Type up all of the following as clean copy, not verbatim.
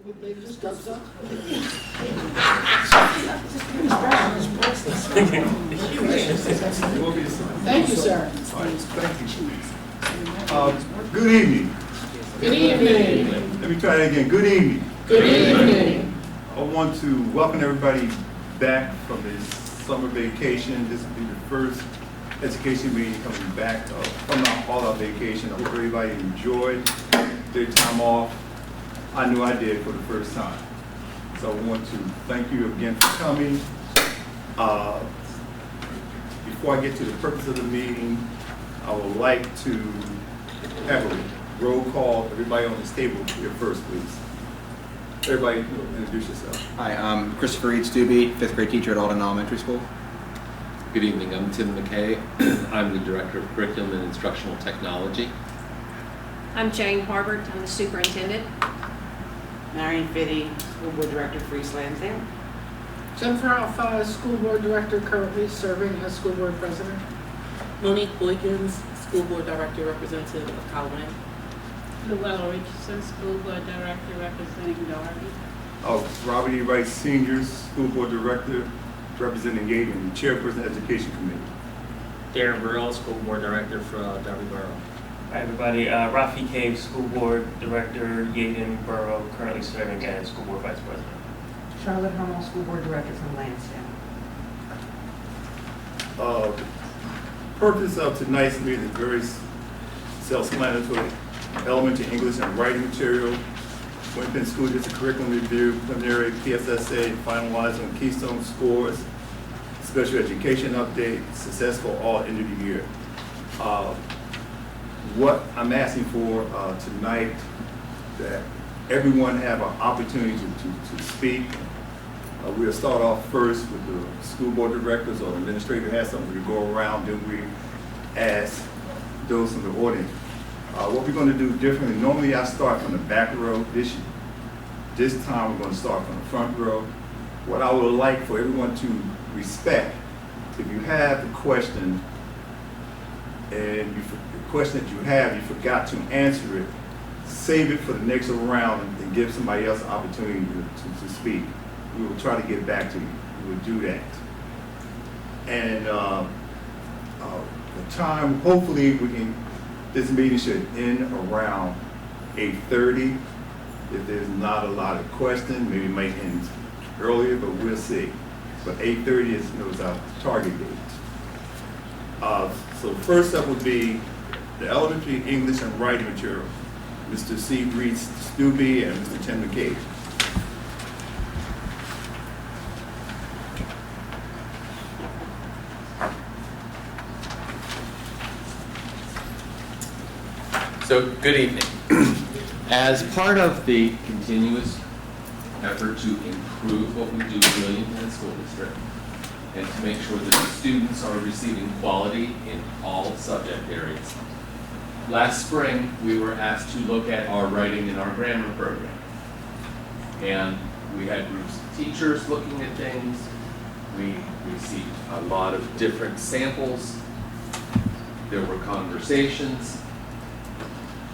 They just got some. Thank you, sir. Good evening. Good evening. Let me try that again. Good evening. Good evening. I want to welcome everybody back from this summer vacation. This will be the first education meeting coming back from all our vacation. I hope everybody enjoyed their time off. I knew I did for the first time. So I want to thank you again for coming. Before I get to the purpose of the meeting, I would like to have a roll call. Everybody on this table here first, please. Everybody, introduce yourself. Hi, I'm Christopher Eads Doobie, 5th grade teacher at Audit Elementary School. Good evening, I'm Tim McKay. I'm the Director of Curriculum and Instructional Technology. I'm Jane Harbert, I'm the superintendent. Marion Fitty, School Board Director for East Lansdale. Jennifer Alfaro, School Board Director, currently serving as School Board President. Monique Boykins, School Board Director, representative of Colorado. Luella Richardson, School Board Director, representing Darby. Robert E. Rice Sr., School Board Director, representing Yale, and Chairperson Education Committee. Darren Burrell, School Board Director for Darby Borough. Hi everybody, Rafi Cave, School Board Director, Yaden Borough, currently serving as School Board Vice President. Charlotte Hummel, School Board Director from Lansdale. Purpose of tonight's meeting is very self-explanatory. Elementary English and writing material, Winnipeg School District Curriculum Review, preliminary PSSA, finalizing Keystone scores, special education update, successful all end of the year. What I'm asking for tonight, that everyone have an opportunity to speak. We'll start off first with the school board directors or the administrator has something to go around, then we ask those in the audience. What we're going to do differently, normally I start from the back row. This time we're going to start from the front row. What I would like for everyone to respect, if you have a question and the question that you have, you forgot to answer it, save it for the next round and give somebody else an opportunity to speak. We will try to get back to you. We will do that. And the time, hopefully this meeting should end around 8:30. If there's not a lot of questions, maybe it might end earlier, but we'll see. But 8:30 is our target date. So first up would be the elementary English and writing material. Mr. C. Reeds Stubbe and Mr. Tim McKay. So, good evening. As part of the continuous effort to improve what we do in Williamton School District and to make sure that the students are receiving quality in all subject areas, last spring we were asked to look at our writing and our grammar program. And we had groups of teachers looking at things. We received a lot of different samples. There were conversations.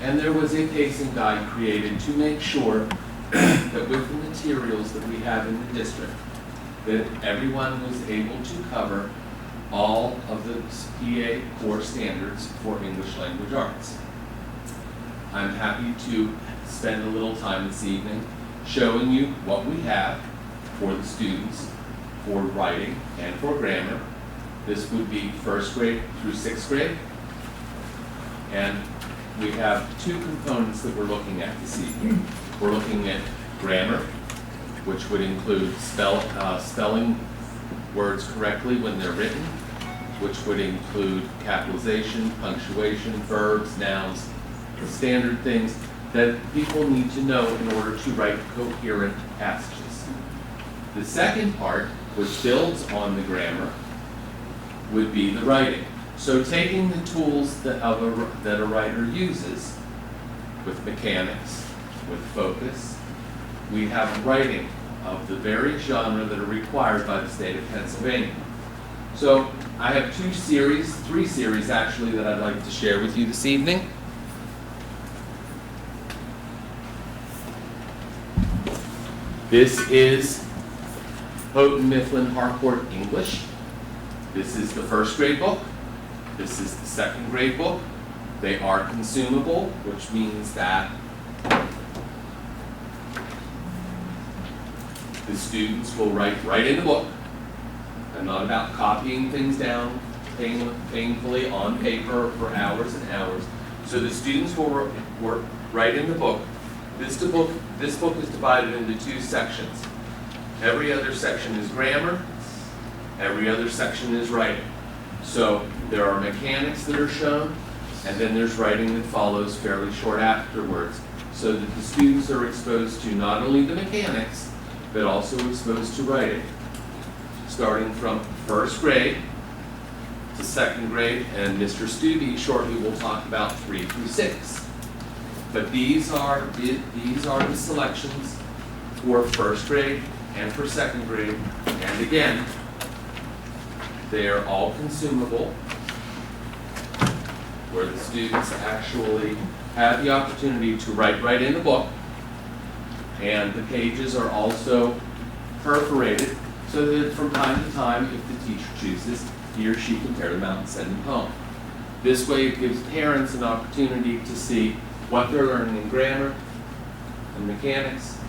And there was a pacing guide created to make sure that with the materials that we have in the district, that everyone was able to cover all of the PA core standards for English language arts. I'm happy to spend a little time this evening showing you what we have for the students for writing and for grammar. This would be 1st grade through 6th grade. And we have two components that we're looking at this evening. We're looking at grammar, which would include spelling words correctly when they're written, which would include capitalization, punctuation, verbs, nouns, standard things that people need to know in order to write coherent passages. The second part, which builds on the grammar, would be the writing. So taking the tools that a writer uses with mechanics, with focus, we have writing of the very genre that are required by the state of Pennsylvania. So I have three series actually that I'd like to share with you this evening. This is Houghton Mifflin Harcourt English. This is the first grade book. This is the second grade book. They are consumable, which means that the students will write right in the book. I'm not about copying things down painfully on paper for hours and hours. So the students will work right in the book. This book is divided into 2 sections. Every other section is grammar. Every other section is writing. So there are mechanics that are shown, and then there's writing that follows fairly short afterwards, so that the students are exposed to not only the mechanics, but also exposed to writing, starting from first grade to second grade, and Mr. Stubbe shortly will talk about 3 through 6. But these are the selections for first grade and for second grade, and again, they are all consumable, where the students actually have the opportunity to write right in the book, and the pages are also perforated so that from time to time, if the teacher chooses, he or she can tear them out and send them home. This way it gives parents an opportunity to see what they're learning in grammar and mechanics,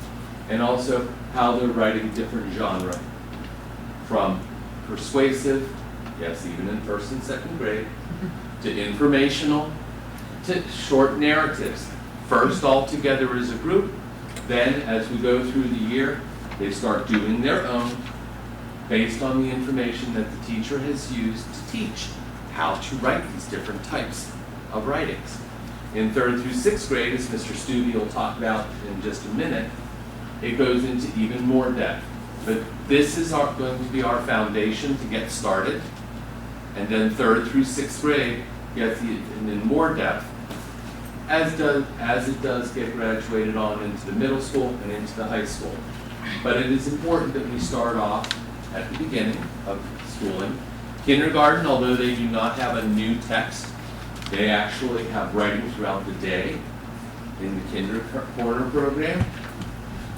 and also how they're writing different genre, from persuasive, yes, even in first and second grade, to informational, to short narratives. First all together as a group, then as we go through the year, they start doing their own based on the information that the teacher has used to teach how to write these different types of writings. In 3rd through 6th grade, as Mr. Stubbe will talk about in just a minute, it goes into even more depth. But this is going to be our foundation to get started. And then 3rd through 6th grade gets in more depth, as it does get graduated on into the middle school and into the high school. But it is important that we start off at the beginning of schooling. Kindergarten, although they do not have a new text, they actually have writing throughout the day in the Kinder Corner program.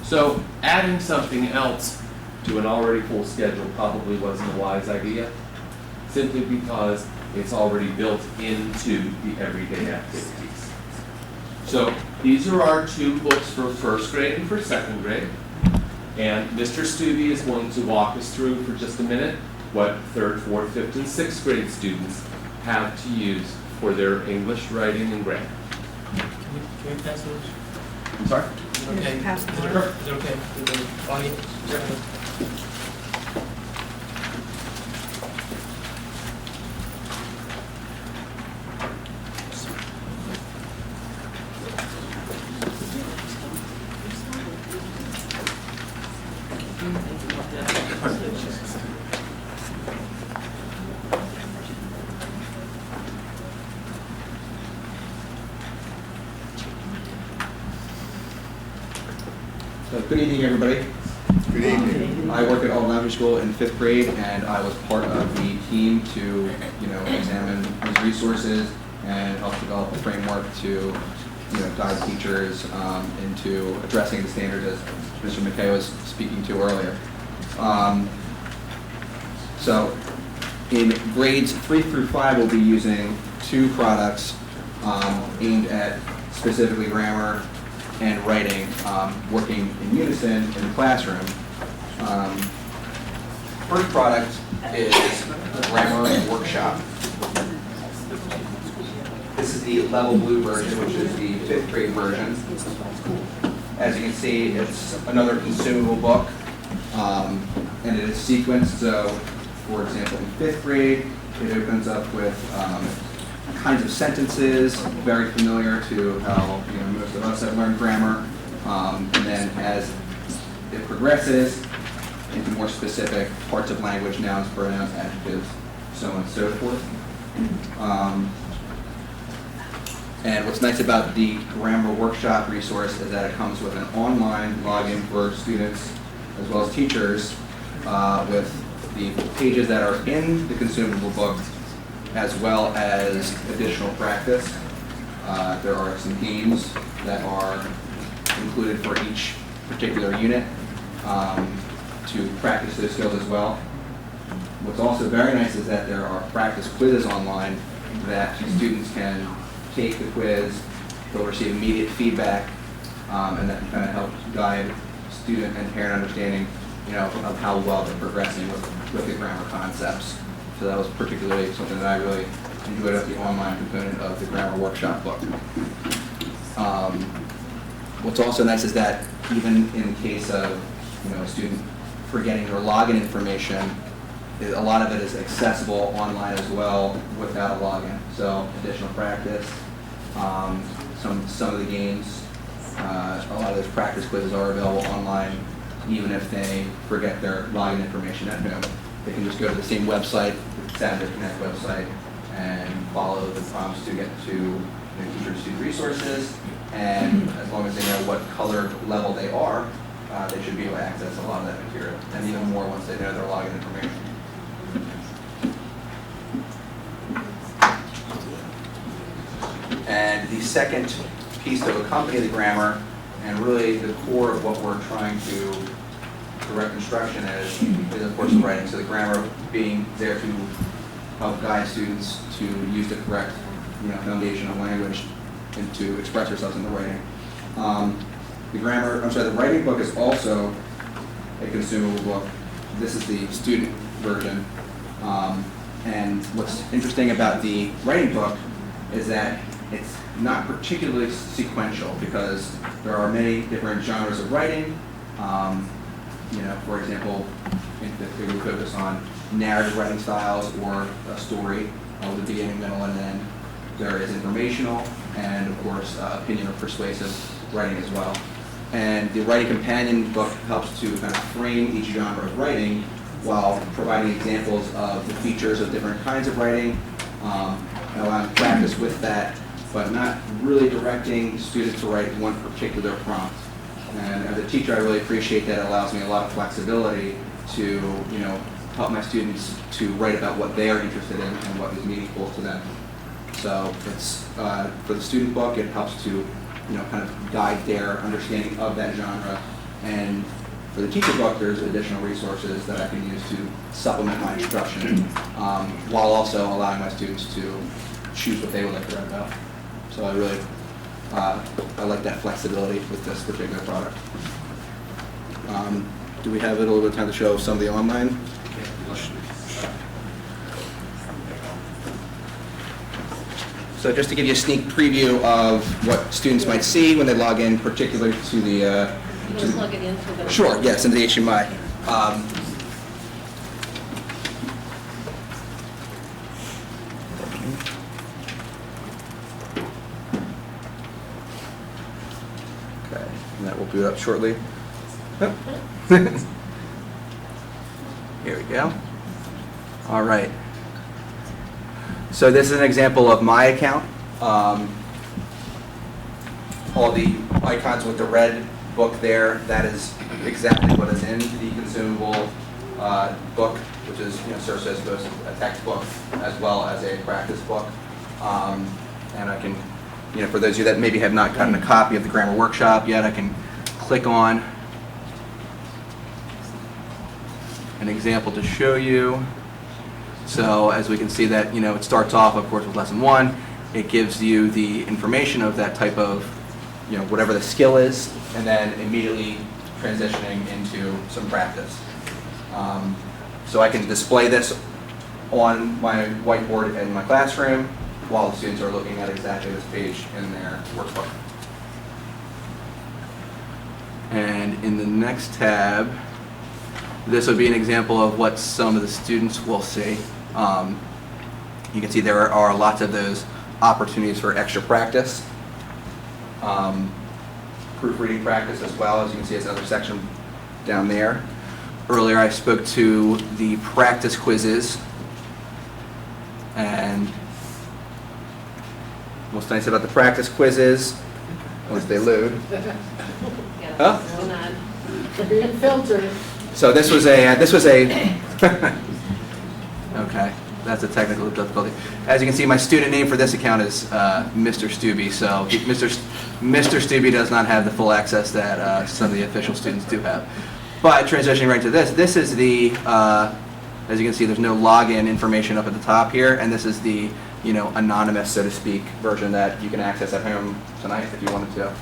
So adding something else to an already full schedule probably wasn't a wise idea, simply because it's already built into the everyday activities. So these are our 2 books for first grade and for second grade. And Mr. Stubbe is going to walk us through for just a minute what 3rd, 4th, 5th, and 6th grade students have to use for their English writing and grammar. Can we pass those? I'm sorry? Is it okay? Is it okay with the audience? So, good evening, everybody. Good evening. I work at Alumni School in 5th grade, and I was part of the team to, examine these resources and help develop a framework to, guide teachers into addressing the standards as Mr. McKay was speaking to earlier. So, in grades 3 through 5, we'll be using 2 products aimed at specifically grammar and writing, working in unison in the classroom. First product is the Grammar Workshop. This is the level blue version, which is the 5th grade version. As you can see, it's another consumable book, and it is sequenced. So, for example, in 5th grade, it opens up with kinds of sentences, very familiar to how most of us have learned grammar, and then as it progresses into more specific parts of language, nouns, pronouns, adjectives, so on and so forth. And what's nice about the Grammar Workshop resource is that it comes with an online login for students as well as teachers with the pages that are in the consumable book, as well as additional practice. There are some games that are included for each particular unit. to practice those skills as well. What's also very nice is that there are practice quizzes online that students can take the quiz, they'll receive immediate feedback, and that can kind of help guide student and parent understanding, of how well they're progressing with the grammar concepts. So that was particularly something that I really enjoyed about the online component of the grammar workshop book. What's also nice is that even in case of a student forgetting their login information, a lot of it is accessible online as well without a login. So additional practice, some of the games, a lot of those practice quizzes are available online, even if they forget their login information at home. They can just go to the same website, the Saturday Connect website, and follow the prompts to get to the teacher student resources. And as long as they know what color level they are, they should be able to access a lot of that material, and even more once they know their login information. And the second piece to accompany the grammar, and really the core of what we're trying to direct instruction is of course the writing. So the grammar being there to help guide students to use the correct foundation of language and to express ourselves in the writing. The writing book is also a consumable book. This is the student version. And what's interesting about the writing book is that it's not particularly sequential because there are many different genres of writing. For example, if we focus on narrative writing styles or a story with the beginning, middle, and end. There is informational and, of course, opinion or persuasive writing as well. And the writing companion book helps to kind of frame each genre of writing while providing examples of the features of different kinds of writing, and allowing practice with that, but not really directing students to write one particular prompt. And as a teacher, I really appreciate that. It allows me a lot of flexibility to, help my students to write about what they are interested in and what is meaningful to them. So it's, for the student book, it helps to, kind of guide their understanding of that genre. And for the teacher book, there's additional resources that I can use to supplement my instruction, while also allowing my students to choose what they would like to write about. So I really, I like that flexibility with this particular product. Do we have a little bit of time to show some of the online? So just to give you a sneak preview of what students might see when they log in, particularly to the... You just plug it into the... Sure, yes, into the HDMI. Okay, and that will boot up shortly. Here we go. All right. So this is an example of my account. All the icons with the red book there, that is exactly what is in the consumable book, which is serves as both a textbook as well as a practice book. And I can, for those of you that maybe have not gotten a copy of the grammar workshop yet, I can click on an example to show you. So as we can see that, it starts off, of course, with lesson 1. It gives you the information of that type of, whatever the skill is, and then immediately transitioning into some practice. So I can display this on my whiteboard in my classroom while the students are looking at exactly this page in their workbook. And in the next tab, this would be an example of what some of the students will see. You can see there are lots of those opportunities for extra practice. Proofreading practice as well, as you can see, it's another section down there. Earlier I spoke to the practice quizzes, and what's nice about the practice quizzes, once they load. Yeah, Huh? still not. They're being filtered. So this was a okay, that's a technical difficulty. As you can see, my student name for this account is Mr. Stubbe, so Mr. Stubbe does not have the full access that some of the official students do have. But transitioning right to this is the, as you can see, there's no login information up at the top here, and this is the, anonymous, so to speak, version that you can access at home tonight if you wanted to,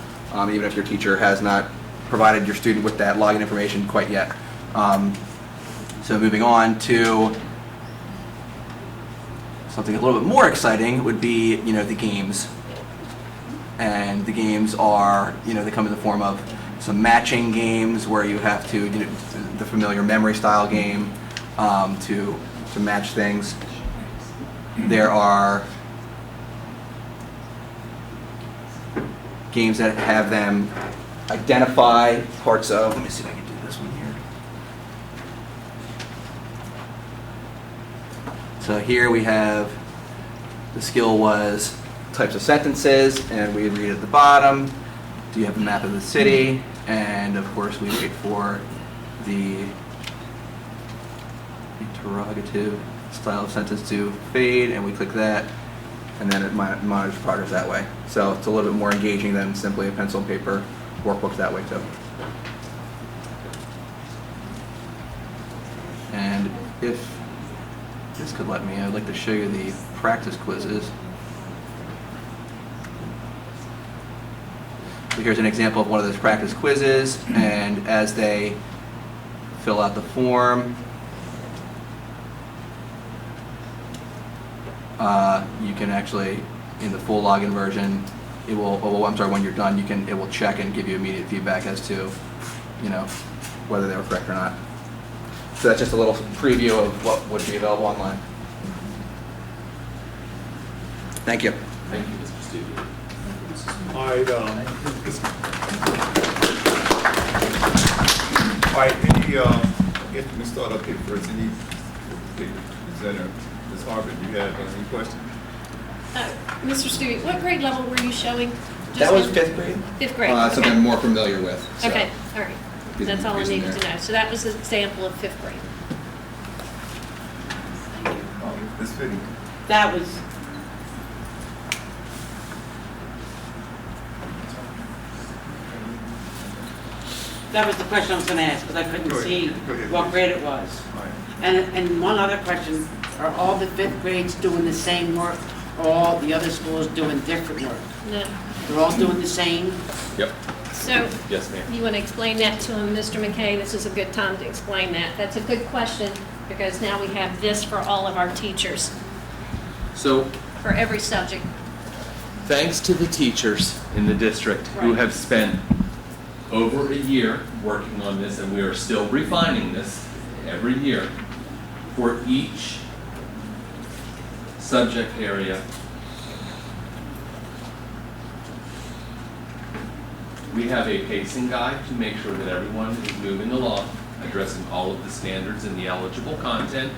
even if your teacher has not provided your student with that login information quite yet. So moving on to something a little bit more exciting would be, the games. And the games are, they come in the form of some matching games where you have to, the familiar memory style game to match things. There are games that have them identify parts of, let me see if I can do this one here. So here we have, the skill was types of sentences, and we read at the bottom, do you have a map of the city? And of course we wait for the interrogative style of sentence to fade, and we click that, and then it monitors progress that way. So it's a little bit more engaging than simply a pencil and paper workbook that way too. And if this could let me, I'd like to show you the practice quizzes. So here's an example of one of those practice quizzes, and as they fill out the form, you can actually, in the full login version, it will, when you're done, it will check and give you immediate feedback as to, whether they were correct or not. So that's just a little preview of what would be available online. Thank you. Thank you, Mr. Stevie. All right, if we start up here first, any presenter, Ms. Harvard, do you have any questions? Mr. Stewart, what grade level were you showing? That was 5th grade. 5th grade. Something okay. I'm more familiar with. So. Okay, all right. That's all I needed to know. So that was an example of 5th grade. Ms. Fitty? That was, the question I was gonna ask, because I couldn't Go ahead. see Go ahead, what please. grade it was. All right. And one other question, are all the 5th grades doing the same work, or all the other schools doing different work? No. They're all doing the same? Yep. So Yes, ma'am. you want to explain that to him, Mr. McKay? This is a good time to explain that. That's a good question because now we have this for all of our teachers, So for every subject. thanks to the teachers in the district who Right. have spent over a year working on this, and we are still refining this every year for each subject area. We have a pacing guide to make sure that everyone is moving along, addressing all of the standards and the eligible content,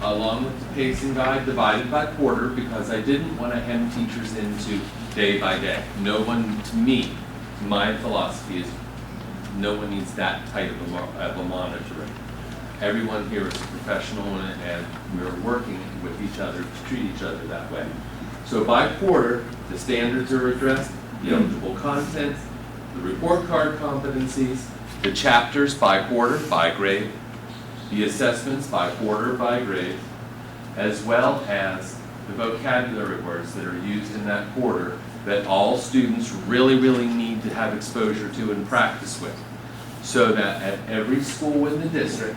along with the pacing guide divided by quarter, because I didn't want to hem teachers into day by day. No one, to me, my philosophy is no one needs that tight of a monitoring. Everyone here is a professional, and we're working with each other to treat each other that way. So by quarter, the standards are addressed, the eligible content, the report card competencies, the chapters by quarter, by grade, the assessments by quarter, by grade, as well as the vocabulary words that are used in that quarter that all students really, really need to have exposure to and practice with. So that at every school in the district,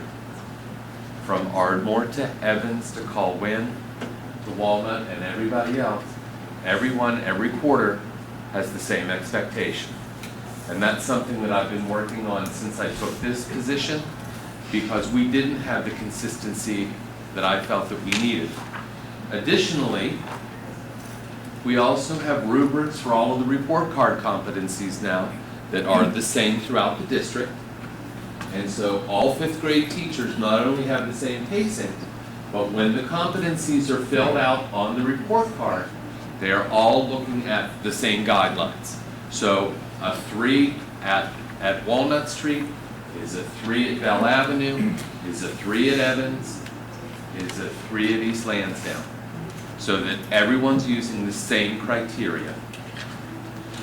from Ardmore to Evans to Colwyn to Walnut and everybody else, everyone, every quarter has the same expectation. And that's something that I've been working on since I took this position, because we didn't have the consistency that I felt that we needed. Additionally, we also have rubrics for all of the report card competencies now that are the same throughout the district. And so all 5th grade teachers not only have the same pacing, but when the competencies are filled out on the report card, they are all looking at the same guidelines. So a 3 at Walnut Street is a 3 at Bell Avenue, is a 3 at Evans, is a 3 at East Lansdowne, so that everyone's using the same criteria.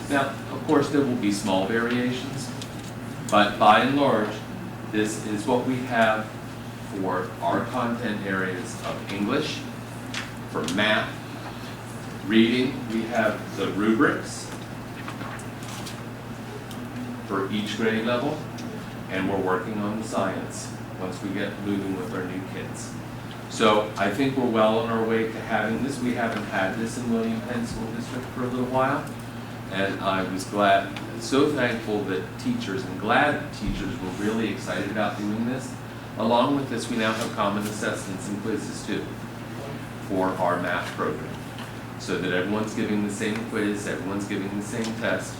Now, of course, there will be small variations, but by and large, This is what we have for our content areas of English, for math, reading. We have the rubrics for each grade level, and we're working on the science once we get moving with our new kids. So I think we're well on our way to having this. We haven't had this in William Penn School District for a little while, and I was glad, so thankful that teachers, and glad that teachers were really excited about doing this. Along with this, we now have common assessments and quizzes too for our math program, so that everyone's giving the same quiz, everyone's giving the same test,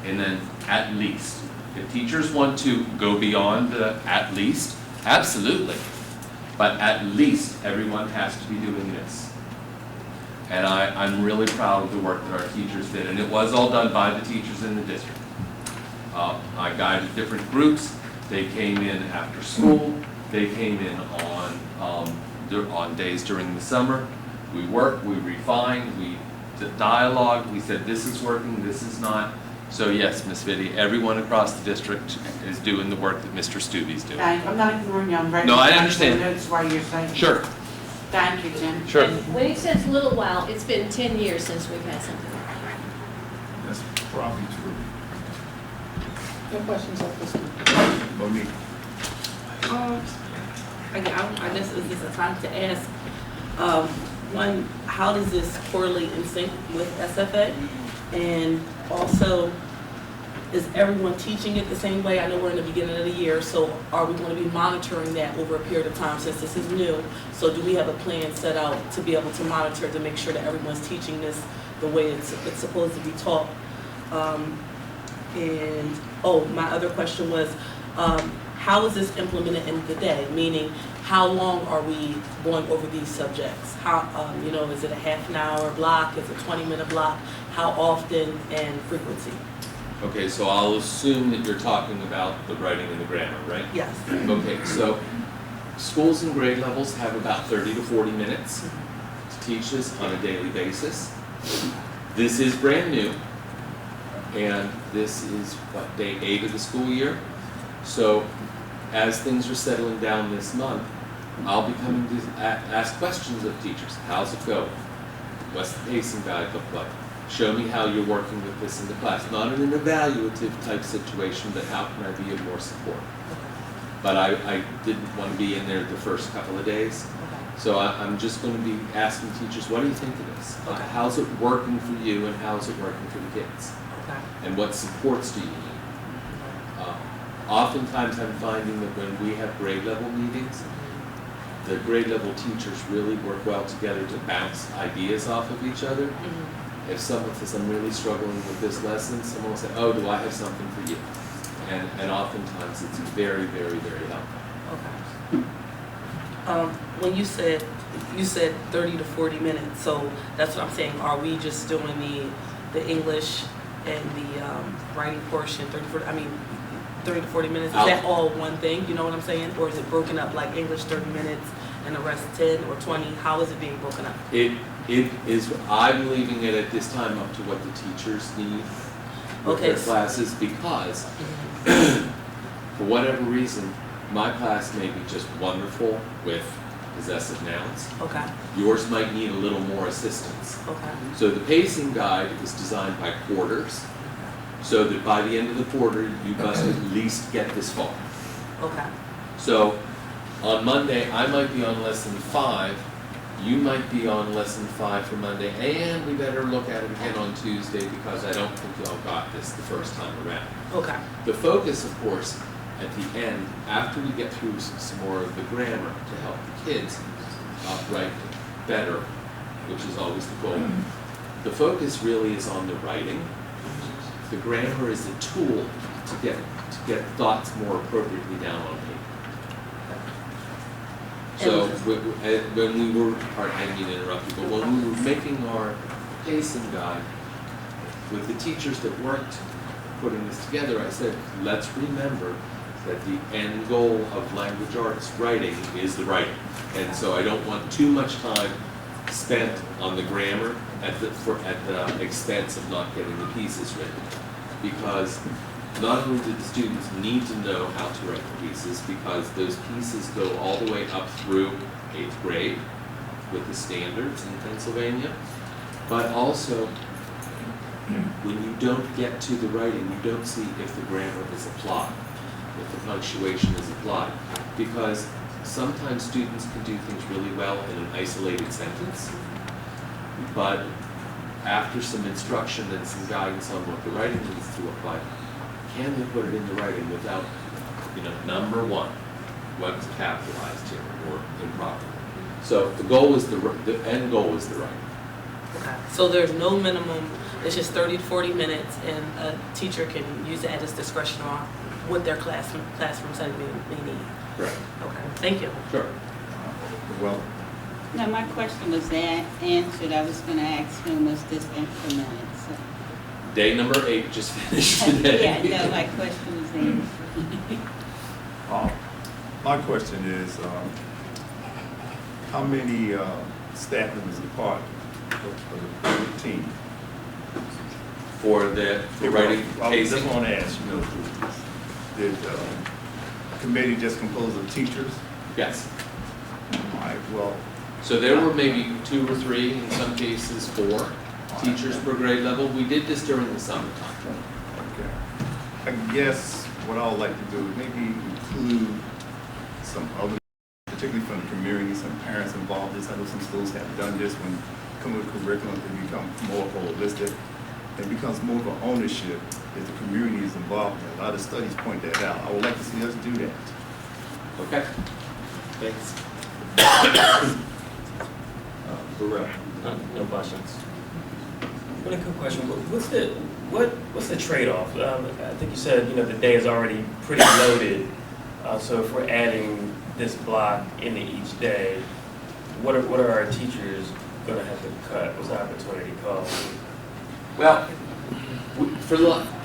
and then at least, if teachers want to go beyond the at least, absolutely, but at least everyone has to be doing this. And I'm really proud of the work that our teachers did, and it was all done by the teachers in the district. I guided different groups. They came in after school. They came in on days during the summer. We worked, we refined, we did dialogue. We said this is working, this is not. So yes, Ms. Vitti, everyone across the district is doing the work that Mr. Stubbe's doing. I'm not ignoring you, I'm writing. No, I down understand. the notes while you're saying. Sure, Thank you, Jim. sure. And when he says little while, it's been 10 years since we've had something like that. That's probably true. No questions at this time. Monique? I guess it's just a time to ask, one, how does this correlate in sync with SFA? And also, is everyone teaching it the same way? I know we're in the beginning of the year, so are we going to be monitoring that over a period of time since this is new? So do we have a plan set out to be able to monitor to make sure that everyone's teaching this the way it's supposed to be taught? My other question was, how is this implemented in the day? Meaning, how long are we going over these subjects? How, is it a half an hour block? Is it a 20-minute block? How often and frequency? Okay, so I'll assume that you're talking about the writing and the grammar, right? Yes. Okay, so schools and grade levels have about 30 to 40 minutes to teach this on a daily basis. This is brand new, and this is, day 8 of the school year. So as things are settling down this month, I'll be coming to ask questions of teachers. How's it going? What's the pacing guide look like? Show me how you're working with this in the class. Not in an evaluative type situation, but how can I be of more support? But I didn't want to be in there the first couple of days. So I'm just going to be asking teachers, what do you think of this? Okay. How's it working for you, and how's it working for the kids? Okay. And what supports do you need? Oftentimes I'm finding that when we have grade level meetings, the grade level teachers really work well together to bounce ideas off of each other. If someone says, I'm really struggling with this lesson, someone will say, oh, do I have something for you? And oftentimes it's very, very, very helpful. Okay. When you said 30 to 40 minutes, so that's what I'm saying. Are we just doing the English and the writing portion, 30 to 40 minutes? Is that all one thing, you know what I'm saying? Or is it broken up like English 30 minutes and the rest 10 or 20? How is it being broken up? It is, I'm leaving it at this time up to what the teachers need with their classes, because for whatever reason, my class may be just wonderful with possessive nouns. Okay. Yours might need a little more assistance. Okay. So the pacing guide is designed by quarters, so that by the end of the quarter, you must at least get this far. Okay. So on Monday, I might be on lesson 5, you might be on lesson 5 for Monday, and we better look at it again on Tuesday because I don't think y'all got this the first time around. Okay. The focus, of course, at the end, after we get through some more of the grammar to help the kids write better, which is always the goal, the focus really is on the writing. The grammar is a tool to get thoughts more appropriately down on paper. So when we were, I didn't mean to interrupt you, but when we were making our pacing guide with the teachers that worked putting this together, I said, let's remember that the end goal of language arts writing is the writing. And so I don't want too much time spent on the grammar at the expense of not getting the pieces written. Because not only do the students need to know how to write the pieces, because those pieces go all the way up through 8th grade with the standards in Pennsylvania, but also when you don't get to the writing, you don't see if the grammar is applied, if the punctuation is applied, because sometimes students can do things really well in an isolated sentence, but after some instruction and some guidance on what the writing needs to look like, can they put it into writing without, number one, what's capitalized here or improper. So the goal is the end goal is the writing. Okay. So there's no minimum, it's just 30 to 40 minutes, and a teacher can use it at his discretion on what their classroom setting may need. Right. Okay, thank you. Sure. Well, Now, my question was answered. I was gonna ask when was this implemented, so. Day number 8 just finished today. Yeah, no, my question was answered. my question is, how many staff members are part of the team? For the writing I pacing. just want to ask, did the committee just composed of teachers? Yes. All right, well, So there were maybe 2 or 3, in some cases 4 teachers per grade level. We did this during the summertime. okay. I guess what I would like to do is maybe include some other, particularly from the community, some parents involved in this. I know some schools have done this when coming with curriculum, it becomes more holistic. It becomes more of an ownership if the community is involved. And a lot of studies point that out. I would like to see us do that. Okay. Thanks. Correct. No questions. Really quick question. What's the trade-off? I think you said, the day is already pretty loaded. So if we're adding this block into each day, what are our teachers going to have to cut? What's the opportunity cost? Well,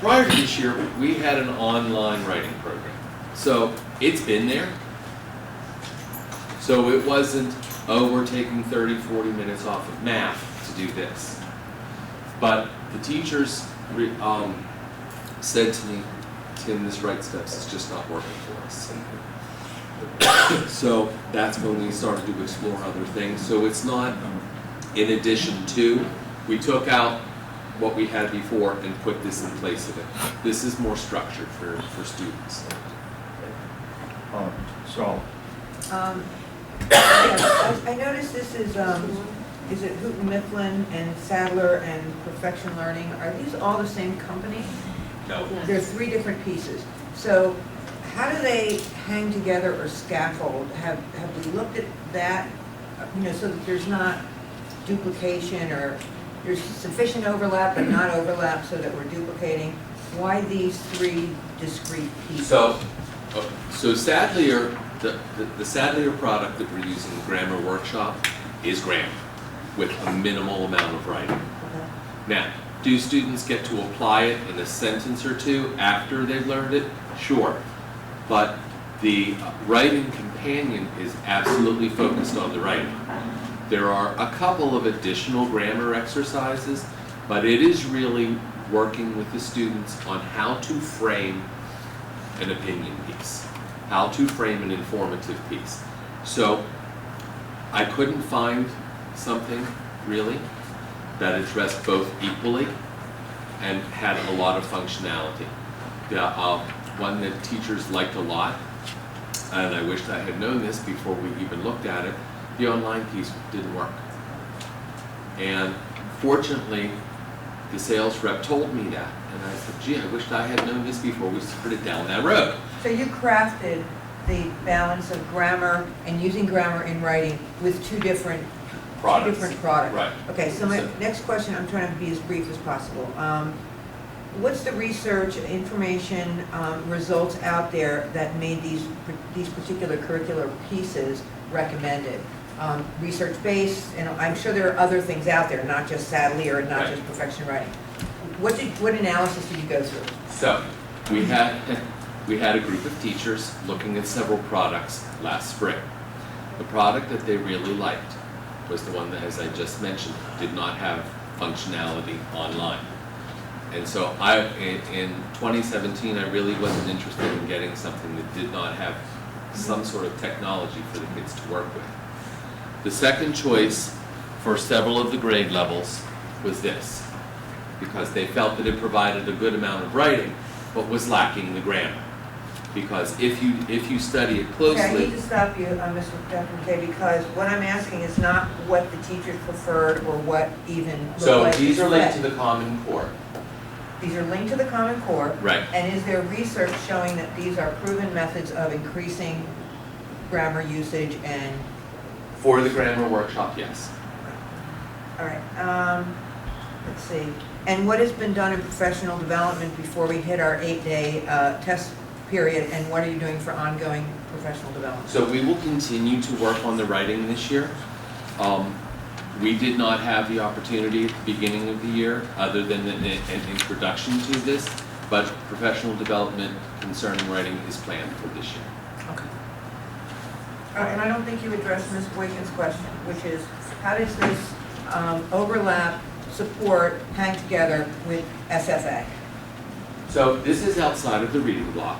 prior to this year, we had an online writing program. So it's been there. So it wasn't, we're taking 30, 40 minutes off of math to do this. But the teachers said to me, Tim, this Write Steps is just not working for us. So that's when we started to explore other things. So it's not in addition to, we took out what we had before and put this in place of it. This is more structured for students. Charlotte. Yes, I noticed this is it Houghton Mifflin and Sadler and Perfection Learning? Are these all the same company? No. They're 3 different pieces. So how do they hang together or scaffold? Have we looked at that, so that there's not duplication or there's sufficient overlap but not overlap so that we're duplicating? Why these 3 discrete pieces? So Sadler, the Sadler product that we're using, the Grammar Workshop, is grammar with a minimal amount of writing. Okay. Now, do students get to apply it in a sentence or 2 after they've learned it? Sure. But the writing companion is absolutely focused on the writing. There are a couple of additional grammar exercises, but it is really working with the students on how to frame an opinion piece, how to frame an informative piece. So I couldn't find something really that addressed both equally and had a lot of functionality. The one that teachers liked a lot, and I wished I had known this before we even looked at it, the online piece didn't work. And fortunately, the sales rep told me that, and I said, gee, I wished I had known this before we started down that road. So you crafted the balance of grammar and using grammar in writing with 2 different Products. products. Right. Okay, so my next question, I'm trying to be as brief as possible. What's the research, information, results out there that made these particular curricular pieces recommended? Research-based, and I'm sure there are other things out there, not just Sadler or not Right. just Perfection Writing. What analysis did you go through? So we had a group of teachers looking at several products last spring. The product that they really liked was the one that, as I just mentioned, did not have functionality online. And so in 2017, I really wasn't interested in getting something that did not have some sort of technology for the kids to work with. The second choice for several of the grade levels was this, because they felt that it provided a good amount of writing, but was lacking the grammar. Because if you study it closely. Okay, I need to stop you, Mr. Dr. McKay, because what I'm asking is not what the teachers preferred or what even looked So like these are linked to read. the Common Core. These are linked to the Common Core. Right. And is there research showing that these are proven methods of increasing grammar usage and, For the grammar workshop, yes. all right, let's see. And what has been done in professional development before we hit our 8-day test period, and what are you doing for ongoing professional development? So we will continue to work on the writing this year. We did not have the opportunity at the beginning of the year, other than an introduction to this, but professional development concerning writing is planned for this year. Okay. And I don't think you addressed Ms. Boykin's question, which is, how does this overlap, support, hang together with SFA? So this is outside of the reading block.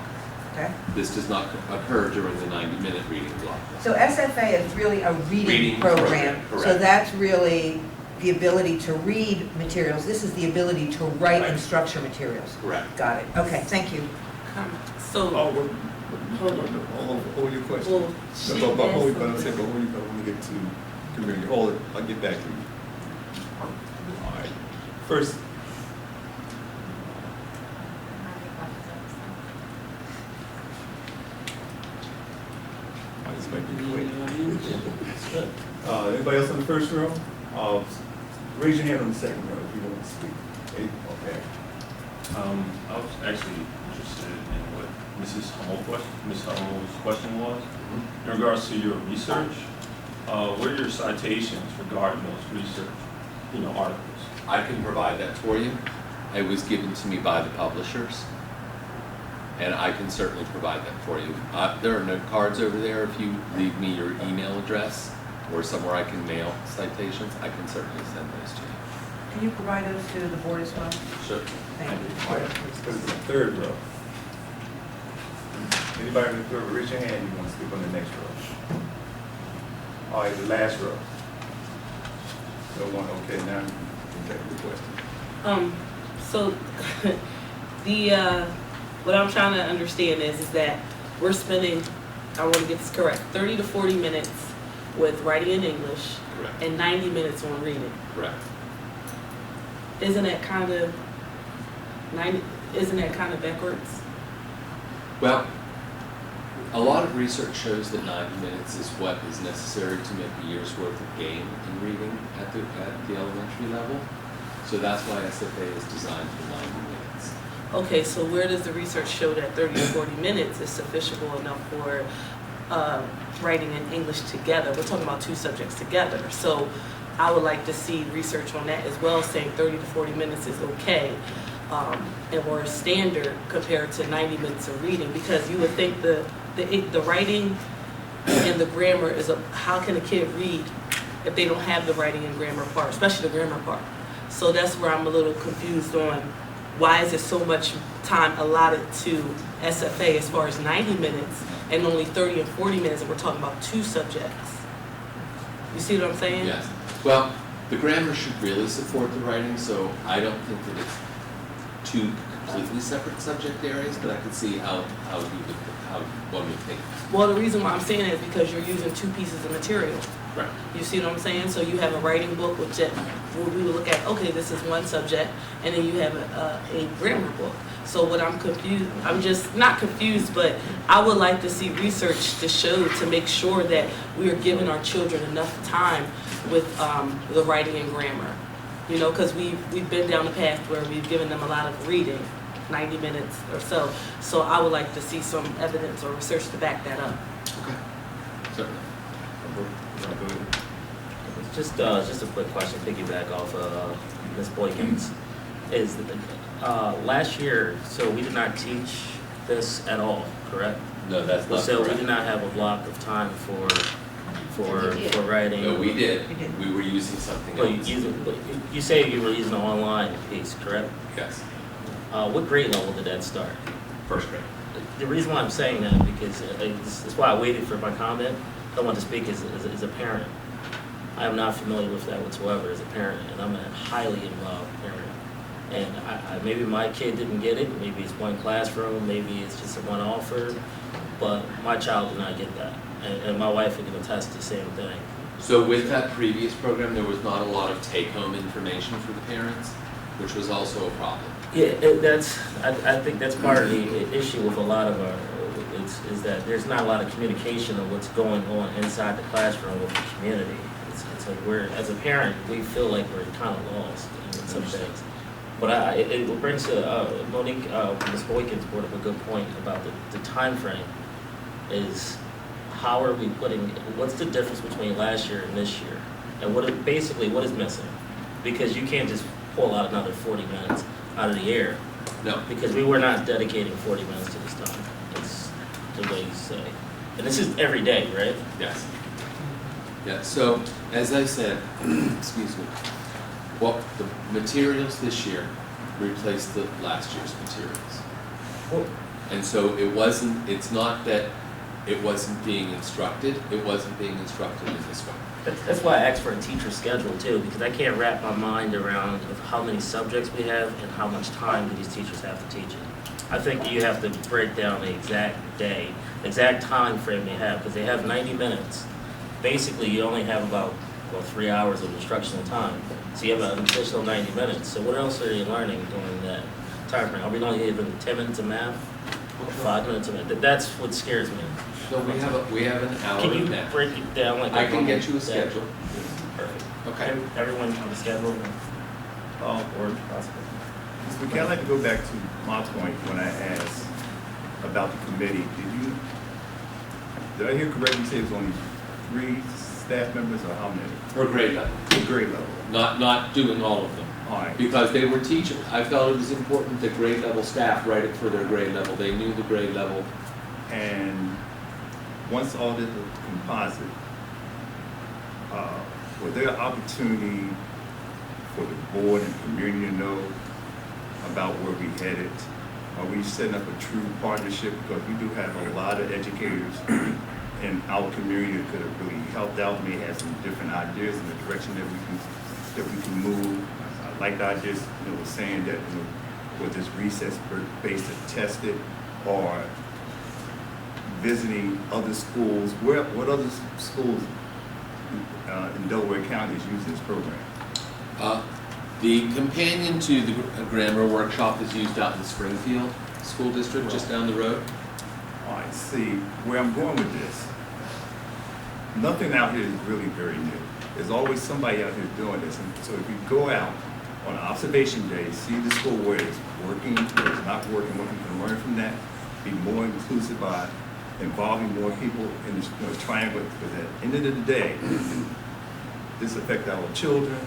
Okay? This does not occur during the 90-minute reading block. So SFA is really a reading Reading program. program, So correct. that's really the ability to read materials. This is the ability to write and Right. structure materials. Correct. Got it. Okay, thank you. So, Hold your question. well, But she hold asked it, but I'm something. saying, but when you get to community, hold it, I'll get back to you. All right. First, this might be quick. Anybody else in the first row? Raise your hand on the second row if you want to speak. Okay. I was actually interested in what Ms. Hummel's question was. In regards to your research, what are your citations regarding those research, articles? I can provide that for you. It was given to me by the publishers, and I can certainly provide that for you. There are note cards over there. If you leave me your email address or somewhere I can mail citations, I can certainly send those to you. Can you provide those to the board as well? Sure. Thank you. All right, let's go to the third row. Anybody in the third row, raise your hand, you want to speak on the next row. All right, the last row. No one, okay, now you can take the question. So what I'm trying to understand is that we're spending, I want to get this correct, 30 to 40 minutes with writing in English Correct. and 90 minutes on reading. Correct. Isn't that kind of backwards? Well, a lot of research shows that 90 minutes is what is necessary to make a year's worth of gain in reading at the elementary level. So that's why SFA is designed for 90 minutes. Okay, so where does the research show that 30 to 40 minutes is sufficient enough for writing and English together? We're talking about two subjects together. So I would like to see research on that as well, saying 30 to 40 minutes is okay, and more standard compared to 90 minutes of reading, because you would think the writing and the grammar is how can a kid read if they don't have the writing and grammar part, especially the grammar part. So that's where I'm a little confused on why is it so much time allotted to SFA as far as 90 minutes and only 30 and 40 minutes, and we're talking about two subjects. You see what I'm saying? Yes. Well, the grammar should really support the writing, so I don't think that it's two completely separate subject areas, but I could see how one would think. Well, the reason why I'm saying that is because you're using two pieces of material. Right. You see what I'm saying? So you have a writing book which where we would look at, okay, this is one subject, and then you have a grammar book. So what I'm confused, I'm just not confused, but I would like to see research to show, to make sure that we are giving our children enough time with the writing and grammar. Because we've been down the path where we've given them a lot of reading, 90 minutes or so. So I would like to see some evidence or research to back that up. Okay. Certainly. Just a quick question, piggyback off Ms. Boykins. Is last year, so we did not teach this at all, correct? No, that's not So correct. we did not have a block of time for writing. No, we did. You did. We were using something Well, else. you say you were using the online piece, correct? Yes. What grade level did that start? First grade. The reason why I'm saying that, because that's why I waited for my comment. I want to speak as a parent. I am not familiar with that whatsoever as a parent, and I'm a highly involved parent. And maybe my kid didn't get it, maybe it's one classroom, maybe it's just a one offer, but my child did not get that. And my wife can attest to the same thing. So with that previous program, there was not a lot of take-home information for the parents, which was also a problem. Yeah, I think that's part of the issue with a lot of our, is that there's not a lot of communication of what's going on inside the classroom with the community. It's like as a parent, we feel like we're kind of lost in some things. But it brings to, Monique, Ms. Boykins brought up a good point about the time frame. Is how are we what's the difference between last year and this year? And what is missing? Because you can't just pull out another 40 minutes out of the air. No. Because we were not dedicating 40 minutes to this time. It's the way you say. And this is every day, right? Yes. Yeah, so as I said, excuse me, well, the materials this year replaced the last year's materials. Well, And so it's not that it wasn't being instructed, it wasn't being instructed in this way. that's why I asked for a teacher schedule too, because I can't wrap my mind around of how many subjects we have and how much time do these teachers have to teach it. I think you have to break down the exact day, exact time frame they have, because they have 90 minutes. Basically, you only have about 3 hours of instructional time. So you have an additional 90 minutes. So what else are you learning during that time frame? Are we only given 10 minutes of math? 5 minutes of math? That's what scares me. So we have an hour Can you of math. break it down like I can get you a schedule. Perfect. Okay. Everyone on the schedule? Or possible. Mr. McKay, I'd like to go back to my point when I asked about the committee. Did I hear correctly you say it was only 3 staff members, or how many? Or grade level. Grade level. Not doing all of them. All right. Because they were teachers. I felt it was important that grade level staff write it for their grade level. They knew the grade level. And once all this was composite, was there an opportunity for the board and community to know about where we headed? Are we setting up a true partnership? Because we do have a lot of educators in our community that could have really helped out, may have some different ideas in the direction that we can move. I like the ideas, saying that, with this recess-based tested, or visiting other schools. What other schools in Delaware County is using this program? The companion to the grammar workshop is used out in the Springfield School District, just down the road. All right, see, where I'm going with this, nothing out here is really very new. There's always somebody out here doing this. And so if you go out on an observation day, see the school where it's working, where it's not working, what you can learn from that, be more inclusive by involving more people in this triangle, because at the end of the day, this affects our children,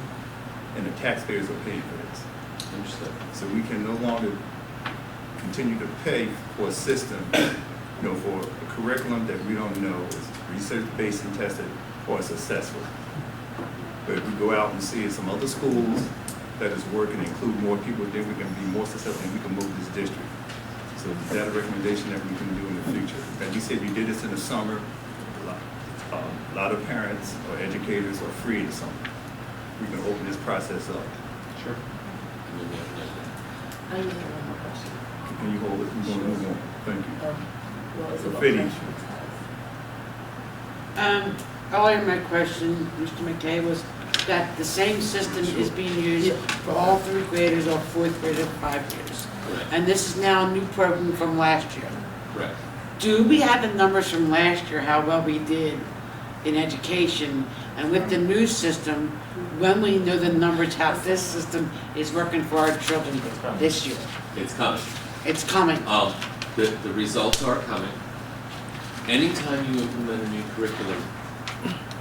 and the taxpayers are paying for this. Understood. So we can no longer continue to pay for a system, for a curriculum that we don't know is research-based and tested or successful. But if we go out and see some other schools that is working, include more people, then we can be more successful and we can move this district. So is that a recommendation that we can do in the future? And you said you did this in the summer. A lot of parents or educators are free in the summer. We can open this process up. Sure. I just have one more question. Can you hold it? We're going to move on. Thank you. Well, it's So about finish. Earlier my question, Mr. McKay, was that the same system is being used for all 3 graders or 4th graders, 5 graders. Correct. And this is now a new program from last year. Correct. Do we have the numbers from last year, how well we did in education? And with the new system, when we know the numbers, how this system is working for our children this year? It's coming. It's coming. The results are coming. Anytime you implement a new curriculum,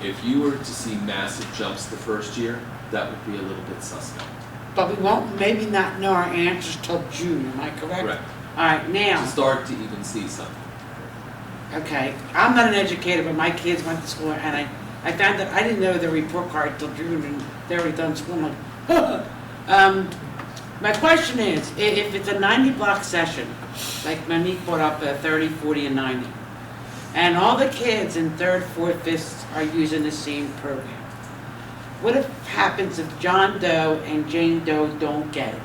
if you were to see massive jumps the first year, that would be a little bit suspect. But we won't maybe not know our answers till June, am I correct? Correct. All right, now. To start to even see something. Okay, I'm not an educator, but my kids went to school, and I found that I didn't know the report card till June, and they already done school. I'm like, My question is, if it's a 90-block session, like Monique brought up, 30, 40, and 90, and all the kids in 3rd, 4th, 5th are using the same program, what happens if John Doe and Jane Doe don't get it?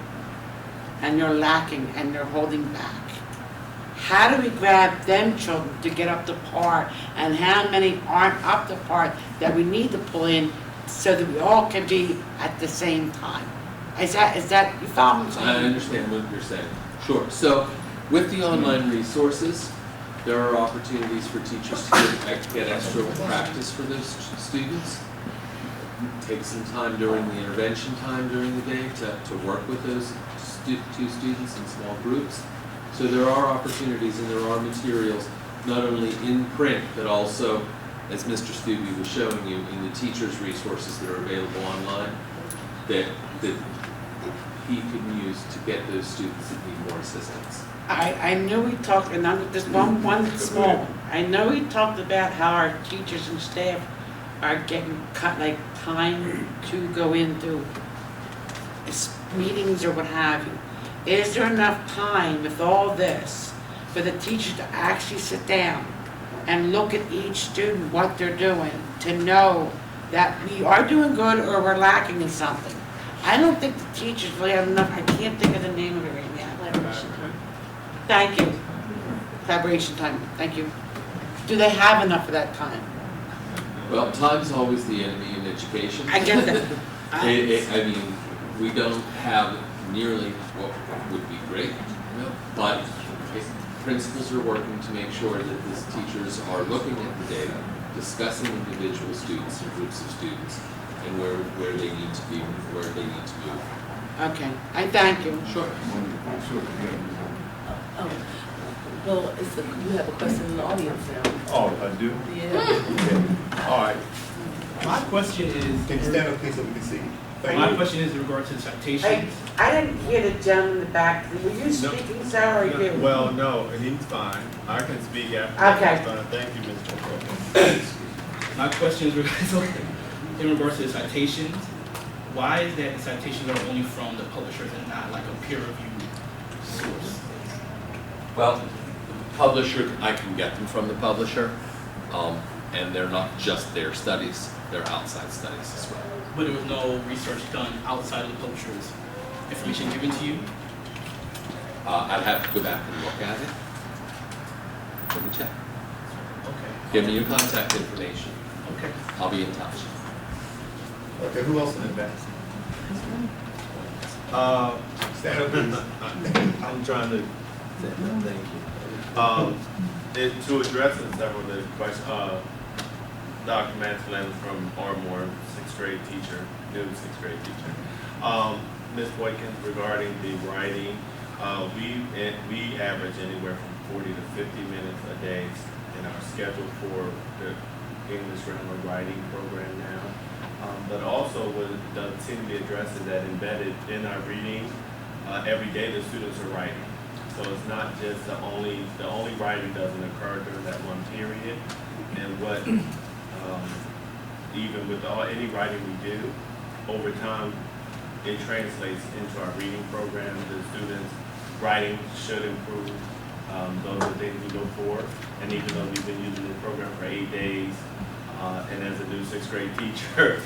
And they're lacking and they're holding back? How do we grab them children to get up to par, and how many aren't up to par that we need to pull in so that we all can be at the same time? Is that, you follow what I'm saying? I understand what you're saying. Sure. So with the online resources, there are opportunities for teachers to get extra practice for those students. Take some time during the intervention time during the day to work with those two students in small groups. So there are opportunities and there are materials, not only in print, but also, as Mr. Stubbe was showing you, in the teachers' resources that are available online, that he can use to get those students that need more assistance. I know we talked, and I'm just one small one. I know we talked about how our teachers and staff are getting cut, like time to go into meetings or what have you. Is there enough time with all this for the teachers to actually sit down and look at each student, what they're doing, to know that we are doing good or we're lacking in something? I don't think the teachers really have enough. I can't think of the name of it right now. Collaboration time. Thank you. Collaboration time, thank you. Do they have enough of that time? Well, time's always the enemy in education. I get that. I mean, we don't have nearly what would be great, but principals are working to make sure that these teachers are looking at the data, discussing individual students and groups of students, and where they need to be, where they need to move. Okay, I thank you. Sure. Well, you have a question in the audience now. Oh, I do? Yeah. All right. My question is. Can you stand up, please, so we can see? My question is in regard to the citations. I didn't hear the gentleman in the back. Were you speaking, sir, or you? Well, no, and he's fine. I can speak after. Okay. Thank you, Mr. My question is in regards to the citations. Why is that the citations are only from the publishers and not like a peer-reviewed source? Well, the publisher, I can get them from the publisher, and they're not just their studies, they're outside studies as well. But there was no research done outside of the publisher's information given to you? I'd have to go back and look at it. Let me check. Okay. Give me your contact information. Okay. I'll be in touch. Okay, who else in the back? Stand up, please. I'm trying to, thank you. To address several of the questions, Dr. Mansfield from Ardmore, 6th grade teacher, new 6th grade teacher. Ms. Boykins, regarding the writing, we average anywhere from 40 to 50 minutes a day in our schedule for the English grammar writing program now. But also what does seem to be addressed is that embedded in our reading, every day the students are writing. So it's not just the only writing doesn't occur during that one period. And what, even with any writing we do, over time, it translates into our reading program. The students' writing should improve. Those are things we look for. And even though we've been using the program for 8 days, and as a new 6th grade teacher,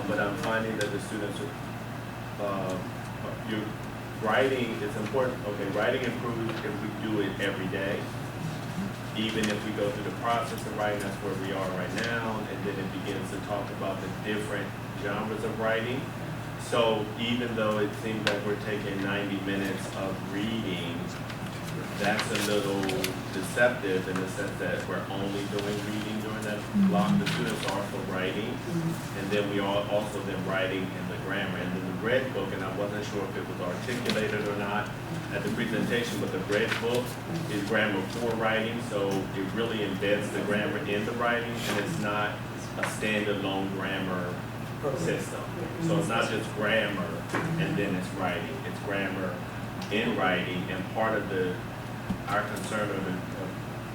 but I'm finding that the students are, writing is important. Okay, writing improves if we do it every day. Even if we go through the process of writing, that's where we are right now, and then it begins to talk about the different genres of writing. So even though it seems like we're taking 90 minutes of reading, that's a little deceptive in the sense that we're only doing reading during that block. The students are also writing, and then we are also then writing in the grammar. And then the red book, and I wasn't sure if it was articulated or not at the presentation, but the red book is grammar for writing, so it really embeds the grammar in the writing, and it's not a standalone grammar system. So it's not just grammar and then it's writing. It's grammar in writing, and part of our concern or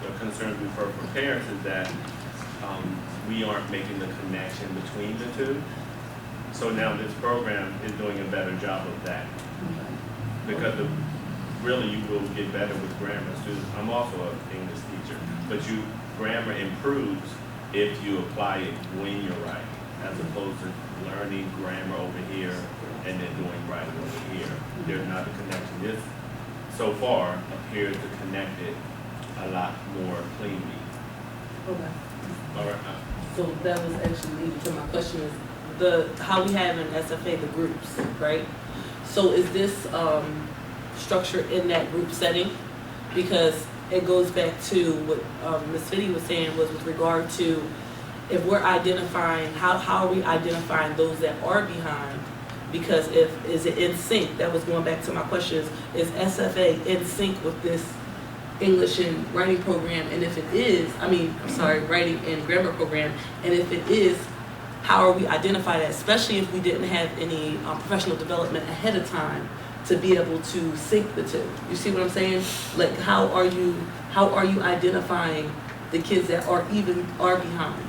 the concerns we've heard from parents is that we aren't making the connection between the two. So now this program is doing a better job of that. because really you will get better with grammar. Students, I'm also an English teacher, but grammar improves if you apply it when you're writing, as opposed to learning grammar over here and then doing writing over here. There's not a connection. This, so far, appears to connect it a lot more cleanly. Okay. All right. So that was actually leading to my question is how we have in SFA the groups, right? So is this structure in that group setting? Because it goes back to what Ms. Fitty was saying was with regard to if we're identifying, how are we identifying those that are behind? Because is it in sync? That was going back to my question is SFA in sync with this English and writing program? And if it is, writing and grammar program, and if it is, how are we identifying that, especially if we didn't have any professional development ahead of time to be able to sync the two? You see what I'm saying? Like, how are you identifying the kids that are behind?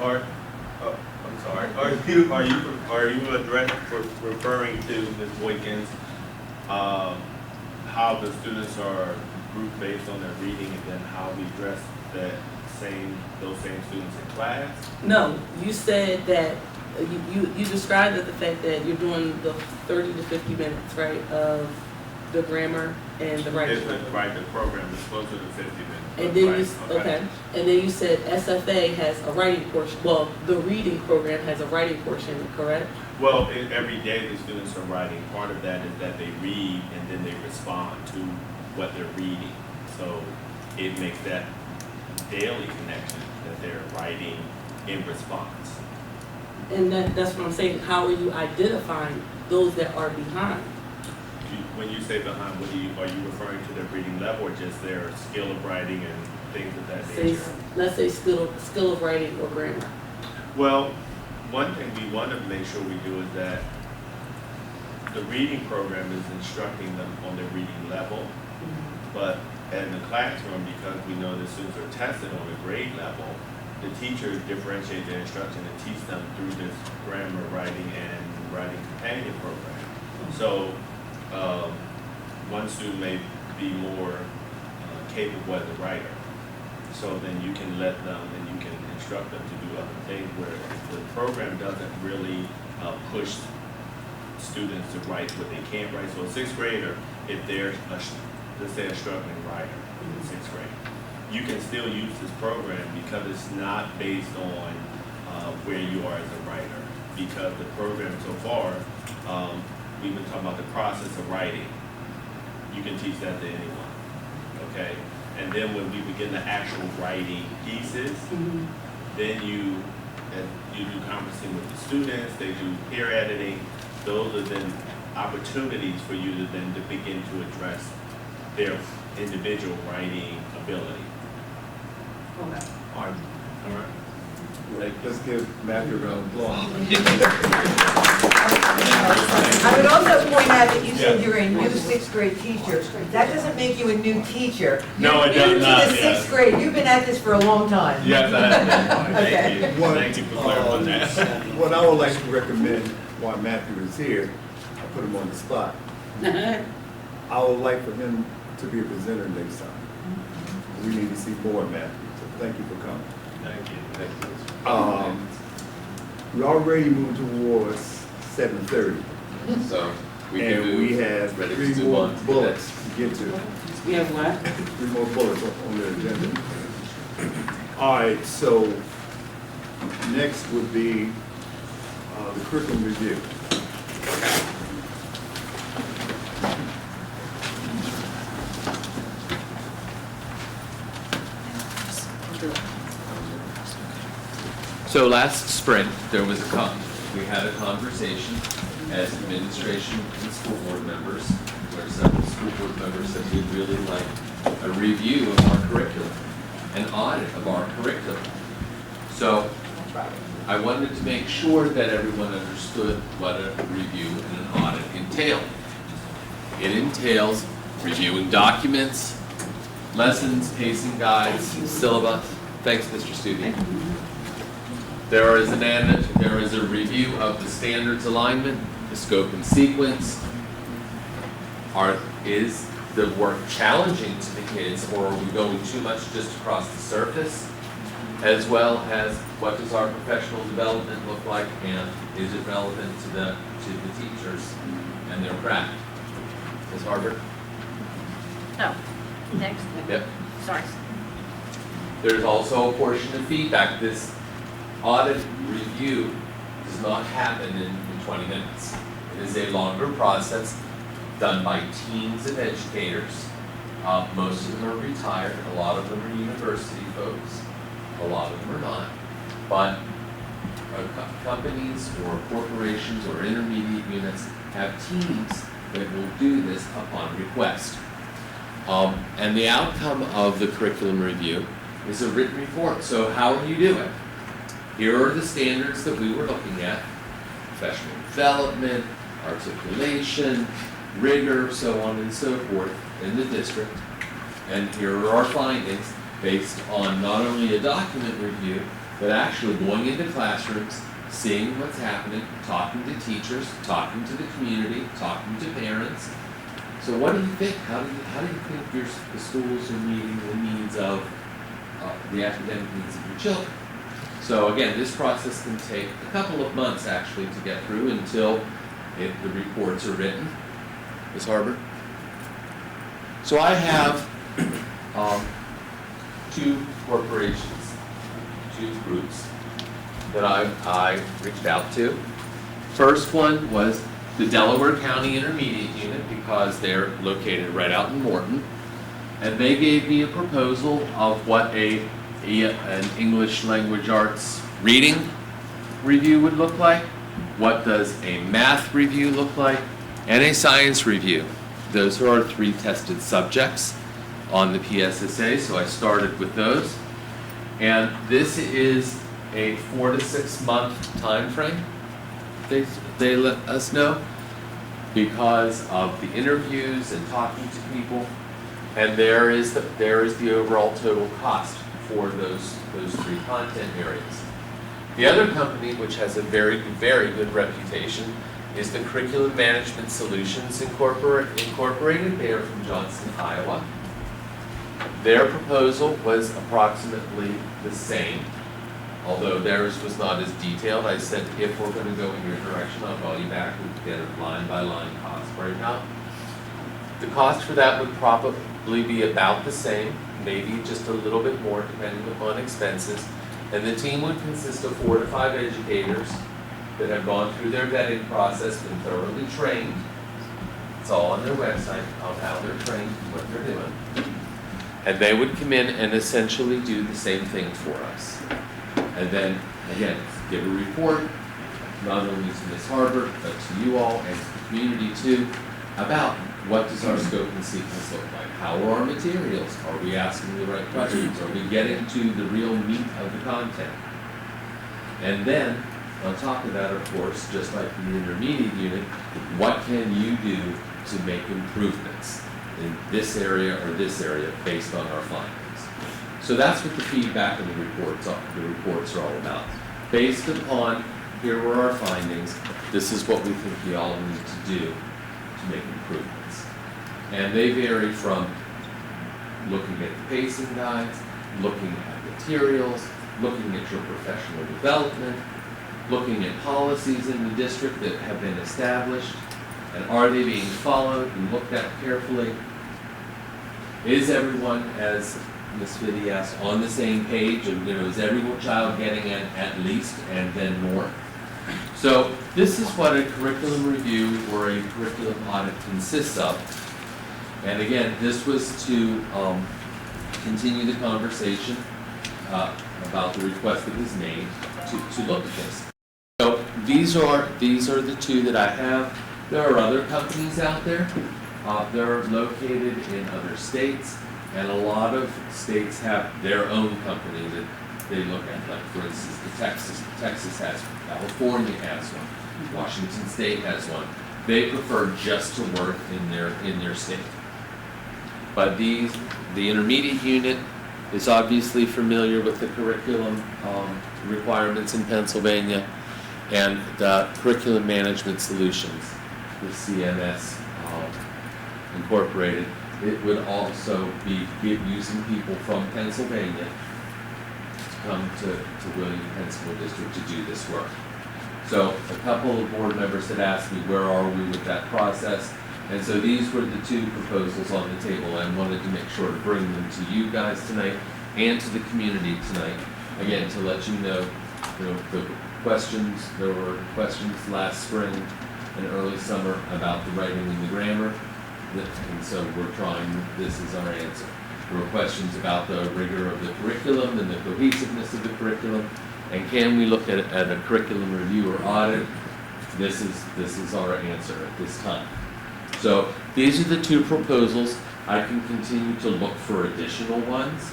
I'm sorry. Are you referring to Ms. Boykins, how the students are grouped based on their reading, and then how we address those same students in class? No, you said that you described the fact that you're doing the 30 to 50 minutes, right, of the grammar and the writing. Right, the program is closer to 50 minutes. And then and then you said SFA has a writing portion. Well, the reading program has a writing portion, correct? Well, every day the students are writing. Part of that is that they read and then they respond to what they're reading. So it makes that daily connection that they're writing in response. And that's what I'm saying. How are you identifying those that are behind? When you say behind, are you referring to their reading level or just their skill of writing and things of that nature? Let's say skill of writing or grammar. Well, one thing we want to make sure we do is that the reading program is instructing them on their reading level, but in the classroom, because we know the students are tested on a grade level, the teachers differentiate their instruction and teach them through this grammar, writing, and writing companion program. So one student may be more capable as a writer. So then you can let them and you can instruct them to do other things where the program doesn't really push students to write what they can't write. So a sixth grader, if they're, let's say, a struggling writer in sixth grade, you can still use this program because it's not based on where you are as a writer. Because the program so far, we've been talking about the process of writing. You can teach that to anyone, okay? And then when we begin the actual writing pieces, then you do conferencing with the students, they do peer editing. Those are then opportunities for you to then begin to address their individual writing ability. Okay. All right. Let's give Matthew a round of applause. I would also point out that you said you're a new sixth grade teacher. That doesn't make you a new teacher. No, it You're does new not, to the sixth grade. You've been at this for a long time. Yes, I have. Okay. Thank you. Thank you for clarifying that. What I would like to recommend while Matthew is here, I put him on the spot. I would like for him to be a presenter next time. We need to see more of Matthew, so thank you for coming. Thank you. Thank you. We already moved towards 7:30. So we can And move. we have ready to 3 move more on to the bullets to get to. We have what? 3 more bullets on the agenda. All right, so next would be the curriculum review. So last sprint, we had a conversation as administration and school board members, where several school board members said we'd really like a review of our curriculum, an audit of our curriculum. So I wanted to make sure that everyone understood what a review and an audit entail. It entails reviewing documents, lessons, pacing guides, syllabus. Thanks, Mr. Studi. There is a review of the standards alignment, the scope and sequence, is the work challenging to the kids, or are we going too much just across the surface? As well as what does our professional development look like, and is it relevant to the teachers and their craft? Ms. Harbert? Oh, next. Yep. Sorry. There's also a portion of feedback. This audit review does not happen in 20 minutes. It is a longer process done by teams of educators. Most of them are retired, a lot of them are university folks, a lot of them are not. But companies or corporations or intermediate units have teams that will do this upon request. And the outcome of the curriculum review is a written report. So how are you doing? Here are the standards that we were looking at: professional development, articulation, rigor, so on and so forth in the district. And here are our findings based on not only a document review, but actually going into classrooms, seeing what's happening, talking to teachers, talking to the community, talking to parents. So what do you think? How do you think the schools are meeting the needs of the academic needs of your children? So again, this process can take a couple of months actually to get through until the reports are written. Ms. Harbert? So I have two corporations, two groups that I reached out to. First one was the Delaware County Intermediate Unit, because they're located right out in Morton. And they gave me a proposal of what an English language arts reading review would look like, what does a math review look like, and a science review. Those are our 3 tested subjects on the PSSA, so I started with those. And this is a 4 to 6 month time frame. They let us know, because of the interviews and talking to people. And there is the overall total cost for those 3 content areas. The other company, which has a very, very good reputation, is the Curriculum Management Solutions Incorporated. They are from Johnson, Iowa. Their proposal was approximately the same, although theirs was not as detailed. I said, if we're going to go in your direction, I'll call you back and get a line-by-line cost breakout. The cost for that would probably be about the same, maybe just a little bit more depending upon expenses. And the team would consist of 4 to 5 educators that have gone through their vetting process, been thoroughly trained. It's all on their website of how they're trained and what they're doing. And they would come in and essentially do the same thing for us. And then, again, give a report, not only to Ms. Harbert, but to you all and to the community too, about what does our scope and sequence look like? How are our materials? Are we asking the right questions? Are we getting to the real meat of the content? And then, on top of that, of course, just like the intermediate unit, what can you do to make improvements in this area or this area based on our findings? So that's what the feedback and the reports are all about. Based upon, here were our findings, this is what we think we all need to do to make improvements. And they vary from looking at the pacing guides, looking at materials, looking at your professional development, looking at policies in the district that have been established, and are they being followed and looked at carefully? Is everyone, as Ms. Fiddy asked, on the same page? And, is every child getting at least and then more? So this is what a curriculum review or a curriculum audit consists of. And again, this was to continue the conversation about the request that was made to look at this. So these are the 2 that I have. There are other companies out there. They're located in other states, and a lot of states have their own company that they look at. Like, for instance, Texas has one, California has one, Washington State has one. They prefer just to work in their state. But the intermediate unit is obviously familiar with the curriculum requirements in Pennsylvania, and the Curriculum Management Solutions, the CMS, Incorporated. It would also be using people from Pennsylvania to come to William Penn School District to do this work. So a couple of board members had asked me, where are we with that process? And so these were the two proposals on the table. I wanted to make sure to bring them to you guys tonight and to the community tonight. Again, to let you know, the questions, there were questions last spring and early summer about the writing and the grammar. And so we're trying, this is our answer. There were questions about the rigor of the curriculum and the cohesiveness of the curriculum. And can we look at a curriculum review or audit? This is our answer at this time. So these are the two proposals. I can continue to look for additional ones.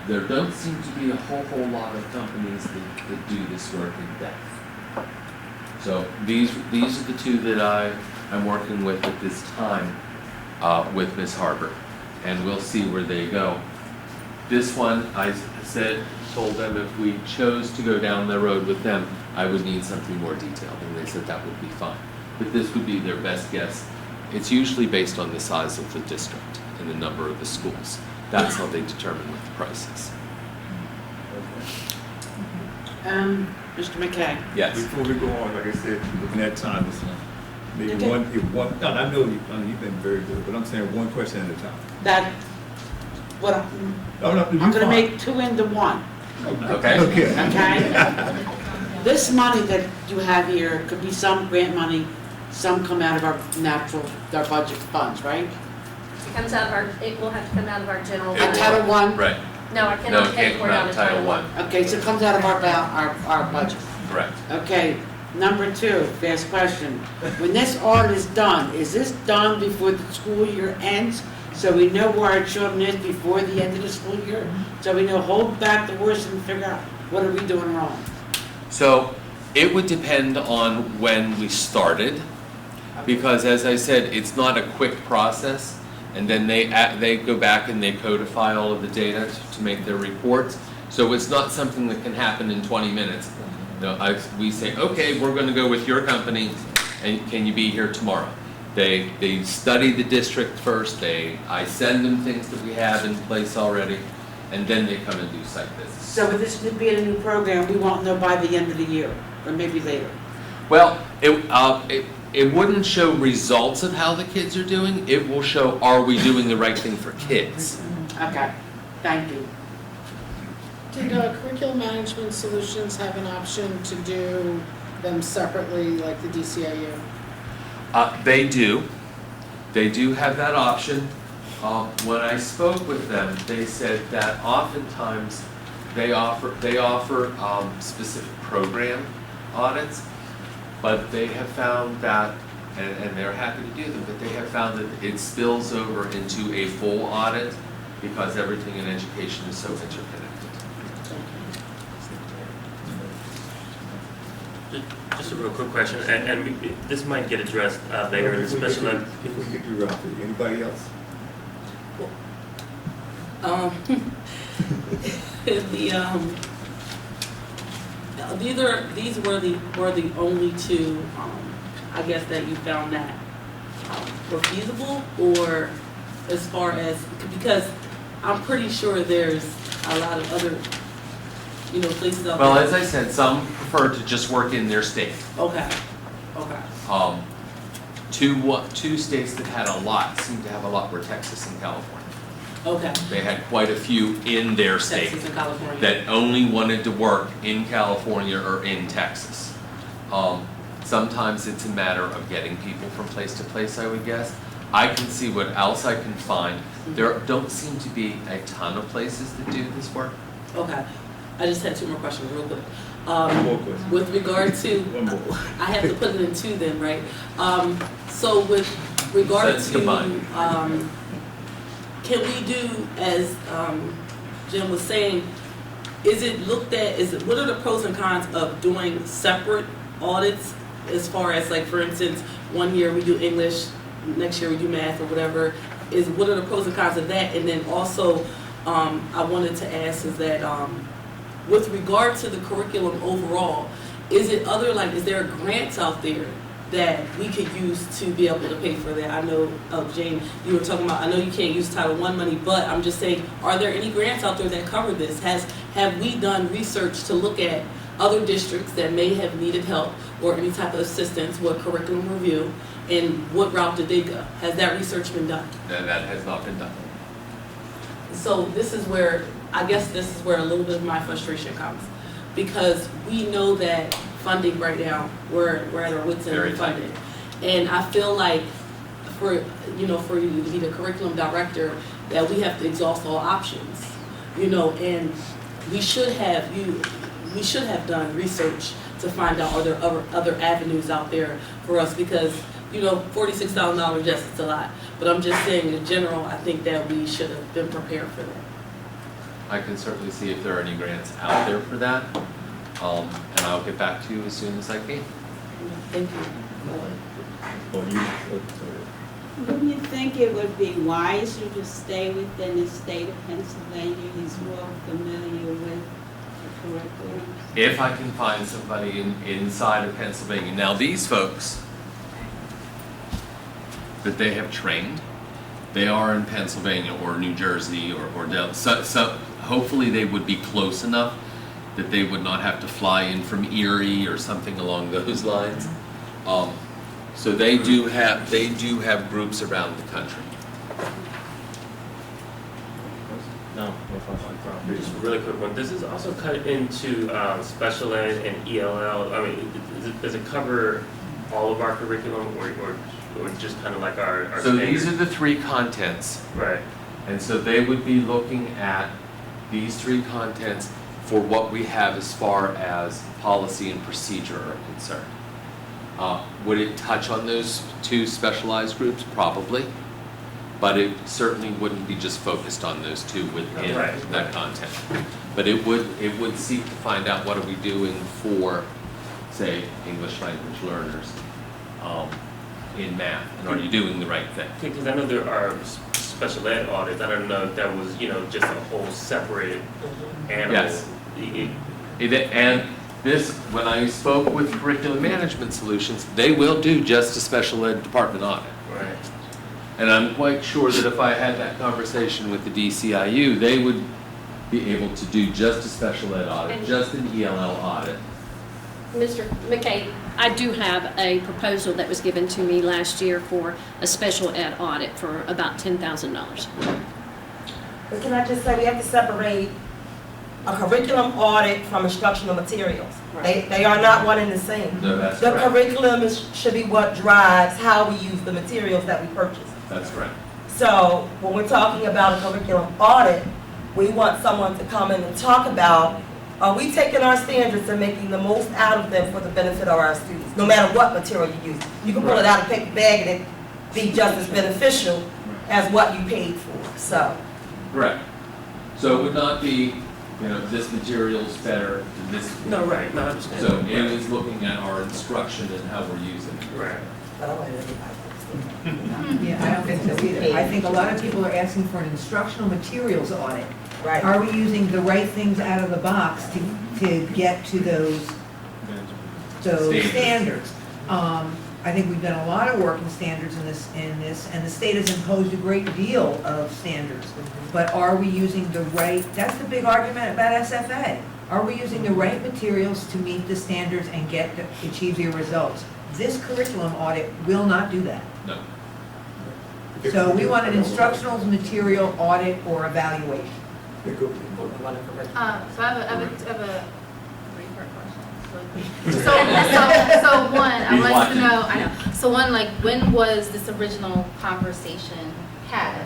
There don't seem to be a whole lot of companies that do this work in depth. So these are the two that I'm working with at this time with Ms. Harbert, and we'll see where they go. This one, I told them if we chose to go down the road with them, I would need something more detailed, and they said that would be fine. But this would be their best guess. It's usually based on the size of the district and the number of the schools. That's how they determine what the price is. Mr. McKay? Yes. Before we go on, like I said, looking at time, maybe Okay. one, no, I know you've been very good, but I'm saying one question at a time. That, what, I'm gonna make two into one, Okay. Okay. okay? This money that you have here could be some grant money, some come out of our budget funds, right? It comes out of our, it will have to come out of our general. And Title I? Right. No, I No, cannot it pay can't for come it out out of of Title Title I. Okay, so it comes out of our budget. Correct. Okay, number two, fast question. When this audit is done, is this done before the school year ends? So we know where our children is before the end of the school year? So we know, hold back the worst and figure out what are we doing wrong? So it would depend on when we started, because as I said, it's not a quick process. And then they go back and they codify all of the data to make their reports. So it's not something that can happen in 20 minutes. We say, okay, we're going to go with your company, and can you be here tomorrow? They study the district first. I send them things that we have in place already, and then they come and do site visits. So with this being a new program, we won't know by the end of the year, or maybe later. Well, it wouldn't show results of how the kids are doing. It will show, are we doing the right thing for kids? Okay, thank you. Did Curriculum Management Solutions have an option to do them separately like the DCIU? They do. They do have that option. When I spoke with them, they said that oftentimes they offer specific program audits, but they have found that, and they're happy to do them, but they have found that it spills over into a full audit because everything in education is so interconnected. Just a real quick question, and this might get addressed later in the special ed. If we get you around, anybody else? These were the only two, I guess, that you found that were feasible, or as far as, because I'm pretty sure there's a lot of other, places out there. Well, as I said, some prefer to just work in their state. Okay. Two states that had a lot seem to have a lot were Texas and California. Okay. They had quite a few in their state Texas and California. that only wanted to work in California or in Texas. Sometimes it's a matter of getting people from place to place, I would guess. I can see what else I can find. There don't seem to be a ton of places that do this work. Okay. I just had two more questions real quick. One more question. With regard to, One more. I have to put it in two then, right? So with regard Let's to, combine. can we do, as Jim was saying, what are the pros and cons of doing separate audits as far as, like, for instance, one year we do English, next year we do math or whatever, what are the pros and cons of that? And then also, I wanted to ask is that, with regard to the curriculum overall, is there grants out there that we could use to be able to pay for that? I know, Jane, you were talking about, I know you can't use Title I money, but I'm just saying, are there any grants out there that cover this? Have we done research to look at other districts that may have needed help or any type of assistance with curriculum review, and what route did they go? Has that research been done? No, that has not been done. So this is where, I guess this is where a little bit of my frustration comes. Because we know that funding right now, we're at our wits' end Very with tight. funding. And I feel like for you to be the curriculum director, that we have to exhaust all options. And we should have done research to find out are there other avenues out there for us, because $46,000, yes, it's a lot. But I'm just saying in general, I think that we should have been prepared for that. I can certainly see if there are any grants out there for that, and I'll get back to you as soon as I can. Thank you. Wouldn't you think it would be wiser to stay within the state of Pennsylvania? He's more familiar with the curriculum. If I can find somebody inside of Pennsylvania. Now, these folks that they have trained, they are in Pennsylvania or New Jersey or down. So hopefully they would be close enough that they would not have to fly in from Erie or something along those lines. So they do have groups around the country. No problem. Just a really quick one. Does this also cut into special ed and ELL? I mean, does it cover all of our curriculum, or just kind of like our So standard? these are the three contents. Right. And so they would be looking at these three contents for what we have as far as policy and procedure are concerned. Would it touch on those two specialized groups? Probably. But it certainly wouldn't be just focused on those two within that content. But it would seek to find out what are we doing for, say, English language learners in math, and are you doing the right thing? Because I know there are special ed audits. I don't know if that was, just a whole separate animal. Yes. And this, when I spoke with Curriculum Management Solutions, they will do just a special ed department audit. Right. And I'm quite sure that if I had that conversation with the DCIU, they would be able to do just a special ed audit, just an ELL audit. Mr. McKay, I do have a proposal that was given to me last year for a special ed audit for about $10,000. But can I just say, we have to separate a curriculum audit from instructional materials. They are not one and the same. No, that's The correct. curriculum should be what drives how we use the materials that we purchase. That's correct. So when we're talking about a curriculum audit, we want someone to come in and talk about, are we taking our standards and making the most out of them for the benefit of our students, no matter what material you use. You can pull it out of a paper bag and it be just as beneficial as what you paid for, so. Correct. So it would not be, this material's better than this. No, right. No, I understand. So it is looking at our instruction and how we're using it. Right. But I want everybody to understand. Yeah, I don't think so either. I think a lot of people are asking for an instructional materials audit. Right. Are we using the right things out of the box to get to those standards? I think we've done a lot of work in standards in this, and the state has imposed a great deal of standards. But are we using the right, that's the big argument about SFA. Are we using the right materials to meet the standards and achieve your results? This curriculum audit will not do that. No. So we want an instructional material audit or evaluation. So I have a three-part question. So one, I wanted to know, I know. So one, like, when was this original conversation had?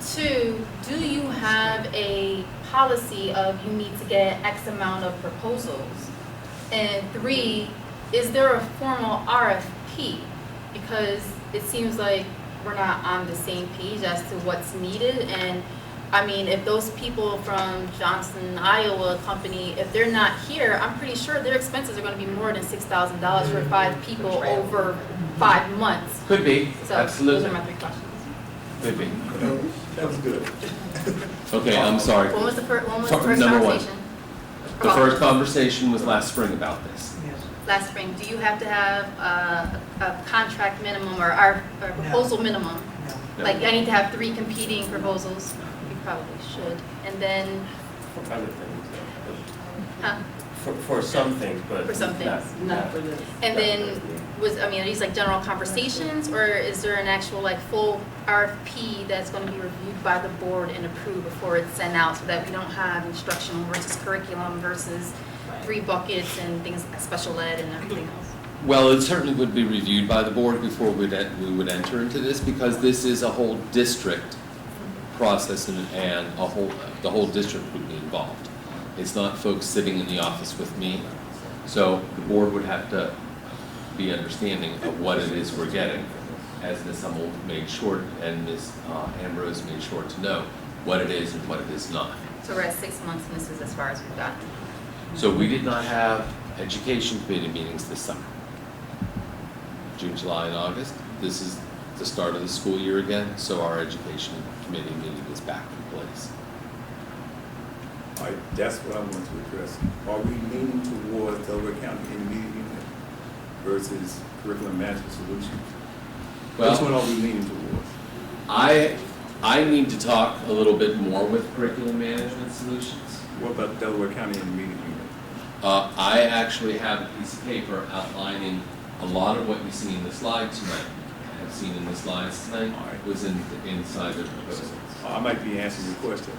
Two, do you have a policy of you need to get X amount of proposals? And three, is there a formal RFP? Because it seems like we're not on the same page as to what's needed. And I mean, if those people from Johnson, Iowa company, if they're not here, I'm pretty sure their expenses are going to be more than $6,000 for 5 people over 5 months. Could be, So absolutely. those are my 3 questions. Could be. That was good. Okay, I'm sorry. When was the first Number one. conversation? The first conversation was last spring about this. last spring, do you have to have a contract minimum or our proposal minimum? No. Like, I need to have 3 competing proposals? You probably should. And then, For other things, huh? for some things, but. For some things. Not for this. And then, are these like general conversations, or is there an actual like full RFP that's going to be reviewed by the board and approved before it's sent out, so that we don't have instructional versus curriculum versus 3 buckets and things like special ed and everything else? Well, it certainly would be reviewed by the board before we would enter into this, because this is a whole district process, and the whole district would be involved. It's not folks sitting in the office with me. So the board would have to be understanding of what it is we're getting, as Ms. Hummel made sure and Ms. Ambrose made sure to know what it is and what it is not. So we're at 6 months, and this is as far as we've gotten. So we did not have education committee meetings this summer. June, July, and August. This is the start of the school year again, so our education committee meeting is back in place. All right, that's what I want to address. Are we leaning towards Delaware County Intermediate Unit versus Curriculum Management Solutions? Well, which one are we leaning towards? I need to talk a little bit more with Curriculum Management Solutions. What about Delaware County Intermediate Unit? I actually have a piece of paper outlining a lot of what you see in the slide tonight, have seen in the slides tonight, was inside the proposal. I might be answering your question.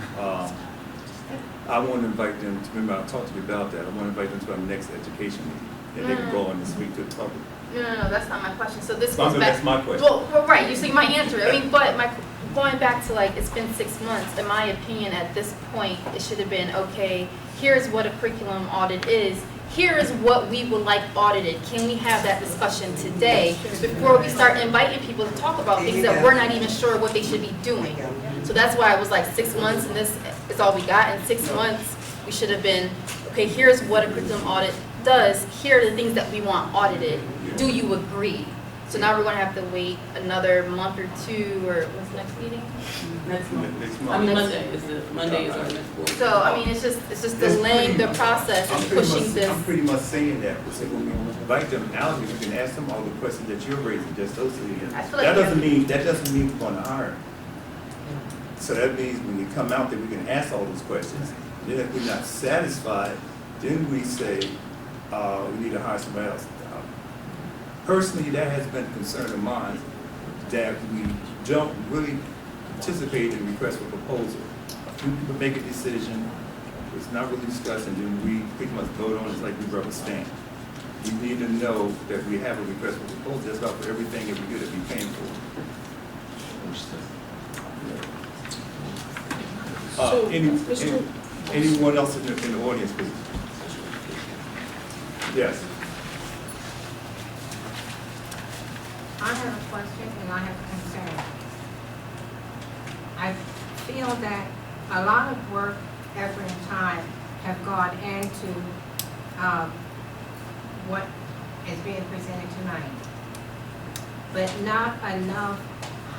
I want to invite them to, remember I talked to you about that, I want to invite them to our next education meeting, and they can go on and speak to the public. No, that's not my question. So this goes back. That's my question. Well, right, you see my answer. I mean, but going back to like, it's been 6 months, in my opinion, at this point, it should have been, okay, here's what a curriculum audit is. Here is what we would like audited. Can we have that discussion today before we start inviting people to talk about things that we're not even sure what they should be doing? So that's why it was like 6 months, and this is all we got. In 6 months, we should have been, okay, here's what a curriculum audit does. Here are the things that we want audited. Do you agree? So now we're going to have to wait another month or 2, or what's the next meeting? Next month. Next I mean, month. Monday is our next board. So, I mean, it's just delaying the process and pushing this. I'm pretty much saying that. So when we invite them out, you can ask them all the questions that you're raising, just those three. I feel like That doesn't mean we're going to hire them. So that means when you come out, that we can ask all those questions. Then if we're not satisfied, then we say, we need to hire somebody else. Personally, that has been a concern of mine, that we don't really participate in requests for proposal. A few people make a decision, it's not really discussed, and then we pretty much vote on it, it's like we rubber stamp. We need to know that we have a request for proposal, just about for everything that we do that we paying for. Anyone else in the audience, please? Yes. I have a question and I have a concern. I feel that a lot of work, effort, and time have gone into what is being presented tonight, but not enough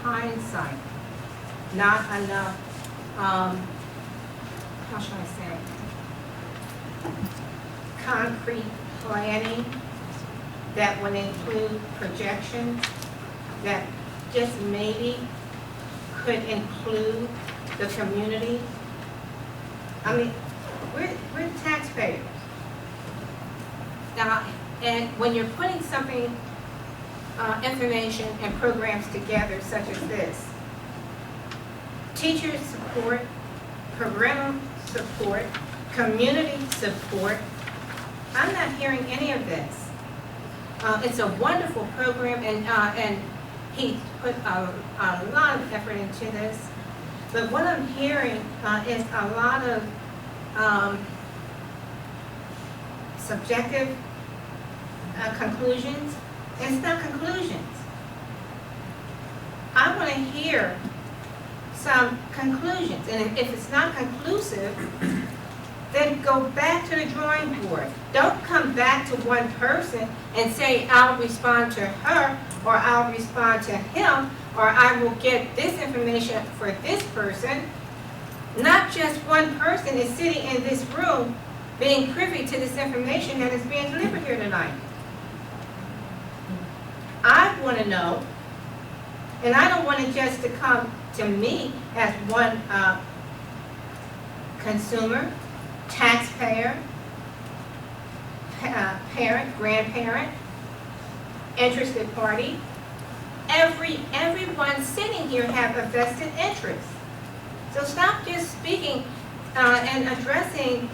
hindsight, not enough, how should I say, concrete planning that would include projections, that just maybe could include the community. I mean, we're taxpayers. Now, and when you're putting something, information and programs together such as this, teacher support, program support, community support, I'm not hearing any of this. It's a wonderful program, and he put a lot of effort into this. But what I'm hearing is a lot of subjective conclusions, and it's not conclusions. I want to hear some conclusions, and if it's not conclusive, then go back to the drawing board. Don't come back to one person and say, I'll respond to her, or I'll respond to him, or I will get this information for this person. Not just one person is sitting in this room being privy to this information that is being delivered here tonight. want to know, and I don't want it just to come to me as one consumer, taxpayer, parent, grandparent, interested party. Everyone sitting here have a vested interest. So stop just speaking and addressing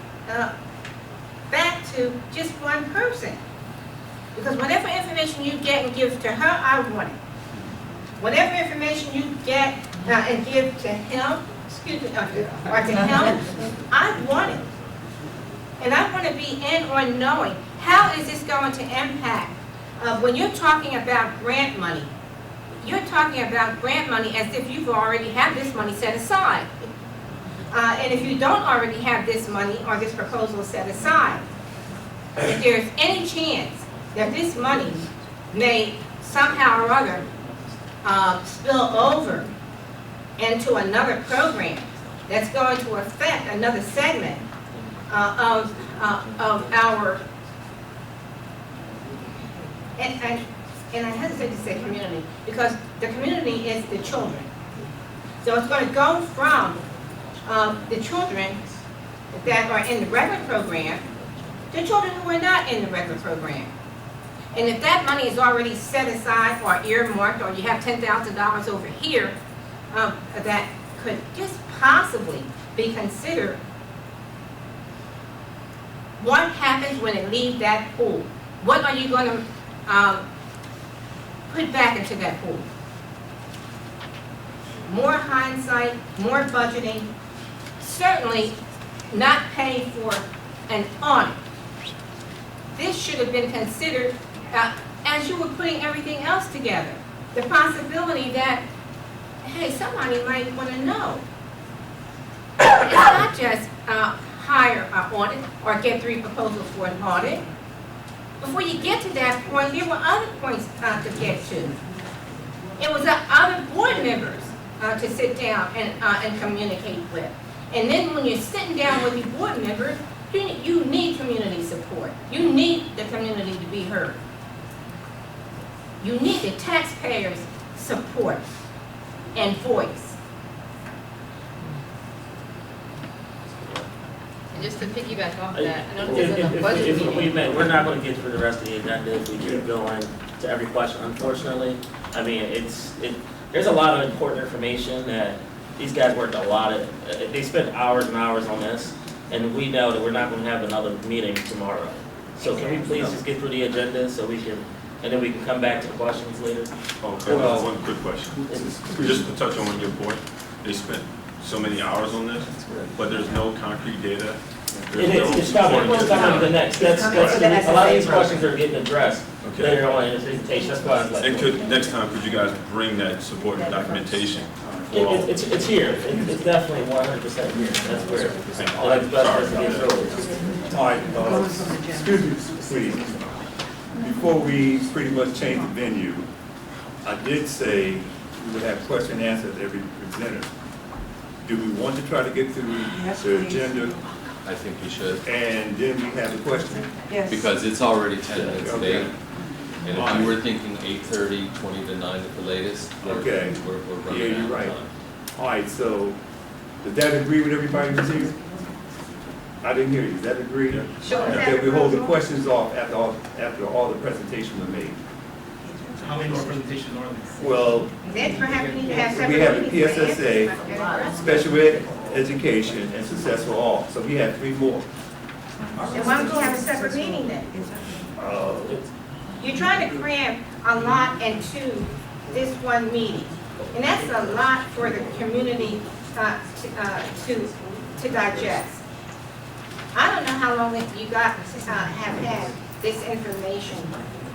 back to just one person. Because whatever information you get and give to her, I want it. Whatever information you get and give to him, excuse me, or to him, I want it. And I want to be in on knowing how is this going to impact. When you're talking about grant money, you're talking about grant money as if you've already have this money set aside. And if you don't already have this money or this proposal set aside, if there's any chance that this money may somehow or other spill over into another program that's going to affect another segment of our, and I hesitate to say community, because the community is the children. So it's going to go from the children that are in the regular program to children who are not in the regular program. And if that money is already set aside or earmarked, or you have $10,000 over here, that could just possibly be considered, what happens when it leaves that pool? What are you going to put back into that pool? More hindsight, more budgeting, certainly not pay for an audit. This should have been considered as you were putting everything else together. The possibility that, hey, somebody might want to know. It's not just hire an audit or get 3 proposals for an audit. Before you get to that point, there were other points to get to. It was other board members to sit down and communicate with. And then when you're sitting down with your board members, you need community support. You need the community to be heard. You need the taxpayers' support and voice. And just to piggyback off that, I know there's a budget If meeting. we may, we're not going to get through the rest of the agenda if we keep going to every question, unfortunately. I mean, there's a lot of important information that these guys worked a lot of, they spent hours and hours on this, and we know that we're not going to have another meeting tomorrow. So can we please just get through the agenda so we can, and then we can come back to questions later? Okay, one quick question. Just to touch on one of your point, they spent so many hours on this, but there's no concrete data. It's coming to the next, a lot of these questions are getting addressed later on in the presentation, that's why I was like. And next time, could you guys bring that supporting documentation? It's here, it's definitely 100% here, that's where, that's the best way to get through it. All right, excuse me, please. Before we pretty much change the venue, I did say we would have question and answers at every presenter. Do we want to try to get through the agenda? I think we should. And then we have a question? Yes. Because it's already 10 minutes Okay. late. And if you were thinking 8:30, 20 to 9 at the latest, we're Okay. running Yeah, out you're of right. time. All right, so does that agree with everybody who's here? I didn't hear you. Does that agree? Sure. That we hold the questions off after all the presentations are made? How many more presentations are there? Well, Then perhaps we need to have separate we have the meetings for PSSA, answers. special ed education, and success for all. So we have 3 more. And why don't we have a separate meeting then? You're trying to cram a lot into this one meeting. And that's a lot for the community to digest. I don't know how long you got have had this information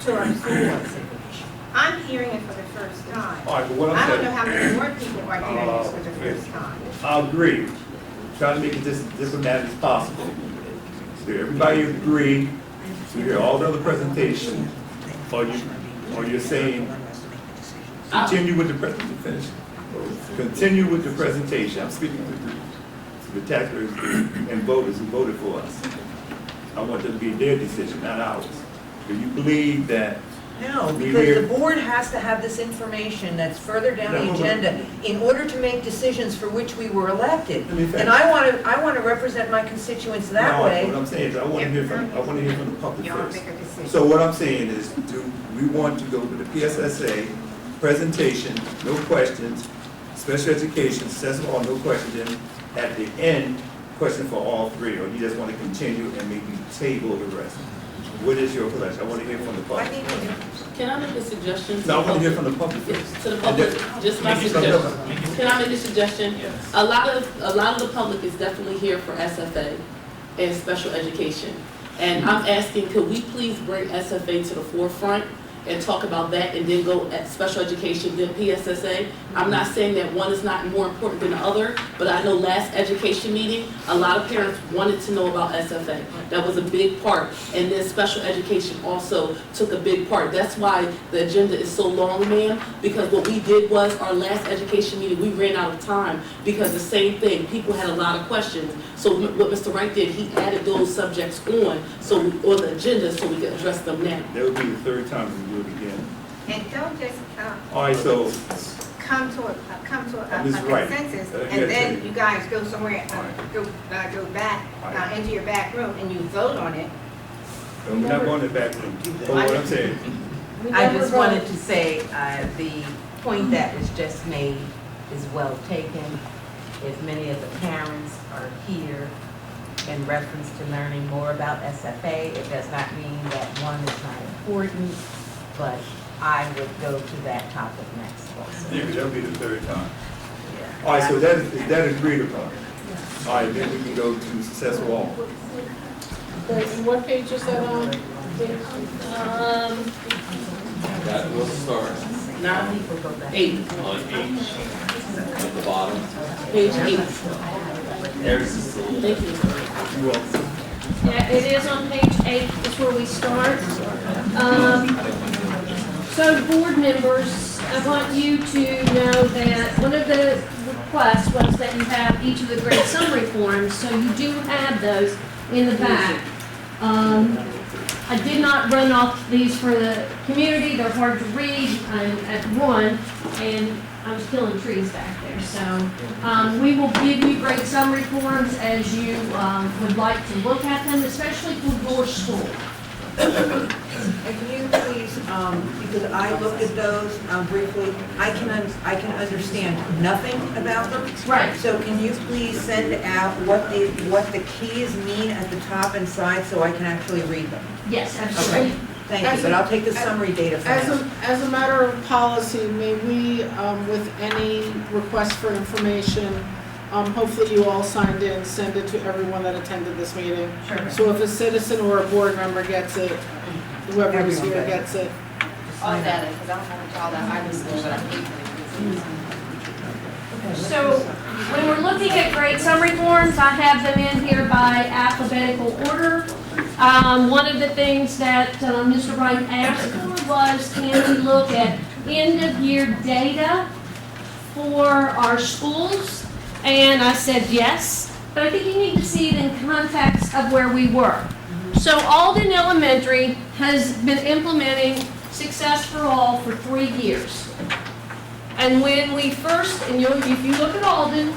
to absorb. I'm hearing it for the first time. All right, but what I'm I don't saying, know how many more people are hearing this for the first time. I agree. Trying to make it as diplomatic as possible. So everybody agree to hear all the other presentations, or you're saying continue with the presentation. Continue with the presentation. I'm speaking to the taxpayers and voters who voted for us. I want them to be their decision, not ours. Do you believe that No, We- because the board has to have this information that's further down the agenda in order to make decisions for which we were elected. Let me finish. And I want to represent my constituents that No, way. What I'm saying is, I want to hear from the public first. So what I'm saying is, do we want to go with the PSSA presentation, no questions, special education, successful or no questions, and at the end, question for all three, or you just want to continue and maybe table the rest? What is your pleasure? I want to hear from the public. Can I make a suggestion? No, I want to hear from the public first. To the public, just my suggestion. Can I make a suggestion? A lot of the public is definitely here for SFA and special education. And I'm asking, could we please bring SFA to the forefront and talk about that and then go at special education, then PSSA? I'm not saying that one is not more important than the other, but I know last education meeting, a lot of parents wanted to know about SFA. That was a big part. And then special education also took a big part. That's why the agenda is so long, ma'am, because what we did was our last education meeting, we ran out of time because the same thing, people had a lot of questions. So what Mr. Wright did, he added those subjects on the agenda so we could address them now. That would be the third time we do it again. And don't just All right, so, come to a Ms. Wright, consensus, yes, and then yes. you guys go somewhere, go back into your back room and you vote on it. we're not going to back room. But what I'm saying, I just wanted to say, the point that was just made is well taken. If many of the parents are here in reference to learning more about SFA, it does not mean that one is not important, but I would go to that topic next also. yeah, that'll be the third time. All right, so is that agreed upon? All right, then we can go to successful all. And what page is that on? That will start 8. on H at the bottom. Page 8. There's the Thank you. You're welcome. Yeah, it is on page 8, is where we start. So board members, I want you to know that one of the requests was that you have each of the grade summary forms, so you do have those in the back. I did not run off these for the community, they're hard to read. I'm at 1, and I was killing trees back there. So we will give you grade summary forms as you would like to look at them, especially for your school. And can you please, because I looked at those briefly, I can understand nothing about them. Right. So can you please send out what the keys mean at the top and side so I can actually read them? Yes, absolutely. Okay, thank you, but I'll take the summary data for now. As a matter of policy, may we, with any request for information, hopefully you all signed in, send it to everyone that attended this meeting. Sure. So if a citizen or a board member gets it, whoever is Everyone here gets gets it. All that, because I don't have all that, I just know what I need. So when we're looking at grade summary forms, I have them in here by alphabetical order. One of the things that Mr. Wright asked for was, can we look at end-of-year data for our schools? And I said yes, but I think you need to see it in context of where we were. So Alden Elementary has been implementing Success for All for 3 years. And when we first, and if you look at Alden,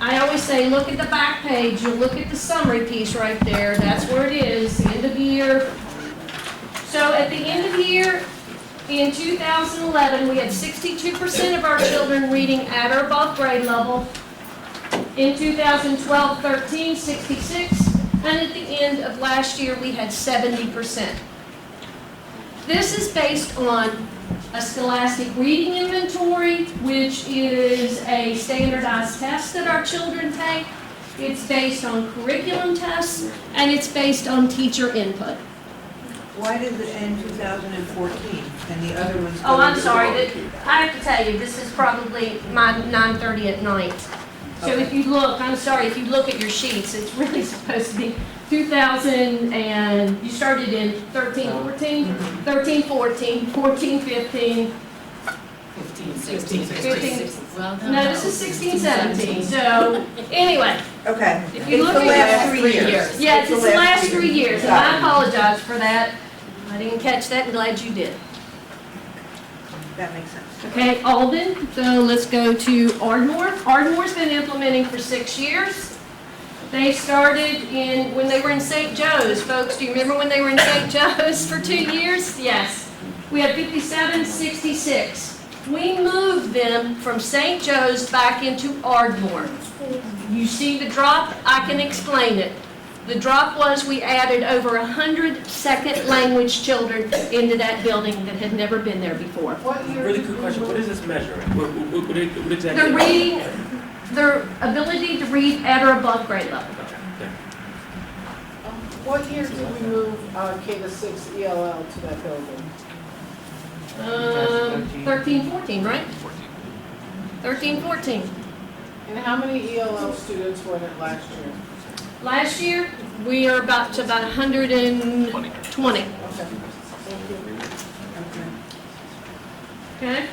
I always say, look at the back page, you'll look at the summary piece right there, that's where it is, end of year. So at the end of the year, in 2011, we had 62% of our children reading at or above grade level. In 2012-13, 66, and at the end of last year, we had 70%. This is based on a scholastic reading inventory, which is a standardized test that our children take. It's based on curriculum tests, and it's based on teacher input. Why does it end 2014 and the other ones? Oh, I'm sorry, I have to tell you, this is probably my 9:30 at night. So if you look, I'm sorry, if you look at your sheets, it's really supposed to be 2000 and you started in 13-14, 13-14, 14-15, 15-16. No, this is 16-17. So anyway, Okay. if you look at last 3 years. yes, it's the last 3 years, and I apologize for that. I didn't catch that, I'm glad you did. That makes sense. Okay, Alden, so let's go to Ardmore. Ardmore's been implementing for 6 years. They started when they were in St. Joe's. Folks, do you remember when they were in St. Joe's for 2 years? Yes. We had 57, 66. We moved them from St. Joe's back into Ardmore. You see the drop? I can explain it. The drop was we added over 100 second language children into that building that had never been there before. Really quick question, what is this measuring? What exactly? They're reading, their ability to read at or above grade level. What year did we move K-6 ELL to that building? 13, 14, right? 13, 14. And how many ELL students were in it last year? Last year, we are about 120. Okay, thank you. Okay?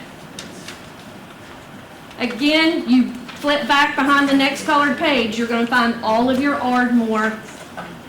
Again, you flip back behind the next colored page, you're going to find all of your Ardmore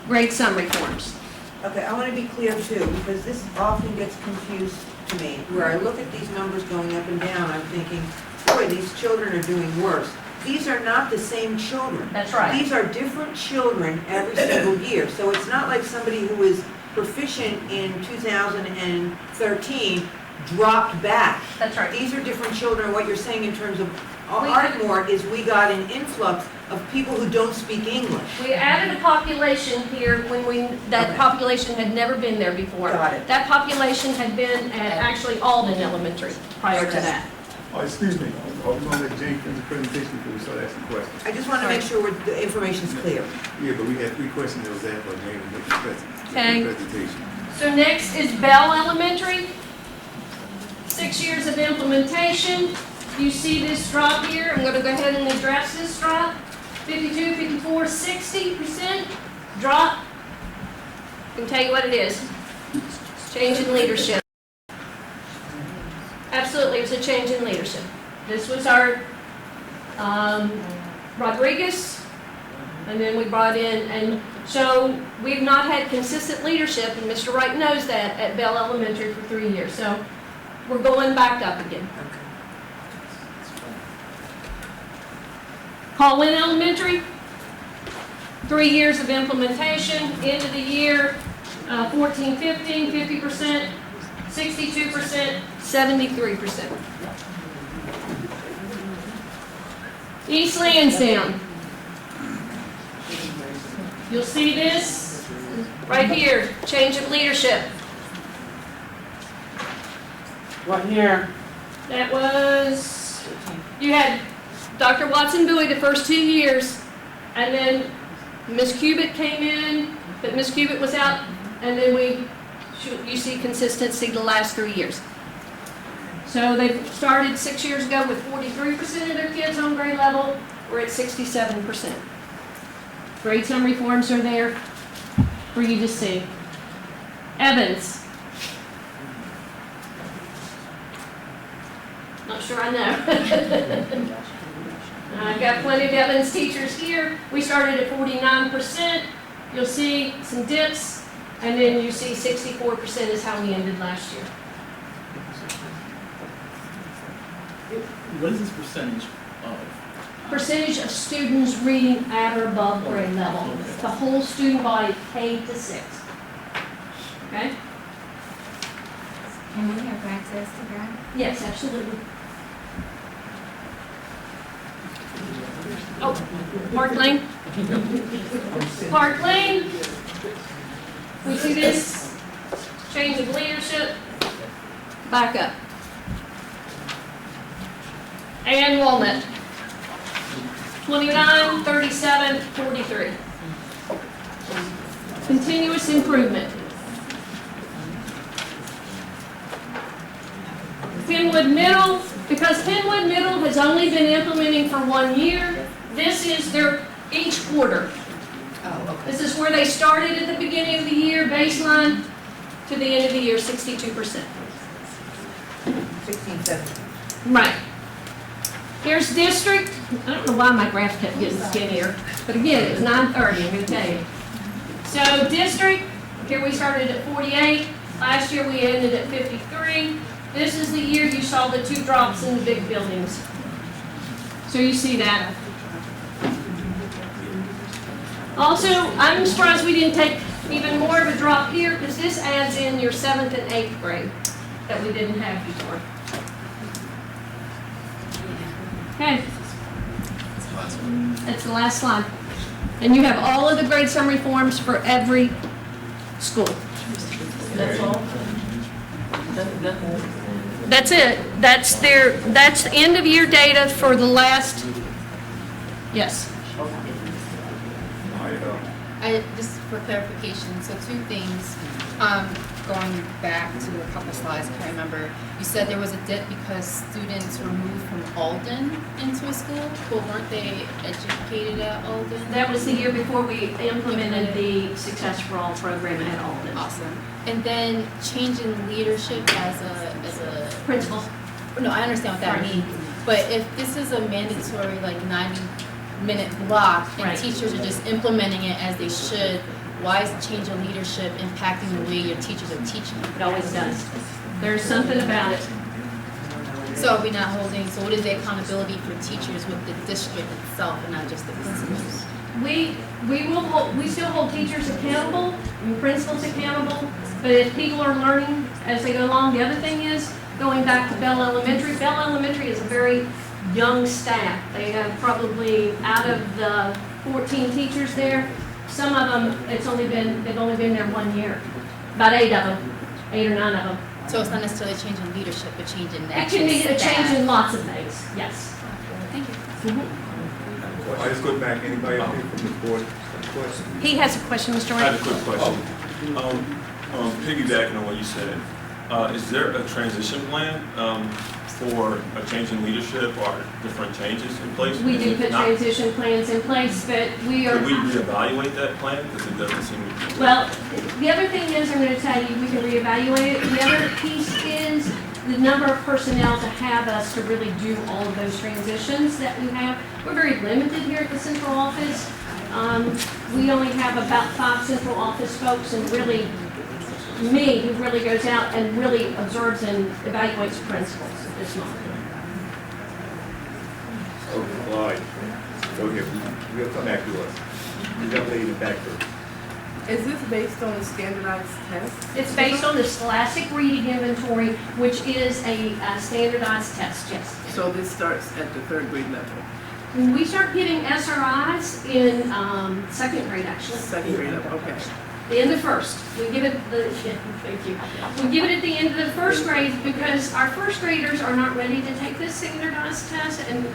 grade summary forms. Okay, I want to be clear too, because this often gets confused to me, where I look at these numbers going up and down, I'm thinking, boy, these children are doing worse. These are not the same children. That's right. These are different children every single year. So it's not like somebody who was proficient in 2013 dropped back. That's right. These are different children. What you're saying in terms of Ardmore is we got an influx of people who don't speak English. We added a population here when that population had never been there before. Got it. That population had been at actually Alden Elementary prior to that. Oh, excuse me, I was going to let Jane finish the presentation before we start asking questions. I just want to make sure the information's clear. Yeah, but we had 3 questions that was asked by Jane in the Okay. presentation. So next is Bell Elementary. 6 years of implementation. You see this drop here. I'm going to go ahead and address this drop. 52, 54, 60% drop. I can tell you what it is. Change in leadership. Absolutely, it was a change in leadership. This was our Rodriguez, and then we brought in, and so we've not had consistent leadership, and Mr. Wright knows that, at Bell Elementary for 3 years. So we're going back up again. Colwyn Elementary, 3 years of implementation, end of the year, 14, 15, 50%, 62%, 73%. East Lansdowne. You'll see this right here, change of leadership. What year? That was, you had Dr. Watson Bowie the first 2 years, and then Miss Cubitt came in, but Miss Cubitt was out, and then you see consistency the last 3 years. So they started 6 years ago with 43% of their kids on grade level. We're at 67%. Grade summary forms are there for you to see. Evans. Not sure I know. I've got plenty of Evans teachers here. We started at 49%. You'll see some dips, and then you see 64% is how we ended last year. What is this percentage of? Percentage of students reading at or above grade level. The whole student body K to 6. Okay? Can we have access to that? Yes, absolutely. Oh, Park Lane. Park Lane. We see this change of leadership. Back up. And Walnut. 29, 37, 43. Continuous improvement. Penwood Middle, because Penwood Middle has only been implementing for 1 year, this is their each quarter. This is where they started at the beginning of the year, baseline, to the end of the year, 62%. 16, 17. Right. Here's district. I don't know why my graph kept getting skinnier, but again, it was 9:30, I'm going to tell you. So district, here we started at 48, Last year, we ended at 53. This is the year you saw the 2 drops in the big buildings. So you see that. Also, I'm surprised we didn't take even more of a drop here, because this adds in your 7th and 8th grade that we didn't have before. Okay. That's the last slide. And you have all of the grade summary forms for every school. That's all? That's it. That's end of year data for the last, yes. Just for clarification, so 2 things. Going back to a couple slides, I can't remember. You said there was a dip because students were moved from Alden into a school, but weren't they educated at Alden? That was the year before we implemented the Success for All program at Alden. Awesome. And then changing leadership as a Principal. No, I understand what that Right. means. But if this is a mandatory, like 90-minute block, and Right. teachers are just implementing it as they should, why is change of leadership impacting the way your teachers are teaching? It always does. There's something about it. So are we not holding, so what is the accountability for teachers with the district itself and not just the principals? We still hold teachers accountable and principals accountable, but if people are learning as they go along, the other thing is, going back to Bell Elementary, Bell Elementary is a very young staff. They have probably, out of the 14 teachers there, some of them, they've only been there 1 year. About 8 of them, 8 or 9 of them. So it's not necessarily a change in leadership, but change in It actual can be a staff. change in lots of things, yes. Thank you. I just go back, anybody up here from the board, have a question? He has a question, Mr. I Wright. have a quick question. Piggybacking on what you said, is there a transition plan for a change in leadership or different changes in place? We do If put not, transition plans in place, but we are. could we reevaluate that plan? Because it doesn't seem to be. Well, the other thing is, I'm going to tell you, we can reevaluate it. The other piece is the number of personnel to have us to really do all of those transitions that we have. We're very limited here at the central office. We only have about 5 central office folks, and really, me, who really goes out and really observes and evaluates principals at this moment. Okay, all right. Go ahead, we'll come back to us. The young lady in the back first. Is this based on a standardized test? It's based on the Scholastic Reading Inventory, which is a standardized test, yes. So this starts at the 3rd grade level? We start getting SRIs in 2nd grade, actually. 2nd grade level, okay. The end of 1st. We give it thank you. We give it at the end of the 1st grade because our 1st graders are not ready to take this standardized test, and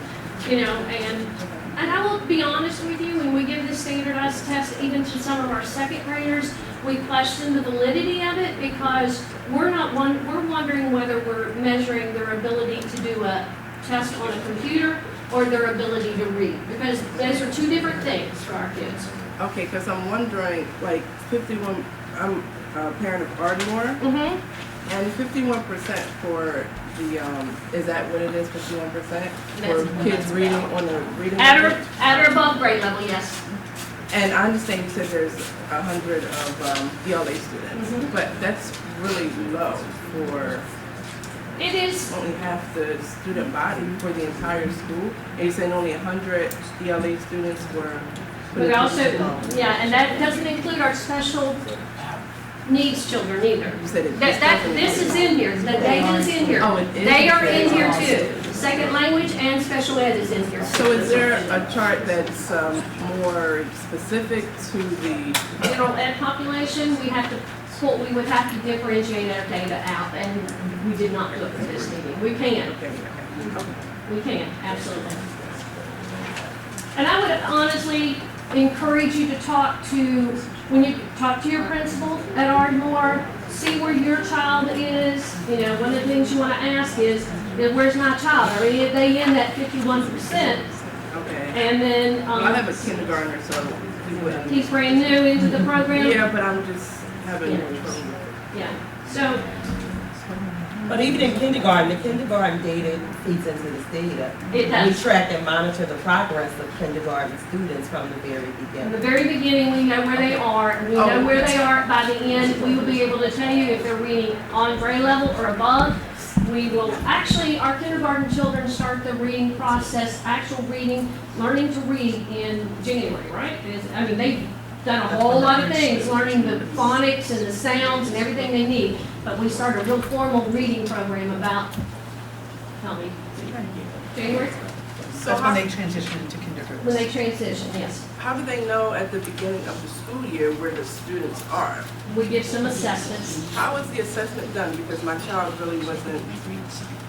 and I will be honest with you, when we give this standardized test, even to some of our 2nd graders, we question the validity of it because we're wondering whether we're measuring their ability to do a test on a computer or their ability to read, because those are 2 different things for our kids. Okay, because I'm wondering, like 51, I'm a parent of Ardmore, and 51% for the, is that what it is, 51%? For kids reading on the reading level? At or above grade level, yes. And I understand you said there's 100 of ELA students, but that's really low for It is. only half the student body for the entire school. And you're saying only 100 ELA students were. But also, yeah, and that doesn't include our special needs children either. You said it. This is in here, the data is in here. Oh, it is? They are in here too. 2nd language and special ed is in here. So is there a chart that's more specific to the? General ed population, we would have to differentiate our data out, and we did not do it for this meeting. We can. We can, absolutely. And I would honestly encourage you to when you talk to your principal at Ardmore, see where your child is. One of the things you want to ask is, where's my child? Are they in that 51%? Okay. And then. Well, I have a kindergartner, so he wouldn't. He's brand new into the program? Yeah, but I'm just having. Yeah. Yeah, so, But even in kindergarten, the kindergarten data feeds into this data. It does. We track and monitor the progress of kindergarten students from the very From beginning. the very beginning, we know where they are, and we know where they are by the end. We will be able to tell you if they're reading on grade level or above. We will, actually, our kindergarten children start the reading process, actual reading, learning to read in January, right? I mean, they've done a whole lot of things, learning the phonics and the sounds and everything they need. But we start a real formal reading program about, tell me, January? So when they transition into kindergarten? When they transition, yes. How do they know at the beginning of the school year where the students are? We give some assessments. How is the assessment done? Because my child really wasn't.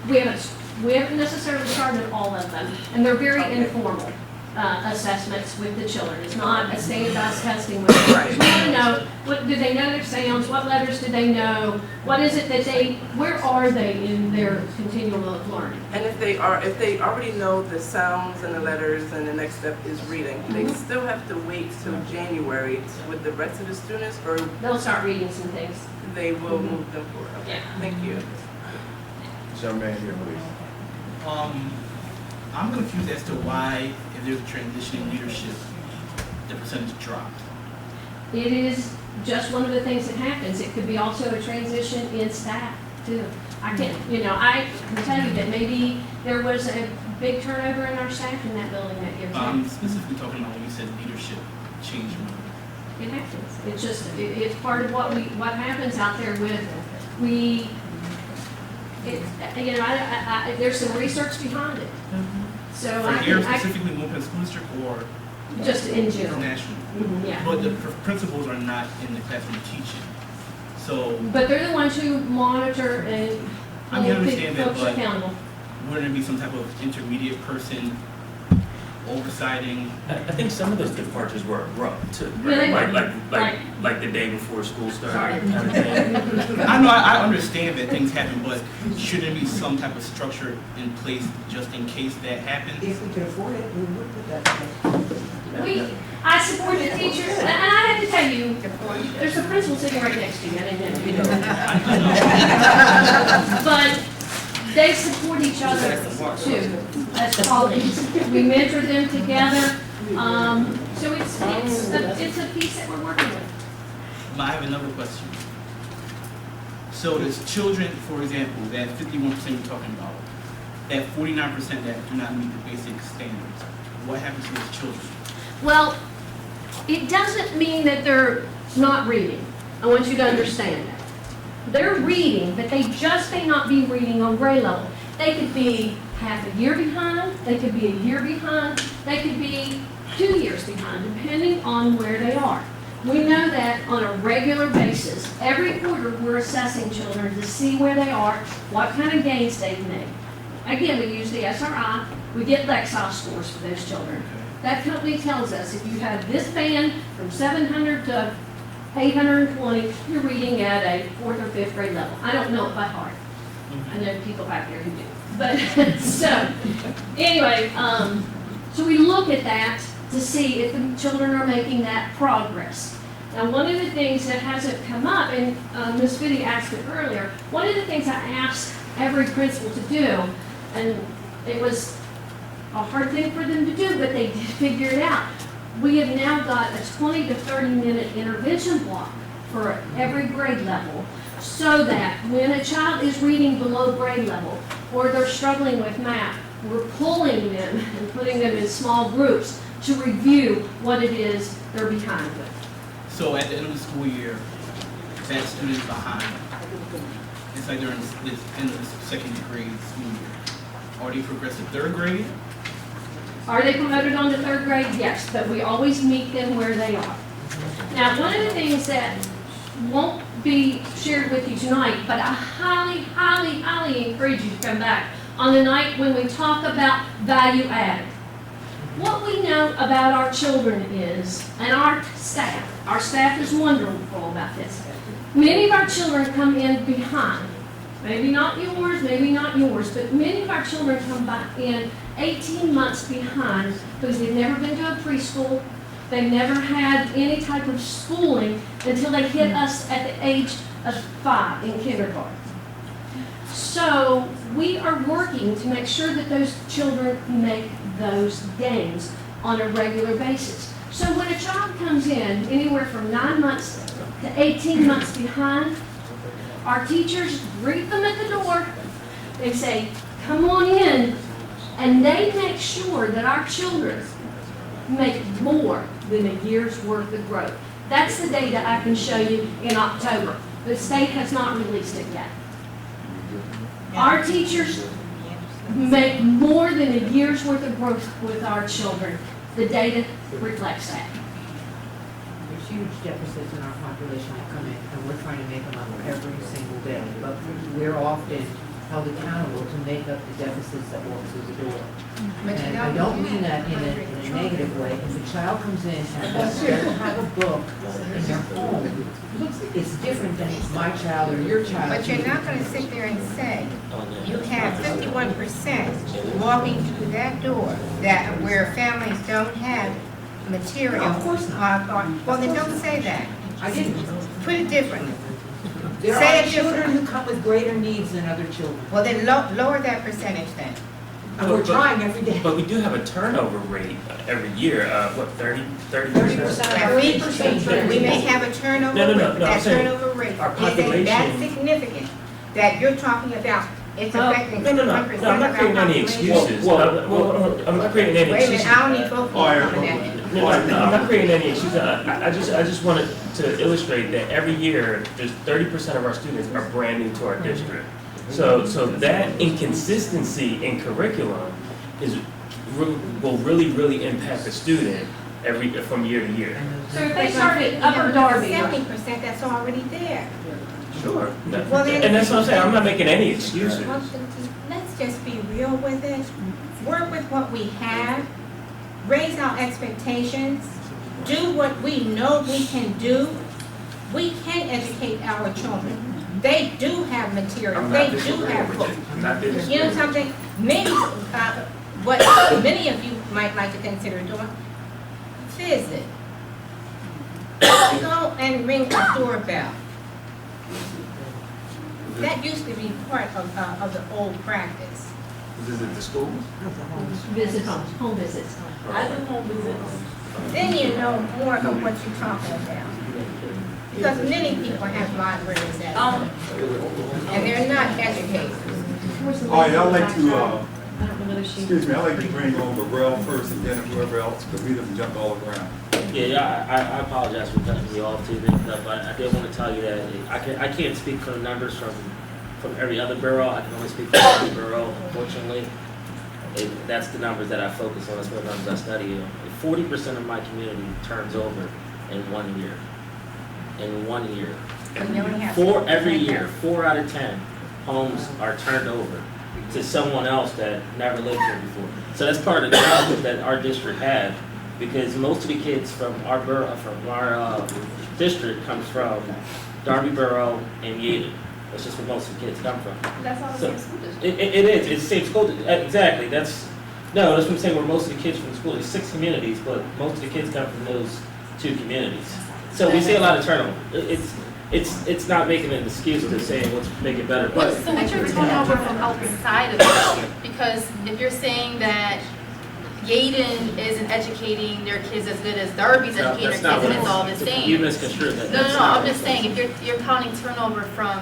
We haven't necessarily started all of them, and they're very informal assessments with the children. It's not a standardized testing with them. We want to know, what, do they know their sounds? What letters do they know? What is it that where are they in their continuum of learning? And if they already know the sounds and the letters and the next step is reading, do they still have to wait till January with the rest of the students, or They'll start reading some things. they will move them forward? Okay. Thank you. Young man here, please. I'm confused as to why, if there's a transition in leadership, the percentage dropped. It is just one of the things that happens. It could be also a transition in staff too. I can tell you that maybe there was a big turnover in our staff in that building that year too. I'm specifically talking about when you said leadership change. It happens. It's just, it's part of what happens out there there's some research behind it. So For here specifically, Wilmington School District, or just in general. National? Yeah. But the principals are not in the classroom teaching. So. But they're the ones who monitor and hold folks accountable. Wouldn't there be some type of intermediate person oversighting? I think some of those departures were abrupt too, Yeah, they right? were. Like the day before school started. Sorry. Kind of thing. I know, I understand that things happen, but shouldn't there be some type of structure in place just in case that happens? If we could afford it, we would put that. I support the teachers, and I have to tell you, there's a principal sitting right next to you, I didn't know. But they support each other too, as colleagues. We mentor them together, so it's a piece that we're working with. I have another question. So there's children, for example, that 51% we're talking about, that 49% that do not meet the basic standards. What happens to those children? Well, it doesn't mean that they're not reading. I want you to understand that. They're reading, but they just may not be reading on grade level. They could be half a year behind, they could be a year behind, they could be 2 years behind, depending on where they are. We know that on a regular basis, every quarter we're assessing children to see where they are, what kind of gains they've made. Again, we use the SRI, we get Lexile scores for those children. That company tells us if you have this band from 700 to 820, you're reading at a 4th or 5th grade level. I don't know it by heart. I know people back there who do. But, so, anyway, so we look at that to see if the children are making that progress. Now, one of the things that hasn't come up, and Ms. Biddy asked it earlier, one of the things I asked every principal to do, and it was a hard thing for them to do, but they did figure it out. We have now got a 20 to 30 minute intervention block for every grade level, so that when a child is reading below grade level or they're struggling with math, we're pulling them and putting them in small groups to review what it is they're behind with. So at the end of the school year, that student is behind. It's like they're in the second grade school year. Are they progressed to 3rd grade? Are they promoted on to 3rd grade? Yes, but we always meet them where they are. Now, one of the things that won't be shared with you tonight, but I highly, highly, highly encourage you to come back on the night when we talk about value added. What we know about our children is, and our staff is wonderful about this. Many of our children come in behind. Maybe not yours, but many of our children come in 18 months behind because they've never been to a preschool. They've never had any type of schooling until they hit us at the age of 5 in kindergarten. So we are working to make sure that those children make those gains on a regular basis. So when a child comes in anywhere from 9 months to 18 months behind, our teachers greet them at the door. They say, come on in. And they make sure that our children make more than a year's worth of growth. That's the data I can show you in October. The state has not released it yet. Our teachers make more than a year's worth of growth with our children. The data reflects that. There's huge deficits in our population that come in, and we're trying to make them up every single day. But we're often held accountable to make up the deficits that walk through the door. And I don't mean that in a negative way. If a child comes in and doesn't have a book in their home, it's different than my child or your child. But you're not gonna sit there and say, you have 51% walking through that door, that where families don't have material. No, of course not. Well, then don't say that. I didn't. Put it differently. There Say are it children differently. who come with greater needs than other children. Well, then lower that percentage then. And we're trying every day. But we do have a turnover rate every year, what, 30%? 30%. We may have a turnover No, rate, I'm but that saying turnover rate our isn't that population- significant that you're talking about. It's affecting No, 51% I'm not of creating our any population. excuses. I'm not creating any Wait a minute, excuses. I don't need both of you coming at me. No, I'm not creating any excuses. I just wanted to illustrate that every year, there's 30% of our students are brand new to our district. So that inconsistency in curriculum will really impact the student from year to year. So if they start at Upper Darby, 70% that's already there. Sure. Well, then- And that's what I'm saying, I'm not making any excuses. Well, let's just be real with it. Work with what we have. Raise our expectations. Do what we know we can do. We can educate our children. They do have material. I'm They not do have disagreeing books. with you. I'm not disagreeing. You know something? Maybe what many of you might like to consider doing, visit. Go and ring a doorbell. That used to be part of the old practice. Visit the schools? visits, home visits. I do home visits. Then you know more of what you're talking about. Because many people have libraries at home, and they're not educated. All right, I'd like to, excuse me, I'd like to bring on Burrell first and then whoever else, because we done jumped all around. Yeah, I apologize for cutting you off too, but I did want to tell you that I can't speak for the numbers from every other borough. I can only speak for every borough, unfortunately. That's the numbers that I focus on, that's what numbers I study. 40% of my community turns over in 1 year. In 1 year. And you only have Every year, 4 out of 10 homes are turned over to someone else that never lived here before. So that's part of the challenge that our district had, because most of the kids from our borough, from our district comes from Darby Borough and Yaden. That's just where most of the kids come from. That's all the So, same school district. It is, it's the same school, exactly, that's what I'm saying, where most of the kids from the school, there's 6 communities, but most of the kids come from those 2 communities. So we see a lot of turnover. It's not making an excuse to say let's make it better, but. So what's your turnover from outside of it? Because if you're saying that Yaden isn't educating their kids as good as Darby's No, educating that's their not kids, and what it's all I'm- the same. You misconstrued that. No, That's no, not I'm what just saying, if you're counting turnover from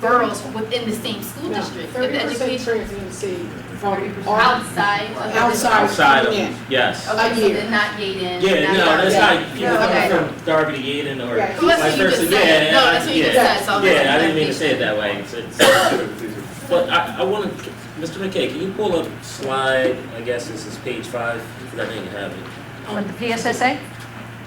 boroughs within the same school district, if the 30% education transiency from outside of the outside coming in. Yes. Okay, A so year. then not Yaden. Yeah, not no, Darby. that's not, you're No, okay. coming from Darby to Yaden or Yeah, Well, that's what you just said. No, that's what you just said, so I'm just Yeah, I didn't mean to clarification. say it that way. But I want to, Mr. McKay, can you pull up slide, I guess this is page 5, because I didn't have it. On the PSSA?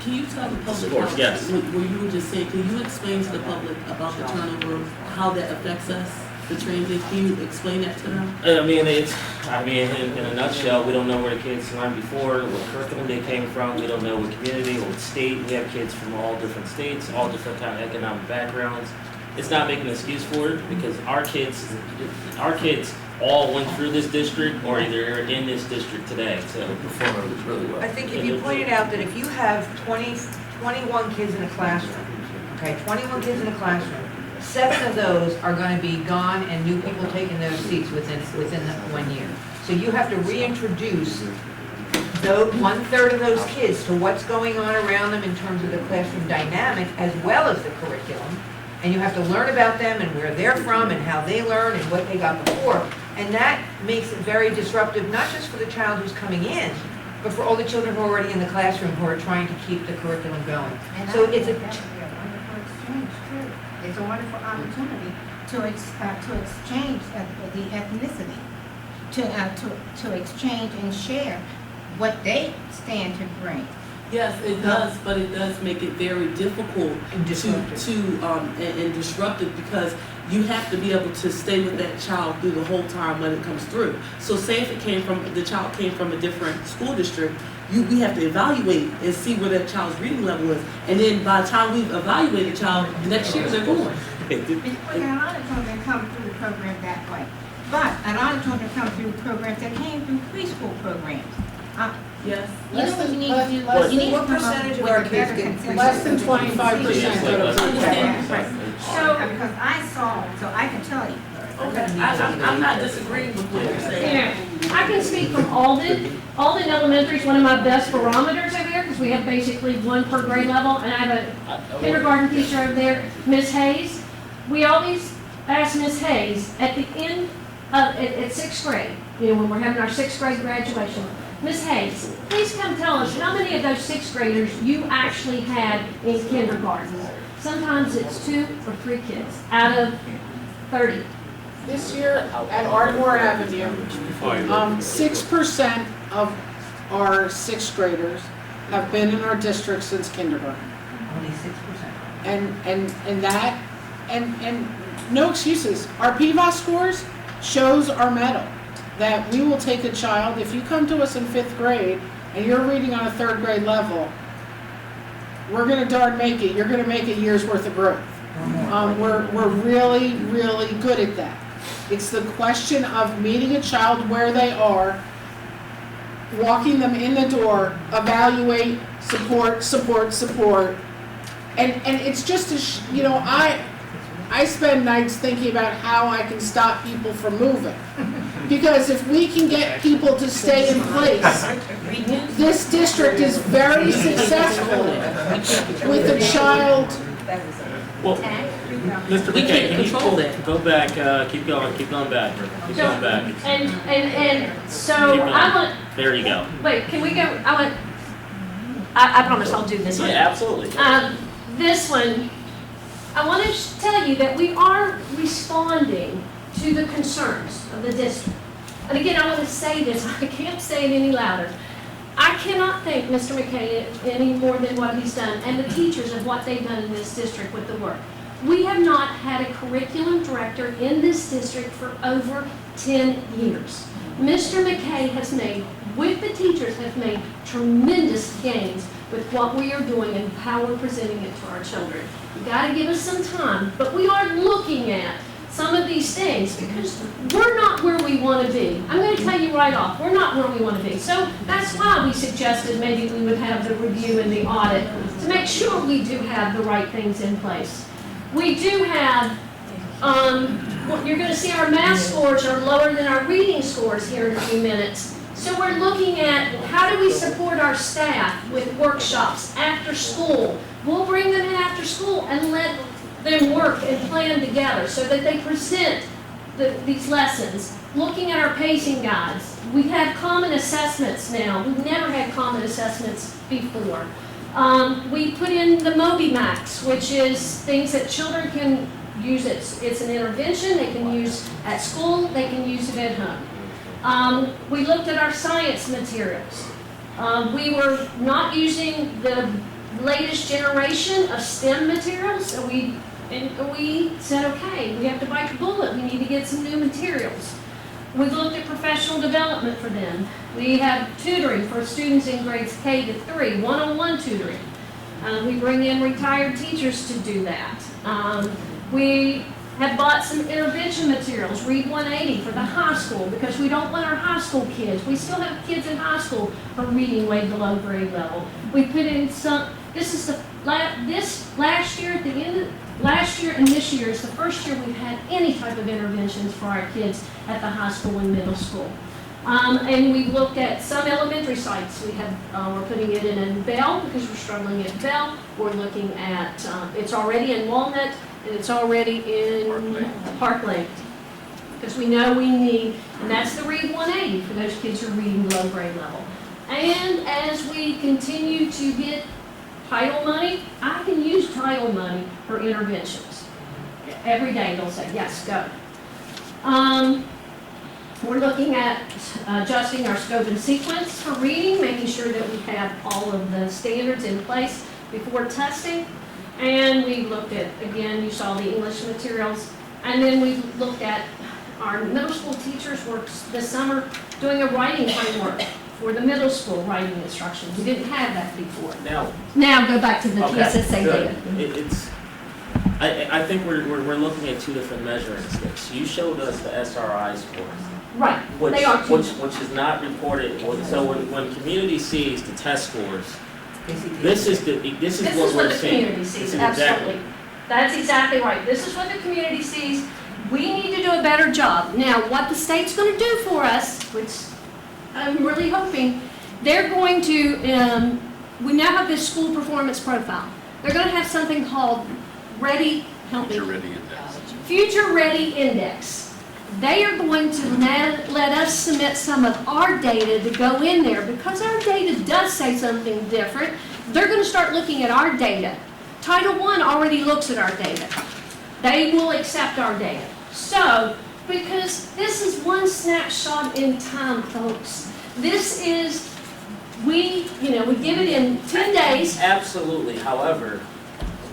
Can you tell the public? Sports, yes. Where you were just saying, can you explain to the public about the turnover, how that affects us, the transit? Can you explain that to them? I mean, in a nutshell, we don't know where the kids learned before, what curriculum they came from, we don't know what community, what state. We have kids from all different states, all different kind of economic backgrounds. It's not making an excuse for it, because our kids all went through this district, or either are in this district today, so perform really well. I think if you pointed out that if you have 21 kids in a classroom, okay, 21 kids in a classroom, 7 of those are gonna be gone and new people taking those seats within the 1 year. So you have to reintroduce those, 1/3 of those kids to what's going on around them in terms of the classroom dynamic as well as the curriculum. And you have to learn about them and where they're from and how they learn and what they got before. And that makes it very disruptive, not just for the child who's coming in, but for all the children who are already in the classroom who are trying to keep the curriculum going. So it's a It's a wonderful opportunity to exchange the ethnicity, to exchange and share what they stand to bring. Yes, it does, but it does make it very difficult and disruptive because you have to be able to stay with that child through the whole time when it comes through. So say if the child came from a different school district, we have to evaluate and see where that child's reading level is. And then by the time we've evaluated the child, next year they're going. Well, a lot of children come through the program that way, but a lot of children come through programs that came through preschool programs. Yes. You know what you need to do? You need to come up with a better consensus. Less than 25% go to pre-K. So, because I saw, so I can tell you. Okay, I'm not disagreeing with what you're saying. I can speak from Alden. Alden Elementary is one of my best barometers over there because we have basically 1 per grade level, and I have a kindergarten teacher over there, Miss Hayes. We always ask Miss Hayes at the end of, at 6th grade, when we're having our 6th grade graduation, Miss Hayes, please come tell us how many of those 6th graders you actually had in kindergarten. Sometimes it's 2 or 3 kids out of 30. This year at Ardmore Avenue, 6% of our 6th graders have been in our district since kindergarten. Only 6%. And no excuses. Our PVOS scores shows our medal. That we will take a child, if you come to us in 5th grade and you're reading on a 3rd grade level, we're gonna darn make it. You're gonna make a year's worth of growth. We're really, really good at that. It's the question of meeting a child where they are, walking them in the door, evaluate, support. And it's just I spend nights thinking about how I can stop people from moving. Because if we can get people to stay in place, this district is very successful with a child. Well, Mr. We McKay, can't can you control that. go back, keep going back, keep going back. And so Keep going. I want, There you go. wait, can we go, I promise I'll do this one. Yeah, absolutely. This one, I want to tell you that we are responding to the concerns of the district. And again, I want to say this, I can't say it any louder. I cannot thank Mr. McKay any more than what he's done and the teachers of what they've done in this district with the work. We have not had a curriculum director in this district for over 10 years. Mr. McKay has made, with the teachers, have made tremendous gains with what we are doing and how we're presenting it to our children. You gotta give us some time, but we are looking at some of these things because we're not where we want to be. I'm going to tell you right off, we're not where we want to be. So that's why we suggested maybe we would have the review and the audit to make sure we do have the right things in place. We do have, you're going to see our math scores are lower than our reading scores here in a few minutes. So we're looking at how do we support our staff with workshops after school. We'll bring them in after school and let them work and plan together so that they present these lessons. Looking at our pacing guides, we have common assessments now. We've never had common assessments before. We put in the Moby Max, which is things that children can use. It's an intervention they can use at school, they can use it at home. We looked at our science materials. We were not using the latest generation of STEM materials, so we said, okay, we have to bite the bullet. We need to get some new materials. We've looked at professional development for them. We have tutoring for students in grades K to 3, one-on-one tutoring. We bring in retired teachers to do that. We have bought some intervention materials, Read 180 for the high school, because we don't want our high school kids. We still have kids in high school who are reading way below grade level. We put in some, this last year at the end of Last year and this year is the first year we've had any type of interventions for our kids at the high school and middle school. And we looked at some elementary sites. We're putting it in Bell because we're struggling at Bell. We're looking at, it's already in Walnut and it's already in Park Lake. Because we know we need, and that's the Read 180 for those kids who are reading below grade level. And as we continue to get title money, I can use title money for interventions. Every day they'll say, yes, go. We're looking at adjusting our scope and sequence for reading, making sure that we have all of the standards in place before testing. And we looked at, again, you saw the English materials. And then we looked at our middle school teachers worked this summer doing a writing framework for the middle school writing instruction. We didn't have that before. Now go back to the TSSA data. I think we're looking at two different measuring sticks. You showed us the SRI scores. Right, they are two. Which is not reported. So when community sees the test scores, this is what we're seeing. Community sees, absolutely. That's exactly right. This is what the community sees. We need to do a better job. Now, what the state's going to do for us, which I'm really hoping, they're going to, we now have this school performance profile. They're going to have something called Future Ready Index. They are going to let us submit some of our data to go in there because our data does say something different. They're going to start looking at our data. Title I already looks at our data. They will accept our data. So, because this is one snapshot in time, folks. This is, we give it in 10 days. Absolutely. However,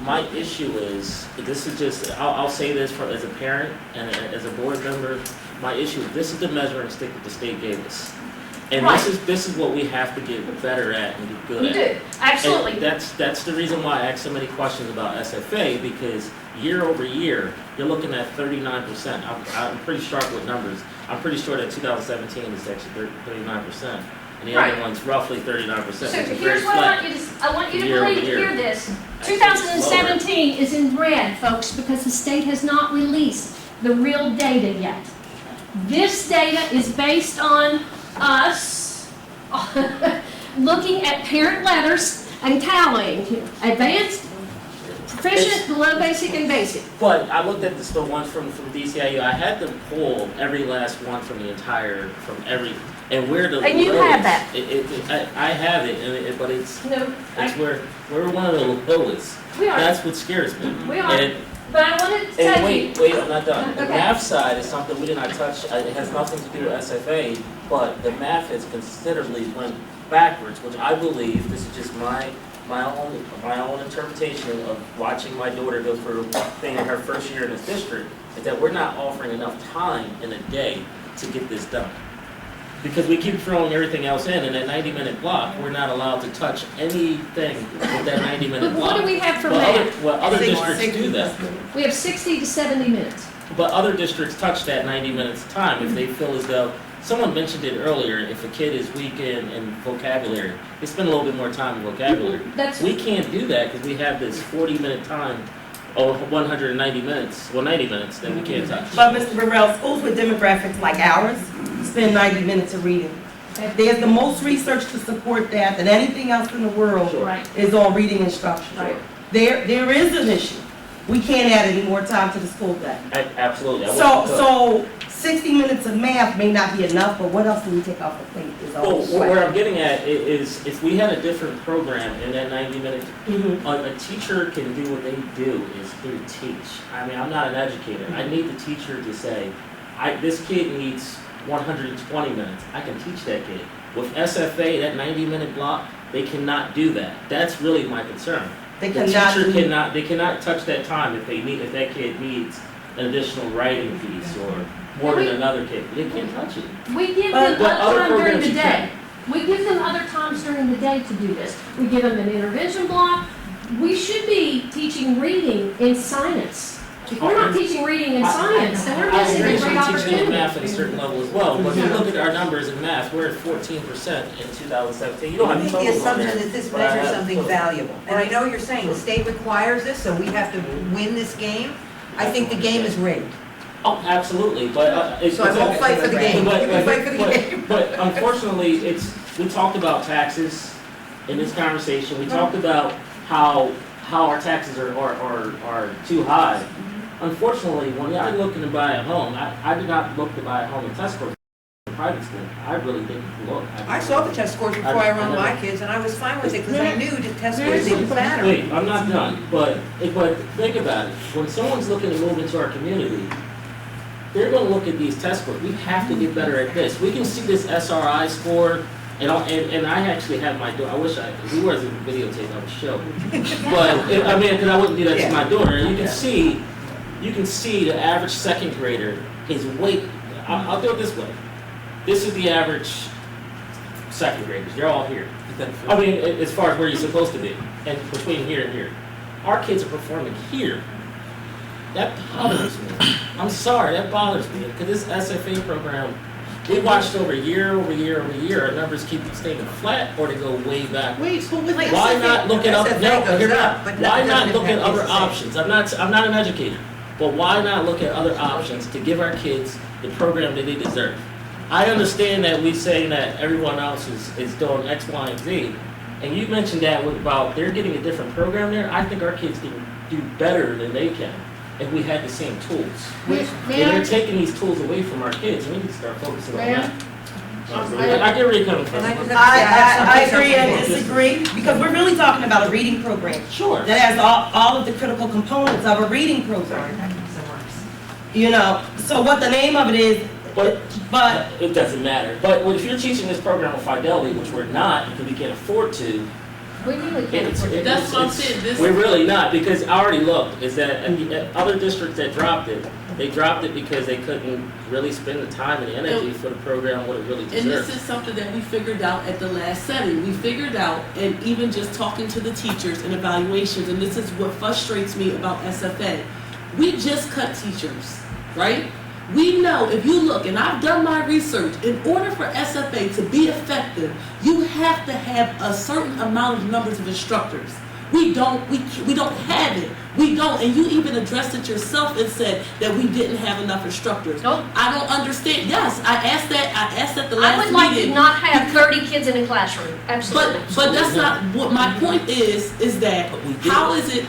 my issue is, this is just, I'll say this as a parent and as a board member, my issue is this is the measuring stick that the state gave us. And right. this is what we have to get better at and get good at. You do, absolutely. And that's the reason why I asked so many questions about SFA, because year over year, you're looking at 39%. I'm pretty sharp with numbers. I'm pretty sure that 2017 is actually 39%. And the other one's roughly 39%. So here's what I want you to hear this. 2017 is in red, folks, because the state has not released the real data yet. This data is based on us looking at parent letters and tallying advanced, proficient, below basic, and basic. But I looked at the ones from DCIU. I had to pull every last one from every. And where the and you have that. I have it, but it's we're one of the lowest. We are. That's what scares me. We are. But I wanted to tell you. Wait, I'm not done. The Okay. math side is something we did not touch. It has nothing to do with SFA, but the math has considerably went backwards, which I believe, this is just my own interpretation of watching my daughter go through thing in her first year in this district, is that we're not offering enough time in a day to get this done. Because we keep throwing everything else in that 90-minute block, we're not allowed to touch anything with that 90-minute block. But what do we have for math? Other districts do that. We have 60 to 70 minutes. But other districts touch that 90 minutes time if they feel as though, someone mentioned it earlier, if a kid is weak in vocabulary, they spend a little bit more time in vocabulary. We can't do that because we have this 40-minute time or 190 minutes, 90 minutes that we can't touch. But Mr. Burrell, schools with demographics like ours spend 90 minutes of reading. There's the most research to support that than anything else in the world is on reading instruction. Right. There is an issue. We can't add any more time to the school day. Absolutely. So 60 minutes of math may not be enough, but what else do we take off the plate is all the where I'm getting at is if we had a different program in that 90 minutes, a teacher can do what they do is to teach. I mean, I'm not an educator. I need the teacher to say, this kid needs 120 minutes. I can teach that kid. With SFA, that 90-minute block, they cannot do that. That's really my concern. They cannot touch that time if that kid needs an additional writing piece or more than another kid. They can't touch it. We give them time during the day. We give them other times during the day to do this. We give them an intervention block. We should be teaching reading in science If we're not teaching reading and science, then we're missing a great teaching in opportunity. math at a certain level as well, but if you look at our numbers in math, we're at 14% in 2017. You don't have I think the totals on assumption there. is this but I measures have something totals. valuable. And I know you're saying the state requires this, so we have to win this game. I think the game is rigged. Oh, absolutely, but So I won't fight for the game. But- You can fight for the game. But unfortunately, we talked about taxes in this conversation. We talked about how our taxes are too high. Unfortunately, when I'm looking to buy a home, I did not look to buy a home in test scores in private school. I really didn't look. I saw the test scores before I enrolled my kids, and I was fine with it because I knew the test scores didn't matter. Wait, I'm not done, but think about it. When someone's looking to move into our community, they're gonna look at these test scores. We have to get better at this. We can see this SRI score, and I actually have my daughter, I wish if we wasn't videotape, I would show. But, because I wouldn't do that to my daughter. You can see the average second grader is I'll do it this way. This is the average second graders. They're all here. I mean, as far as where you're supposed to be, and between here and here. Our kids are performing here. That bothers me. I'm sorry, that bothers me. Because this SFA program, we watched over year. Our numbers keep staying flat or they go way back. Wait, so with Why not look at other? SFA goes hear me up, out. but Why that not doesn't look at impact other the same. options? I'm not an educator, but why not look at other options to give our kids the program that they deserve? I understand that we say that everyone else is doing X, Y, and Z, and you mentioned that about they're getting a different program there. I think our kids can do better than they can if we had the same tools. And they're taking these tools away from our kids, and we need to start focusing on that. I get where you're coming from. I agree and disagree, because we're really talking about a reading program. Sure. That has all of the critical components of a reading program. You know, so what the name of it is, but It doesn't matter. But if you're teaching this program with fidelity, which we're not, because we can't afford to, We really can't afford it. That's what I'm saying, we're really not, because I already looked, is that other districts that dropped it, they dropped it because they couldn't really spend the time and the energy for the program what it really And this deserves. is something that we figured out at the last setting. We figured out, and even just talking to the teachers and evaluations, and this is what frustrates me about SFA. We just cut teachers, right? We know, if you look, and I've done my research, in order for SFA to be effective, you have to have a certain amount of numbers of instructors. We don't have it. We don't, and you even addressed it yourself and said that we didn't have enough instructors. Nope. I don't understand. Yes, I asked that the I last would like to meeting. not have 30 kids in a classroom, absolutely. But that's not what my point is that how is it,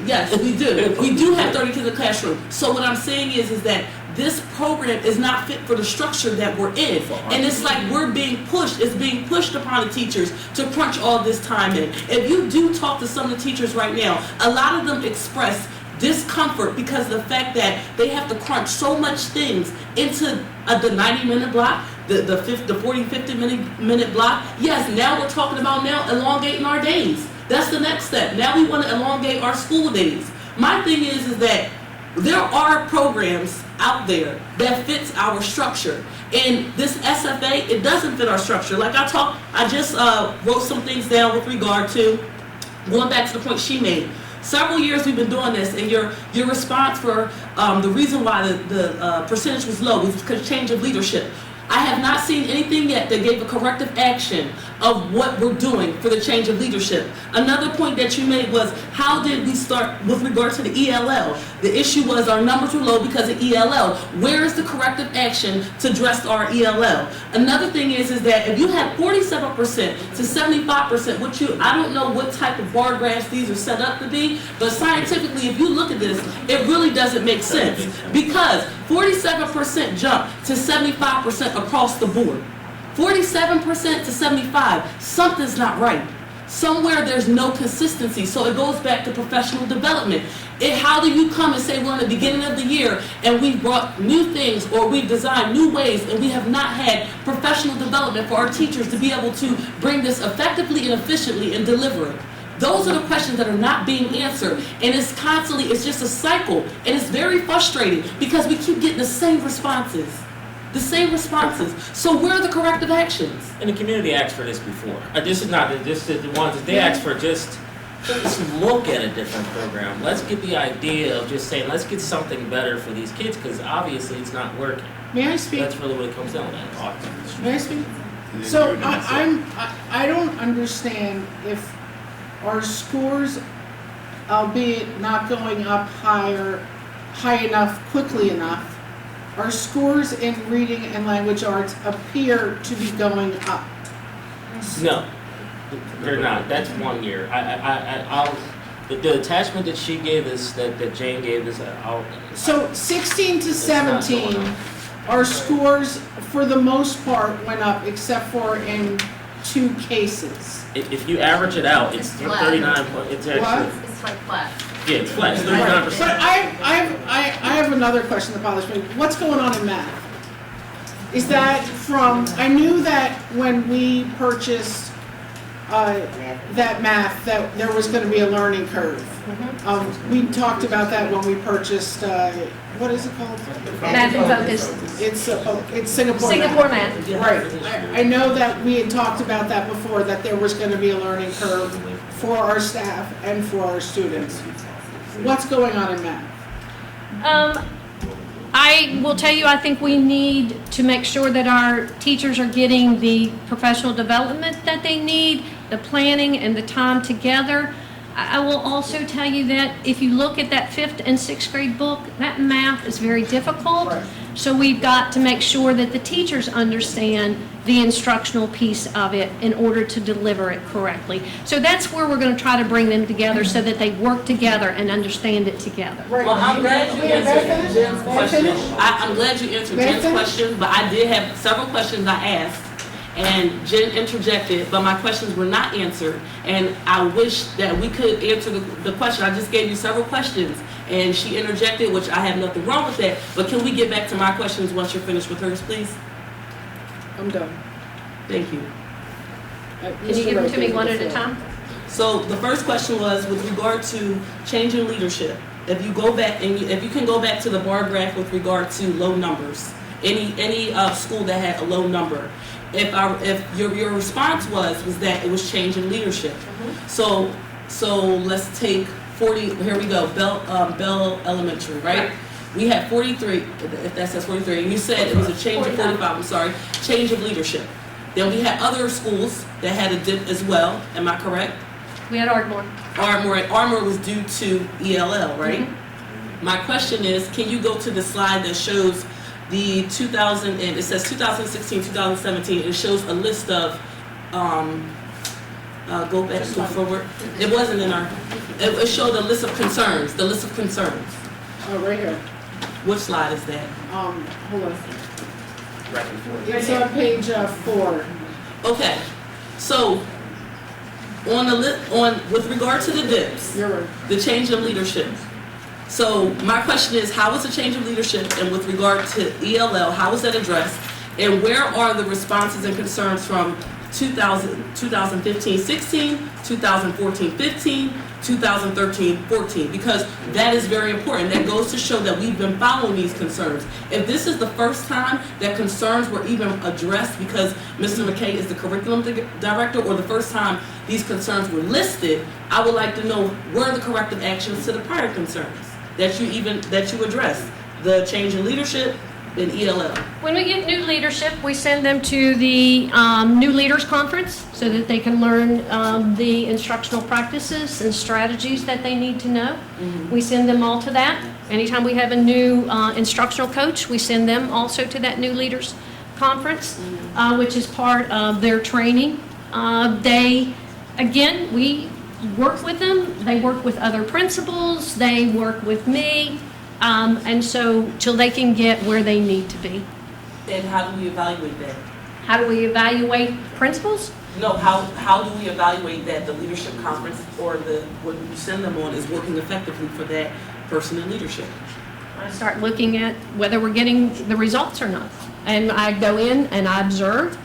yes, we do. We do have 30 kids in the classroom. So what I'm saying is that this program is not fit for the structure that we're in. And it's like it's being pushed upon the teachers to crunch all this time in. If you do talk to some of the teachers right now, a lot of them express discomfort because of the fact that they have to crunch so much things into the 90-minute block, the 40, 50-minute block. Yes, now we're talking about now elongating our days. That's the next step. Now we want to elongate our school days. My thing is that there are programs out there that fits our structure. And this SFA, it doesn't fit our structure. Like I just wrote some things down with regard to, going back to the point she made. Several years we've been doing this, and your response for the reason why the percentage was low was because change of leadership. I have not seen anything yet that gave a corrective action of what we're doing for the change of leadership. Another point that you made was, how did we start with regard to the ELL? The issue was our numbers were low because of ELL. Where is the corrective action to address our ELL? Another thing is that if you have 47% to 75%, I don't know what type of bar graphs these are set up to be, but scientifically, if you look at this, it really doesn't make sense, because 47% jump to 75% across the board. 47% to 75, something's not right. Somewhere there's no consistency, so it goes back to professional development. How do you come and say we're in the beginning of the year and we've brought new things or we've designed new ways and we have not had professional development for our teachers to be able to bring this effectively and efficiently and deliver it? Those are the questions that are not being answered, and it's just a cycle, and it's very frustrating because we keep getting the same responses. So where are the corrective actions? And the community asked for this before. This is not the ones that they asked for just let's look at a different program. Let's get the idea of just saying, let's get something better for these kids, because obviously it's not working. May I speak? That's really what it comes down to. May I speak? So I don't understand if our scores, albeit not going up high enough, quickly enough, our scores in reading and language arts appear to be going up. No, they're not. That's 1 year. I'll the attachment that she gave us, that Jane gave us, So 16 to It's not going 17, up. our scores for the most part went up except for in 2 cases. If you average it out, it's It's flat. 39 point, it's actually, It's like flat. yeah, it's flat, it's But 39%. I have another question that bothers me. What's going on in math? Is that from, I knew that when we purchased that math, that there was gonna be a learning curve. We talked about that when we purchased, what is it called? Math and Focus. It's Singapore math. Singapore math. Right. I know that we had talked about that before, that there was gonna be a learning curve for our staff and for our students. What's going on in math? I will tell you, I think we need to make sure that our teachers are getting the professional development that they need, the planning and the time together. I will also tell you that if you look at that 5th and 6th grade book, that math is very difficult. So we've got to make sure that the teachers understand the instructional piece of it in order to deliver it correctly. So that's where we're going to try to bring them together so that they work together and understand it together. Well, I'm glad you answered Jen's question. I'm glad you answered Jen's question, but I did have several questions I asked, and Jen interjected, but my questions were not answered. And I wish that we could answer the question. I just gave you several questions, and she interjected, which I have nothing wrong with that. But can we get back to my questions once you're finished with hers, please? I'm done. Thank you. Can you give them to me one at a time? So the first question was with regard to changing leadership. If you go back and if you can go back to the bar graph with regard to low numbers, any school that had a low number, if your response was that it was changing leadership. So let's take 40. Here we go. Bell Elementary, right? We had 43. If that says 43, and you said it was a change of 45. I'm sorry, change of leadership. Then we had other schools that had a dip as well. Am I correct? We had Ardmore. Ardmore was due to ELL, right? My question is, can you go to the slide that shows the 2000, and it says 2016, 2017, it shows a list of, go back to forward. It wasn't in our, it showed a list of concerns, Oh, right here. Which slide is that? Hold on. It's on page 4. Okay, so with regard to the dips, You're right. the change of leadership. So my question is, how was the change of leadership, and with regard to ELL, how was that addressed? And where are the responses and concerns from 2015-16, 2014-15, 2013-14? Because that is very important. That goes to show that we've been following these concerns. If this is the first time that concerns were even addressed because Mr. McKay is the curriculum director, or the first time these concerns were listed, I would like to know where are the corrective actions to the prior concerns that you addressed, the change in leadership in ELL. When we get new leadership, we send them to the New Leaders Conference so that they can learn the instructional practices and strategies that they need to know. We send them all to that. Anytime we have a new instructional coach, we send them also to that New Leaders Conference, which is part of their training. We work with them. They work with other principals. They work with me. And so till they can get where they need to be. And how do we evaluate that? How do we evaluate principals? No, how do we evaluate that the leadership conference or what you send them on is working effectively for that person in leadership? I start looking at whether we're getting the results or not. And I go in and I observe,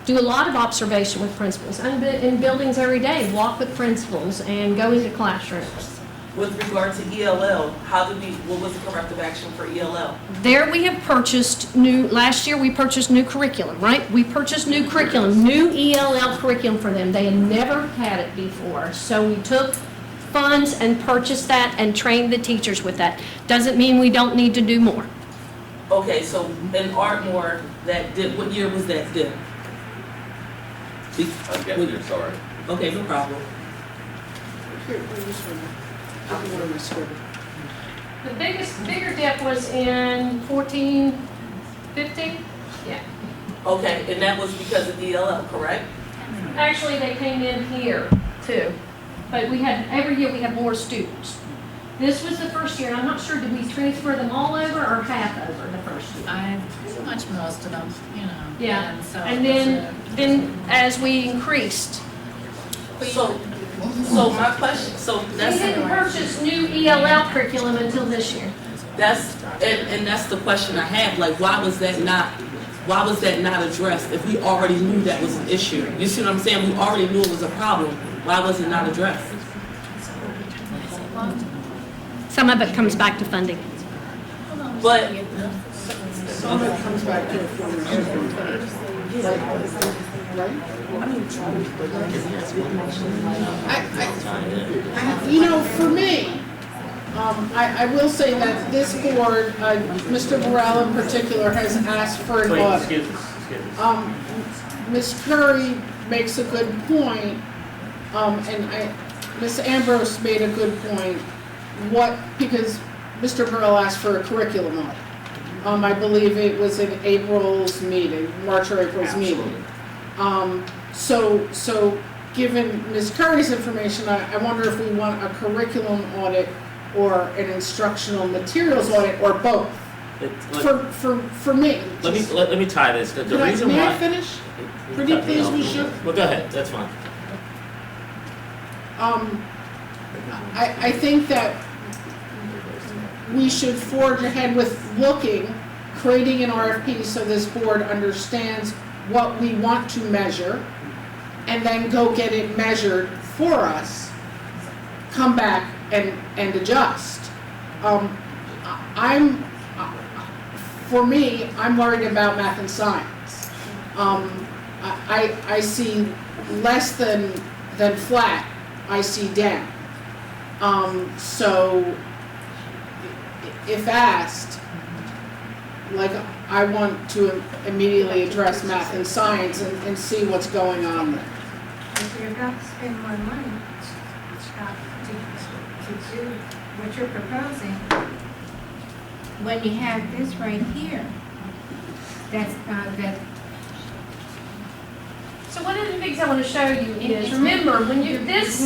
do a lot of observation with principals. I'm in buildings every day, walk with principals and go into classrooms. with regard to ELL, what was the corrective action for ELL? There we have purchased last year we purchased new curriculum, right? We purchased new curriculum, new ELL curriculum for them. They had never had it before. So we took funds and purchased that and trained the teachers with that. Doesn't mean we don't need to do more. Okay, so in Ardmore, what year was that did? I'm getting there, sorry. Okay, no problem. Here, bring this one. I can order my scribble. The bigger dip was in 14, 15? Yeah. Okay, and that was because of ELL, correct? Actually, they came in here too. But every year we have more students. This was the first year, and I'm not sure, did we transfer them all over or half over the first year? Pretty much most of them, you know. Yeah, so and then as we increased. So my question, We didn't purchase new ELL curriculum until this year. that's the question I have, like, why was that not addressed if we already knew that was an issue? You see what I'm saying? We already knew it was a problem. Why was it not addressed? Some of it comes back to funding. But Some of it comes back to a former You know, for me, I will say that this board, Mr. Burrell in particular, has asked for an audit. Ms. Curry makes a good point, and Ms. Ambrose made a good point. Because Mr. Burrell asked for a curriculum audit. I believe it was in April's meeting, March or April's meeting. So given Ms. Curry's information, I wonder if we want a curriculum audit or an instructional materials audit or both. For me. Let me tie this. The reason why. May I finish? Pretty please, we should. Well, go ahead. That's fine. I think that we should forge ahead with creating an RFP so this board understands what we want to measure, and then go get it measured for us, come back and adjust. For me, I'm worried about math and science. I see less than flat, I see down. So if asked, like, I want to immediately address math and science and see what's going on there. If you're about to spend more money to do what you're proposing, when you have this right here, that. So one of the things I want to show you is, remember, when this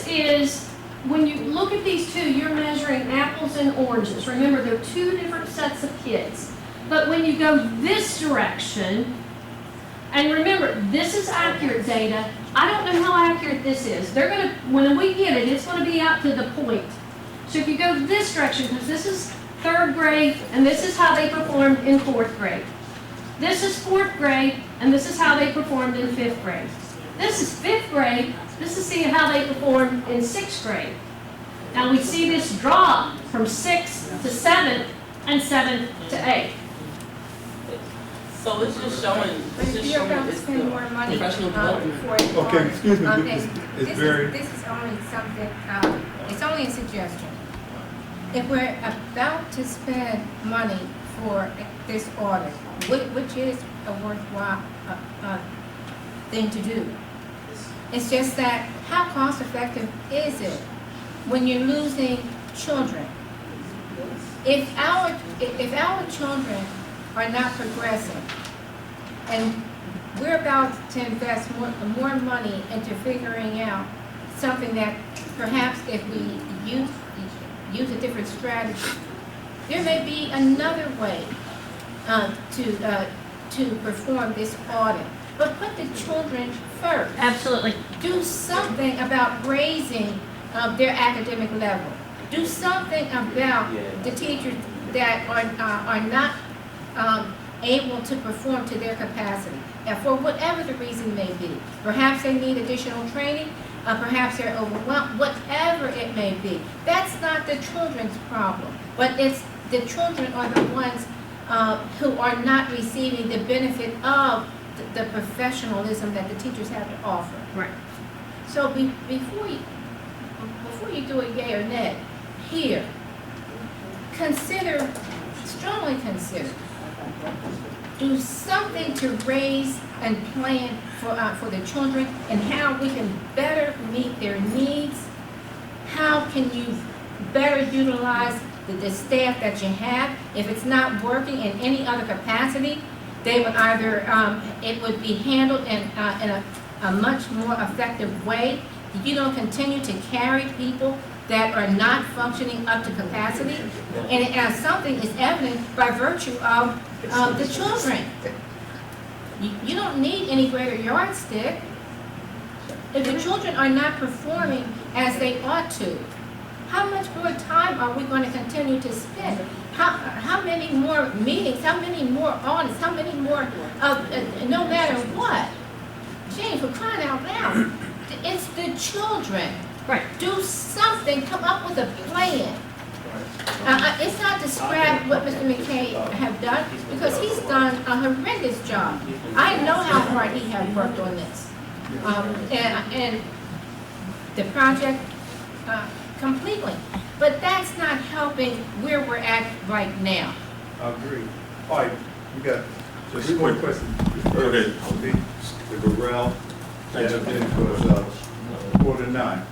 is, when you look at these two, you're measuring apples and oranges. Remember, they're two different sets of kids. But when you go this direction, and remember, this is accurate data. I don't know how accurate this is. When we get it, it's going to be out to the point. So if you go this direction, because this is 3rd grade, and this is how they performed in 4th grade. This is 4th grade, and this is how they performed in 5th grade. This is 5th grade. This is seeing how they performed in 6th grade. Now we see this drop from 6th to 7th and 7th to 8th. So it's just showing. But if you're about to spend more money professional development. for it. Okay, excuse me, Okay, it's very. This is only something, it's only a suggestion. If we're about to spend money for this audit, which is a worthwhile thing to do, it's just that how cost effective is it when you're losing children? If our children are not progressing, and we're about to invest more money into figuring out something that perhaps if we use a different strategy, there may be another way to perform this audit. But put the children first. Absolutely. Do something about raising their academic level. Do something about the teachers that are not able to perform to their capacity. And for whatever the reason may be, perhaps they need additional training, perhaps they're overwhelmed, whatever it may be. That's not the children's problem, but it's the children are the ones who are not receiving the benefit of the professionalism that the teachers have to offer. Right. So before you do a yay or nay, here, strongly consider, do something to raise and plan for the children and how we can better meet their needs. How can you better utilize the staff that you have? If it's not working in any other capacity, they would either, it would be handled in a much more effective way. You don't continue to carry people that are not functioning up to capacity, and something is evident by virtue of the children. You don't need any greater yardstick. If the children are not performing as they ought to, how much more time are we going to continue to spend? How many more meetings, how many more audits, how many more, no matter what? Jane, for crying out loud, it's the children. Right. Do something, come up with a plan. It's not to describe what Mr. McKay have done, because he's done a horrendous job. I know how hard he has worked on this. And the project completely. But that's not helping where we're at right now. I agree. All right, we got just one more question. Okay. The Burrell, Thanks. that was 8:45.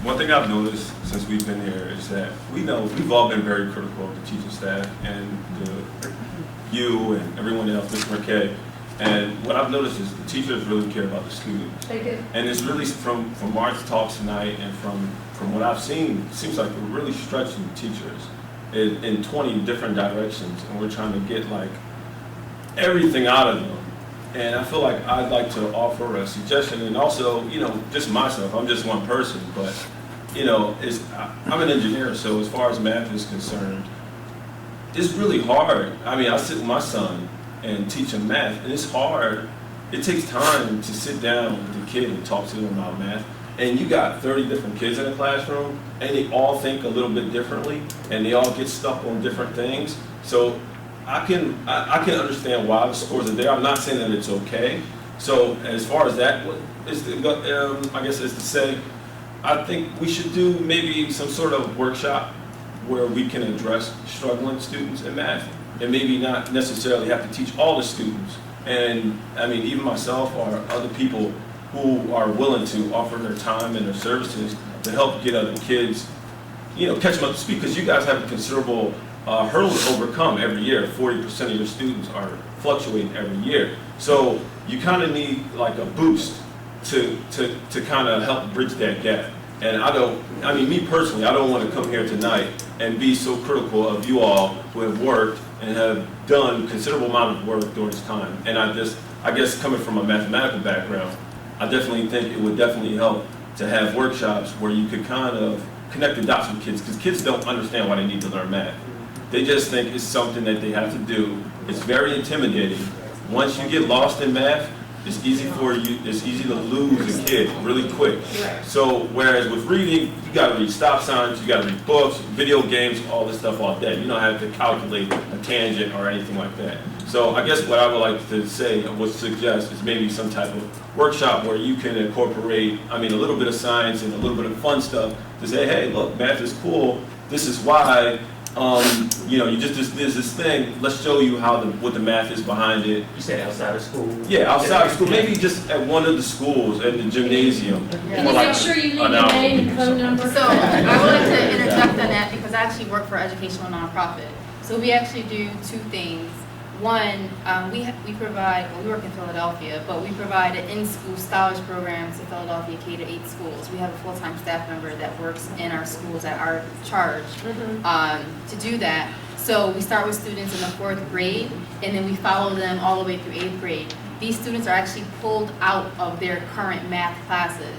One thing I've noticed since we've been here is that we've all been very critical of the teaching staff and you and everyone else, Mr. McKay. And what I've noticed is the teachers really care about the students. They do. And it's really from Mark's talks tonight and from what I've seen, it seems like we're really stretching the teachers in 20 different directions, and we're trying to get like everything out of them. And I feel like I'd like to offer a suggestion, and also, just myself, I'm just one person, but, I'm an engineer, so as far as math is concerned, it's really hard. I mean, I sit with my son and teach him math, and it's hard. It takes time to sit down with the kid and talk to them about math. And you got 30 different kids in a classroom, and they all think a little bit differently, and they all get stuck on different things. So I can understand why the scores are there. I'm not saying that it's okay. So as far as that, I guess is to say, I think we should do maybe some sort of workshop where we can address struggling students in math, and maybe not necessarily have to teach all the students. And I mean, even myself or other people who are willing to offer their time and their services to help get other kids, catch them up to speed, because you guys have a considerable hurdle to overcome every year. 40% of your students are fluctuating every year. So you kind of need like a boost to kind of help bridge that gap. And me personally, I don't want to come here tonight and be so critical of you all who have worked and have done considerable amount of work during this time. And I guess coming from a mathematical background, I definitely think it would definitely help to have workshops where you could kind of connect the dots with kids, because kids don't understand why they need to learn math. They just think it's something that they have to do. It's very intimidating. Once you get lost in math, it's easy to lose a kid really quick. So whereas with reading, you gotta read stop signs, you gotta read books, video games, all this stuff all day. You don't have to calculate a tangent or anything like that. So I guess what I would like to say, would suggest, is maybe some type of workshop where you can incorporate, a little bit of science and a little bit of fun stuff to say, hey, look, math is cool. This is why. There's this thing. Let's show you what the math is behind it. You said outside of school? Yeah, outside of school. Maybe just at one of the schools, at the gymnasium. Can you make sure you leave your name and phone number? So I would like to interject on that, because I actually work for an educational nonprofit. So we actually do two things. One, we provide, we work in Philadelphia, but we provide an in-school scholars program to Philadelphia K-8 schools. We have a full-time staff member that works in our schools at our charge to do that. So we start with students in the 4th grade, and then we follow them all the way through 8th grade. These students are actually pulled out of their current math classes.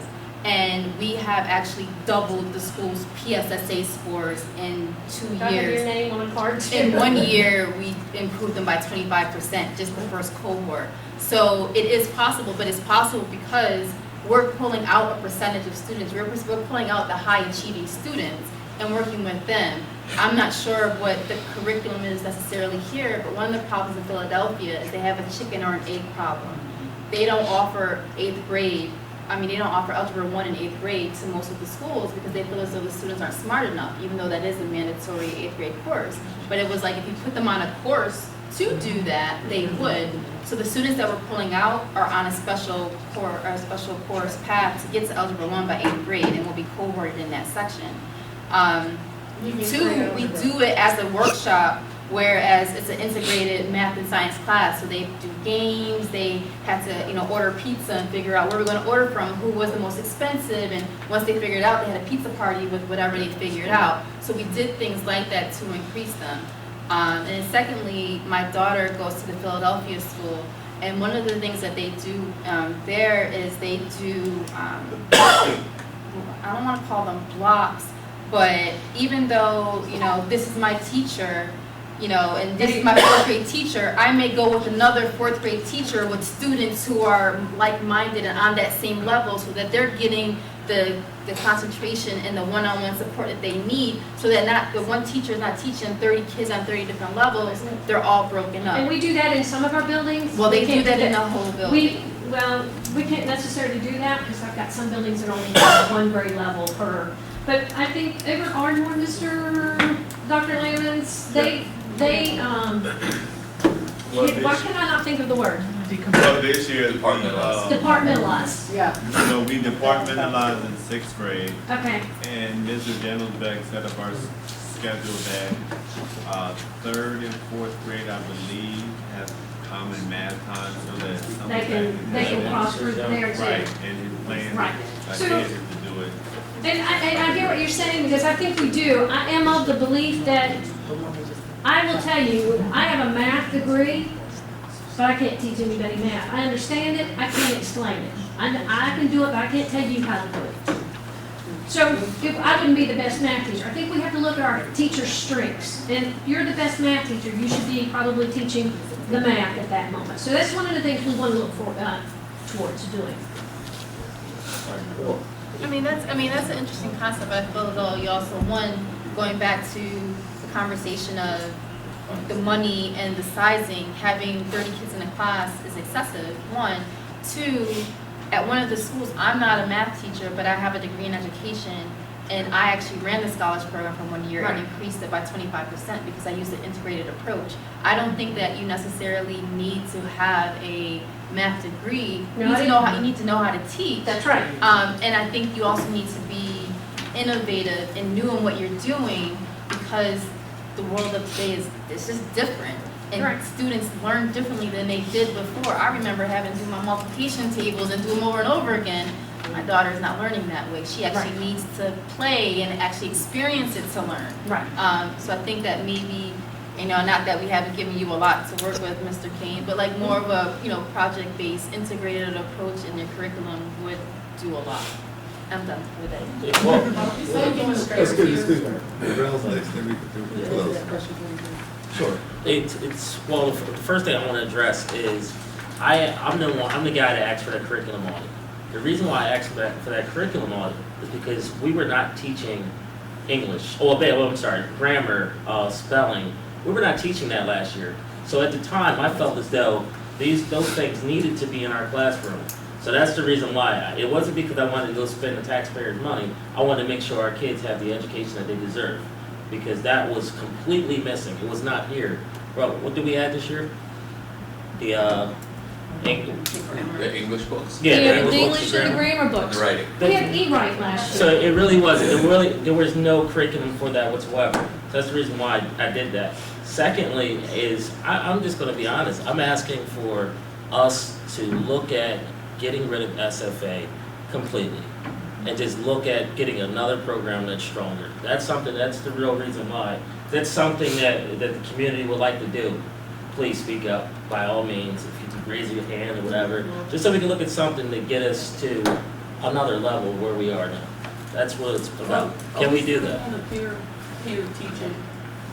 And we have actually doubled the school's PSSA scores in 2 years. Can I have your name on a card too? In 1 year, we improved them by 25%, just the first cohort. So it is possible, but it's possible because we're pulling out a percentage of students. We're pulling out the high achieving students and working with them. I'm not sure what the curriculum is necessarily here, but one of the problems in Philadelphia is they have a chicken or an egg problem. They don't offer 8th grade, they don't offer Algebra 1 in 8th grade to most of the schools because they feel as though the students aren't smart enough, even though that is a mandatory 8th grade course. But it was like if you put them on a course to do that, they would. So the students that we're pulling out are on a special course path to get to Algebra 1 by 8th grade and will be cohorted in that section. Two, we do it as a workshop, whereas it's an integrated math and science class. So they do games, they had to, order pizza and figure out where we're going to order from, who was the most expensive, and once they figured it out, they had a pizza party with whatever they figured out. So we did things like that to increase them. And then secondly, my daughter goes to the Philadelphia school, and one of the things that they do there is they do, I don't want to call them blocks, but even though, this is my teacher, and this is my 4th grade teacher, I may go with another 4th grade teacher with students who are like-minded and on that same level so that they're getting the concentration and the one-on-one support that they need so that not the one teacher is not teaching 30 kids on 30 different levels, they're all broken up. And we do that in some of our buildings. Well, they We do can't that in the whole building. We can't necessarily do that because I've got some buildings that only have 1 grade level per. But I think Everett Ardmore, Dr. Lamans, why can I not think of the word? Well, this year, Departmentalized. Yeah. we departmentalized in 6th grade, Okay. and Mr. Jennelsbeck set up our schedule that 3rd and 4th grade, I believe, have common math time so that some They can cross group there too. Right, and his plan Right. is So- to do it. And I hear what you're saying because I think we do. I am of the belief that, I will tell you, I have a math degree, but I can't teach anybody math. I understand it, I can't explain it. I can do it, but I can't tell you how to do it. So if I wouldn't be the best math teacher, I think we have to look at our teacher's strengths. And if you're the best math teacher, you should be probably teaching the math at that moment. So that's one of the things we want to look for, towards doing. That's an interesting concept. I feel as though you also, going back to the conversation of the money and the sizing, having 30 kids in a class is excessive, 1. 2, at one of the schools, I'm not a math teacher, but I have a degree in education, and I actually ran the scholarship program for 1 year and increased it by 25% because I used an integrated approach. I don't think that you necessarily need to have a math degree. You need to know how to teach. That's right. And I think you also need to be innovative and new in what you're doing because the world of today it's just different. And students learn differently than they did before. I remember having to do my multiplication tables and do them over and over again. My daughter is not learning that way. She actually needs to play and actually experience it to learn. So I think that maybe, not that we haven't given you a lot to work with, Mr. Kane, but like more of a, project-based, integrated approach in your curriculum would do a lot. I'm done for the day. Excuse me. Sure. The first thing I want to address is I'm the guy that asked for that curriculum audit. The reason why I asked for that curriculum audit is because we were not teaching English, grammar, spelling. We were not teaching that last year. So at the time, I felt as though those things needed to be in our classroom. So that's the reason why. It wasn't because I wanted to go spend the taxpayers' money. I wanted to make sure our kids have the education that they deserve. Because that was completely missing. It was not here. Bro, what did we add this year? The English books? Yeah, the English and the grammar books. The writing. We had e-write last year. So it really wasn't. There was no curriculum for that whatsoever. So that's the reason why I did that. Secondly is, I'm just going to be honest. I'm asking for us to look at getting rid of SFA completely. And just look at getting another program that's stronger. That's the real reason why. That's something that the community would like to do. Please speak up, by all means, if you can raise your hand or whatever, just so we can look at something to get us to another level where we are now. That's what it's about. Can we do that? On the peer teaching,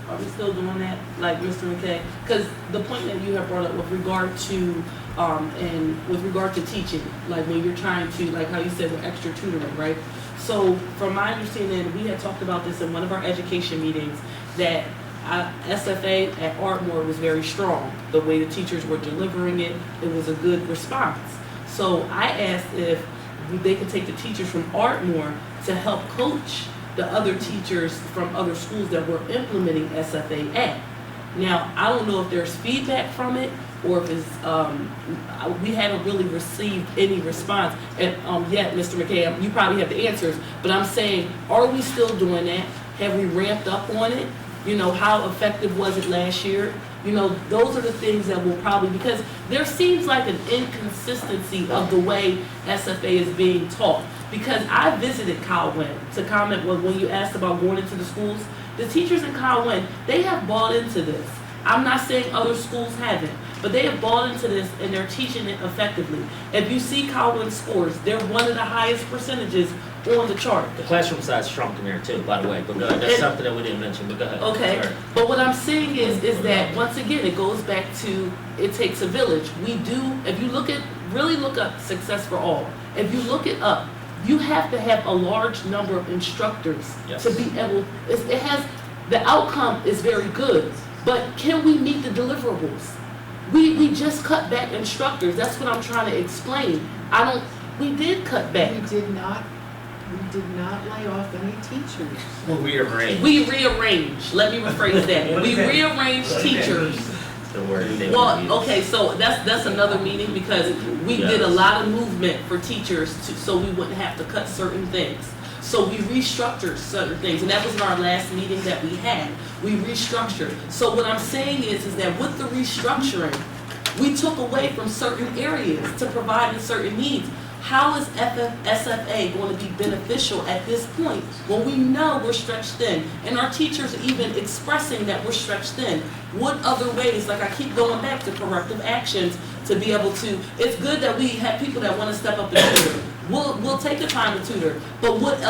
are we still doing that, like Mr. McKay? Because the point that you have brought up with regard to and with regard to teaching, like when you're trying to, like how you said with extra tutoring, right? So from my understanding, we had talked about this in one of our education meetings, that SFA at Ardmore was very strong. The way the teachers were delivering it, it was a good response. So I asked if they could take the teachers from Ardmore to help coach the other teachers from other schools that were implementing SFA at. Now, I don't know if there's feedback from it, or if it's, we haven't really received any response. And yet, Mr. McKay, you probably have the answers, but I'm saying, are we still doing that? Have we ramped up on it? You know, how effective was it last year? You know, those are the things that will probably, because there seems like an inconsistency of the way SFA is being taught. Because I visited Colwyn to comment when you asked about going into the schools. The teachers in Colwyn, they have bought into this. I'm not saying other schools haven't, but they have bought into this and they're teaching it effectively. If you see Colwyn's scores, they're one of the highest percentages on the chart. The classroom size shrunk in there too, by the way, but go ahead. That's something that we didn't mention, but go ahead. Okay, Sorry. but what I'm saying is that, once again, it goes back to, it takes a village. We do, if you really look up Success for All, if you look it up, you have to have a large number of instructors to be able, the outcome is very good, but can we meet the deliverables? We just cut back instructors. That's what I'm trying to explain. We did cut back. We did not lay off any teachers. We'll rearrange. We rearranged. Let me rephrase that. We rearranged teachers. The word they would use. Well, okay, so that's another meaning, because we did a lot of movement for teachers so we wouldn't have to cut certain things. So we restructured certain things, and that was in our last meeting that we had. We restructured. So what I'm saying is that with the restructuring, we took away from certain areas to provide in certain needs. How is SFA going to be beneficial at this point when we know we're stretched thin and our teachers are even expressing that we're stretched thin? What other ways, like I keep going back to corrective actions, to be able to, it's good that we have people that want to step up and tutor. We'll take the time to tutor, but what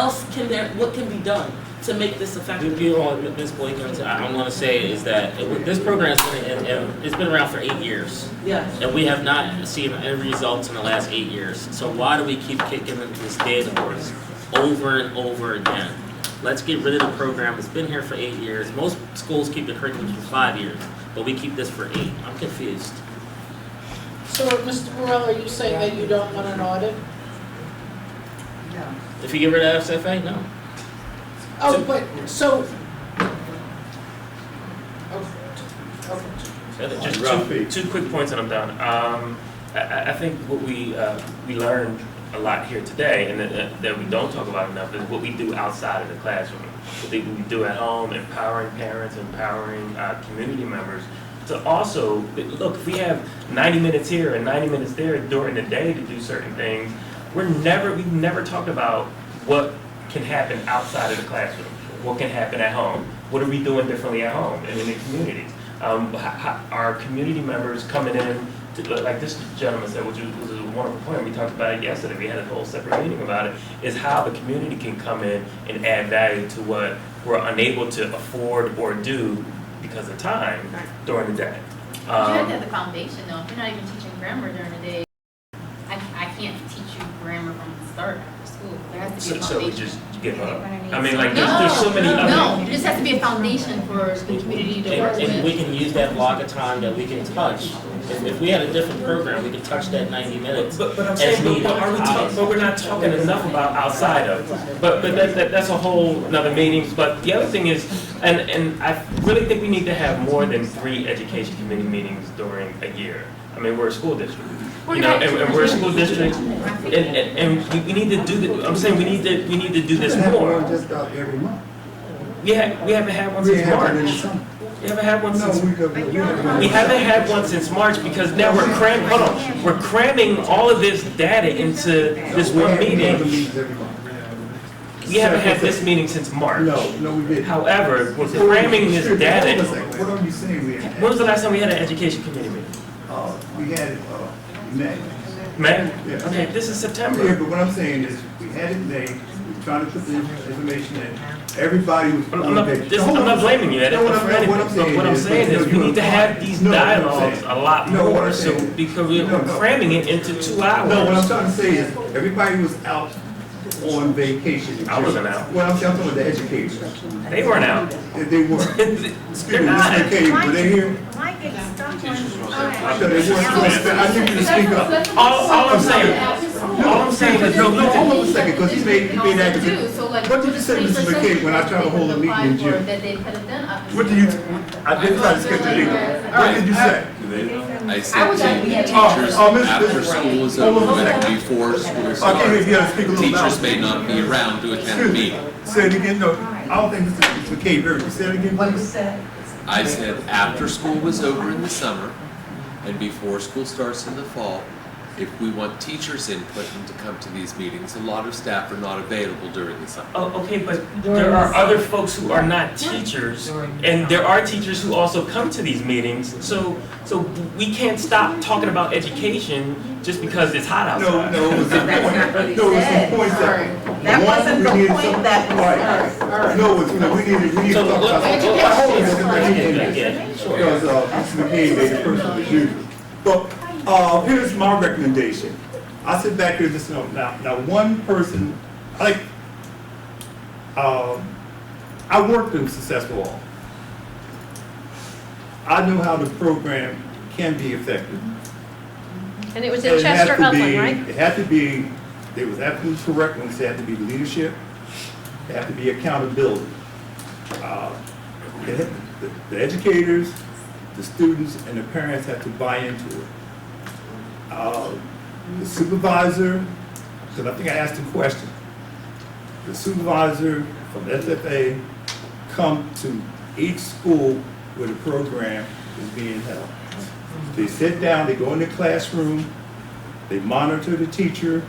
can be done to make this effective? You know, Ms. Boykins, I want to say is that this program has been around for 8 years. Yes. And we have not seen any results in the last 8 years. So why do we keep kicking this dead horse over and over again? Let's get rid of the program. It's been here for 8 years. Most schools keep the curriculum for 5 years, but we keep this for 8. I'm confused. So, Mr. Burrell, are you saying that you don't want an audit? No. If you get rid of SFA, no. Oh, but, so. Just two quick points and I'm done. I think what we learned a lot here today, and that we don't talk about enough, is what we do outside of the classroom. What we do at home, empowering parents, empowering community members to also, look, if we have 90 minutes here and 90 minutes there during the day to do certain things, we've never talked about what can happen outside of the classroom, what can happen at home, what are we doing differently at home and in the communities. Our community members coming in, like this gentleman said, which was a wonderful point, we talked about it yesterday, we had a whole separate meeting about it, is how the community can come in and add value to what we're unable to afford or do because of time during the day. You have to have the foundation though. If you're not even teaching grammar during the day, I can't teach you grammar from the start after school. There has to be a So we foundation. just give up. I mean, like, there's so many other. No, there just has to be a foundation for the community to work with. And we can use that block of time that we can touch. If we had a different program, we could touch that 90 minutes. But I'm saying, but we're not talking enough about outside of. But that's a whole another meeting. But the other thing is, and I really think we need to have more than 3 education committee meetings during a year. I mean, we're a school district. You know, and we're a school district, and we need to do I'm saying we need to do this more. Just about every month. We haven't had one since March. We haven't had one since. We haven't had one since March because now we're cramming. Hold on, we're cramming all of this data into this one meeting. We haven't had this meeting since March. No, we didn't. However, we're cramming this data. What are you saying we had? When was the last time we had an education committee meeting? We had it, May. May? Yeah. Okay, this is September. Yeah, but what I'm saying is, we had it in May, we trying to put the information in. Everybody was I'm on not, vacation. I'm not blaming you, No, for anything. What I'm saying is, we need to have these dialogues a lot more, so, because we're cramming it into 2 hours. No, what I'm trying to say is, everybody was out on vacation. I wasn't out. Well, I'm talking about the educators. They weren't out. They weren't. Excuse me, not. Mr. McCabe, were they here? Mike gets stuck on. I thought they weren't. I need you to speak up. All I'm saying is, No, hold on a second, because he made that. So like. What did you say, Mr. McCabe, when I tried to hold a meeting in June? That they could have done up. What did you, I didn't try to skip the meeting. What did you say? I said was at the teachers, end. after school is over, and before school starts, You gotta speak a little louder. teachers may not be around to attend the meeting. Say it again, no, I don't think Mr. McCabe heard you. Say it again, please. I said after school was over in the summer and before school starts in the fall, if we want teachers' input and to come to these meetings, a lot of staff are not available during the summer. oh, okay, but there are other folks who are not teachers, and there are teachers who also come to these meetings, so we can't stop talking about education just because it's hot outside. No, it was the point, no, it was the point that. That wasn't the we needed point some- that was Right. No, it's, we need to talk about. Hold on, because, Mr. McCabe made it personal as usual. But, here's my recommendation. I sit back here and listen, now one person, I worked in Successful All. I know how the program can be effective. And it was And in it had Chester, to Upland, be- right? It had to be, it was absolutely correct when it said it had to be leadership, it had to be accountability. The educators, the students, and the parents have to buy into it. The supervisor, because I think I asked a question, the supervisor from SFA come to each school where the program is being held. They sit down, they go in the classroom, they monitor the teacher,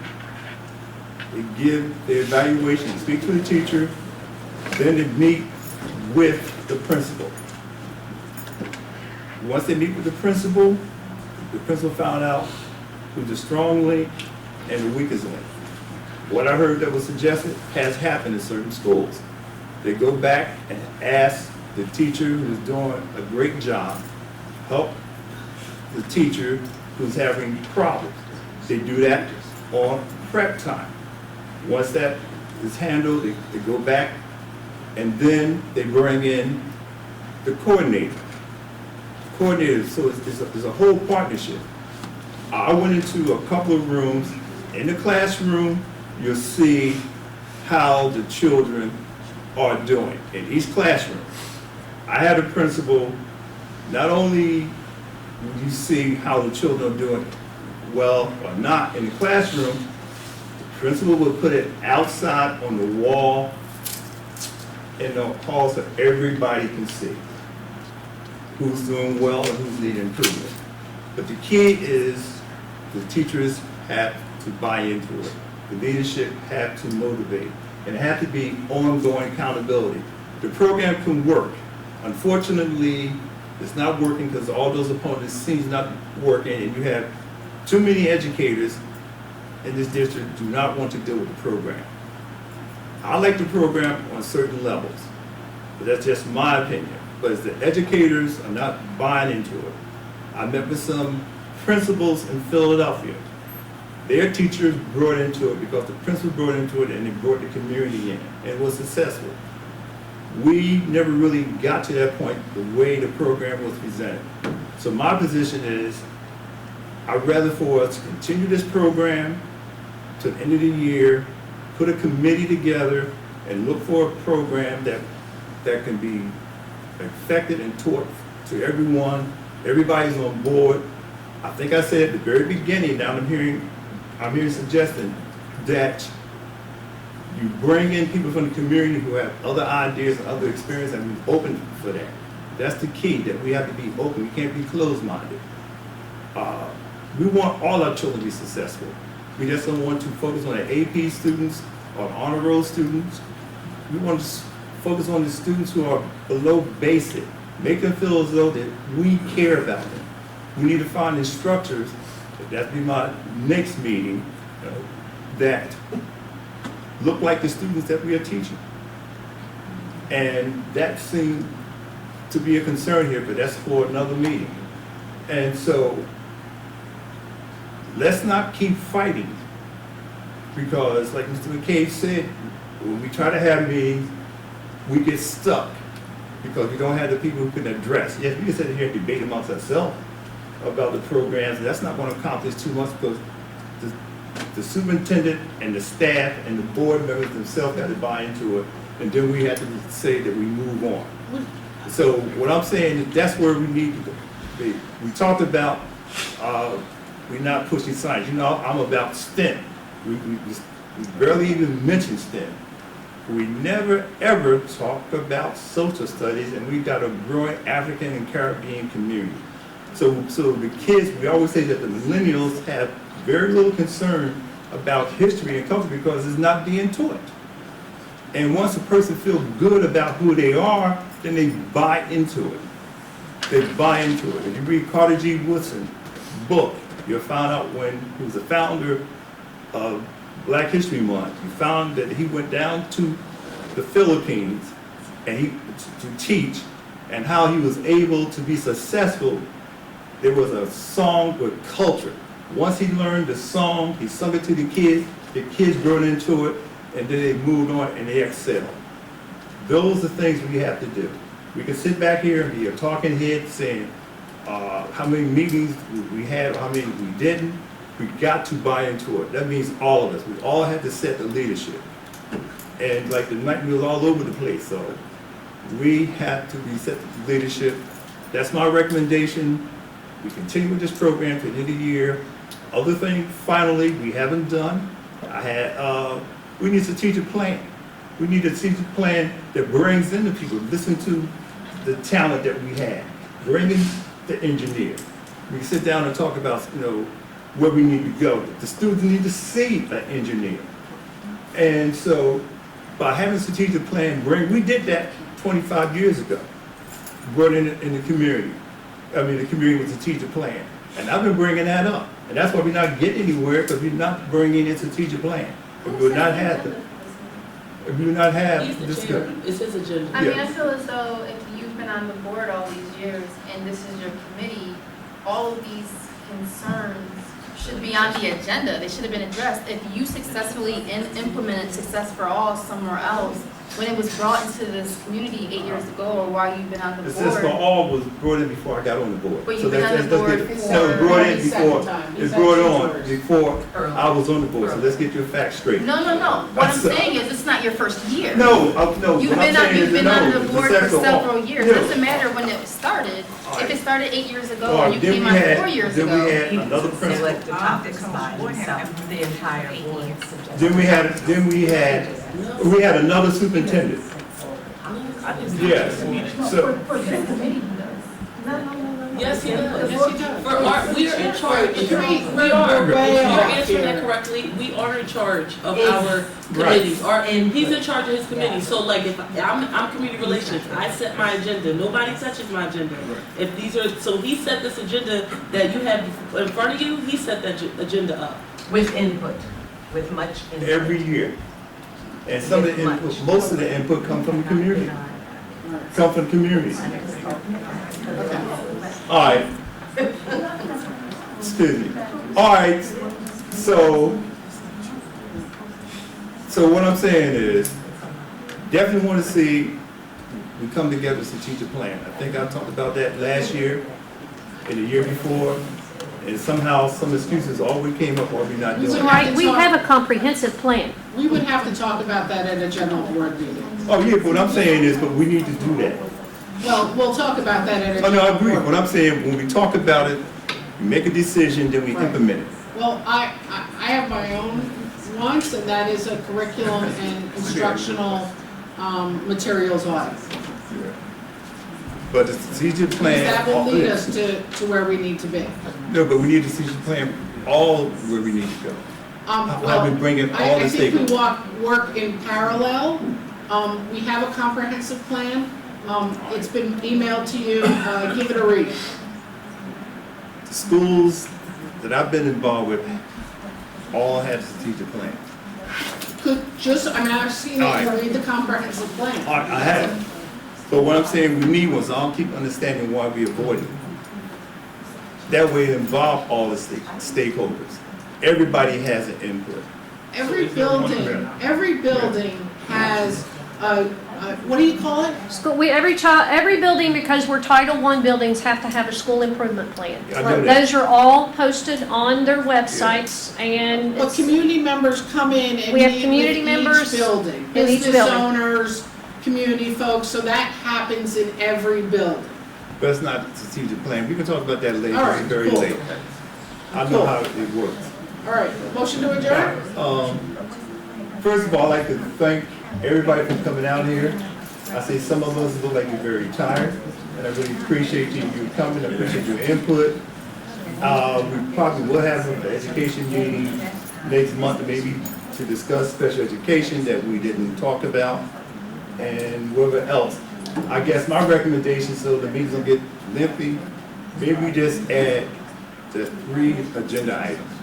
they give their evaluation, they speak to the teacher, then they meet with the principal. Once they meet with the principal found out who's the strong link and the weakest link. What I heard that was suggested has happened in certain schools. They go back and ask the teacher who's doing a great job, help the teacher who's having problems. They do that on prep time. Once that is handled, they go back and then they bring in the coordinator. So it's a whole partnership. I went into a couple of rooms. In the classroom, you'll see how the children are doing in each classroom. I had a principal, not only will you see how the children are doing well or not in the classroom, the principal will put it outside on the wall in the hall so everybody can see who's doing well and who's needing improvement. But the key is the teachers have to buy into it. The leadership have to motivate. And it has to be ongoing accountability. The program can work. Unfortunately, it's not working because all those opponents seem not working, and you have too many educators in this district do not want to deal with the program. I like the program on certain levels, but that's just my opinion. But as the educators are not buying into it, I met with some principals in Philadelphia. Their teachers brought into it because the principal brought into it and they brought the community in, and it was successful. We never really got to that point the way the program was presented. So my position is, I'd rather for us to continue this program to the end of the year, put a committee together and look for a program that can be effective and taught to everyone. Everybody's on board. I think I said at the very beginning, now I'm hearing suggesting that you bring in people from the community who have other ideas and other experience, and we're open for that. That's the key, that we have to be open. We can't be closed-minded. We want all our children to be successful. We just don't want to focus on the AP students or honor roll students. We want to focus on the students who are below basic. Make them feel as though that we care about them. We need to find instructors, that'd be my next meeting, that look like the students that we are teaching. And that seemed to be a concern here, but that's for another meeting. And so, let's not keep fighting, because like Mr. McCabe said, when we try to have meetings, we get stuck because we don't have the people who can address. Yes, we can sit here and debate amongst ourselves about the programs. That's not going to accomplish too much because the superintendent and the staff and the board members themselves got to buy into it, and then we have to say that we move on. So what I'm saying is that's where we need to be. We talked about we're not pushing science. You know, I'm about STEM. We barely even mention STEM. We never ever talk about social studies, and we've got a growing African and Caribbean community. So the kids, we always say that the millennials have very little concern about history and culture because it's not being taught. And once a person feels good about who they are, then they buy into it. They buy into it. If you read Carter G. Woodson's book, you'll find out when he was the founder of Black History Month, you found that he went down to the Philippines and to teach, and how he was able to be successful. There was a song with culture. Once he learned the song, he sung it to the kids grew into it, and then they moved on and they excelled. Those are things we have to do. We can sit back here and be a talking head saying how many meetings we had or how many we didn't. We got to buy into it. That means all of us. We all have to set the leadership. And like the night we was all over the place, so we have to be set the leadership. That's my recommendation. We continue with this program to the end of the year. Other thing, finally, we haven't done. We need a strategic plan. We need a strategic plan that brings in the people. Listen to the talent that we have. Bring in the engineer. We can sit down and talk about, where we need to go. The students need to see an engineer. And so, by having a strategic plan, we did that 25 years ago. Brought in the community. The community with a strategic plan. And I've been bringing that up. And that's why we're not getting anywhere, because we're not bringing in a strategic plan. If we would not have this good. It's his agenda. I mean, I feel as though if you've been on the board all these years and this is your committee, all of these concerns should be on the agenda. They should have been addressed. If you successfully implemented Success for All somewhere else, when it was brought into this community 8 years ago, or while you've been on the board. Success for All was brought in before I got on the board. But you've been on the board before. No, it was brought in before. It's brought on before I was on the board. So let's get your facts straight. No. What I'm saying is, it's not your first year. No. You've been on the board for several years. It doesn't matter when it started. If it started 8 years ago, or you came on 4 years ago. Then we had another principal. The topics by himself, the entire board. Then we had another superintendent. Yes. So. Yes, he does. We are in charge. We are. You're answering that correctly. We are in charge of our committees. He's in charge of his committee. So like if I'm community relations, I set my agenda. Nobody touches my agenda. So he set this agenda that you have in front of you, he set that agenda up. With input, with much input. Every year. And some of the input, most of the input comes from the community. Come from the community. All right. Excuse me. All right. So what I'm saying is, definitely want to see we come together with a strategic plan. I think I talked about that last year and the year before. And somehow, some excuses always came up, or we're not doing it. Right, we have a comprehensive plan. We would have to talk about that at a general board meeting. Oh, yeah, but what I'm saying is, but we need to do that. Well, we'll talk about that at a Oh, general no, I agree. board. What I'm saying, when we talk about it, we make a decision, then we implement it. Well, I have my own wants, and that is a curriculum and instructional materials audit. But the strategic plan. That will lead us to where we need to be. No, but we need a strategic plan all where we need to go. How we bring in all the I think stakeholders. we work in parallel. We have a comprehensive plan. It's been emailed to you. Give it a read. The schools that I've been involved with all have strategic plans. I've seen it, you read the comprehensive plan. All right, I have. But what I'm saying we need was, I don't keep understanding why we avoid it. That way it involves all the stakeholders. Everybody has an input. Every building has what do you call it? School, every building, because we're Title I buildings, have to have a school improvement plan. I know that. Those are all posted on their websites, and But community members come in and We have meet community with members each building. in each Business building. owners, community folks, so that happens in every building. But it's not a strategic plan. We can talk about that later. All right, It's very cool. late. I know Cool. how it works. All right, motion to adjourn? First of all, I'd like to thank everybody for coming out here. I say some of us look like you're very tired, and I really appreciate you coming. I appreciate your input. We probably will have an education meeting next month, maybe to discuss special education that we didn't talk about, and whatever else. I guess my recommendation, so the meetings don't get lengthy, maybe we just add the 3 agenda items.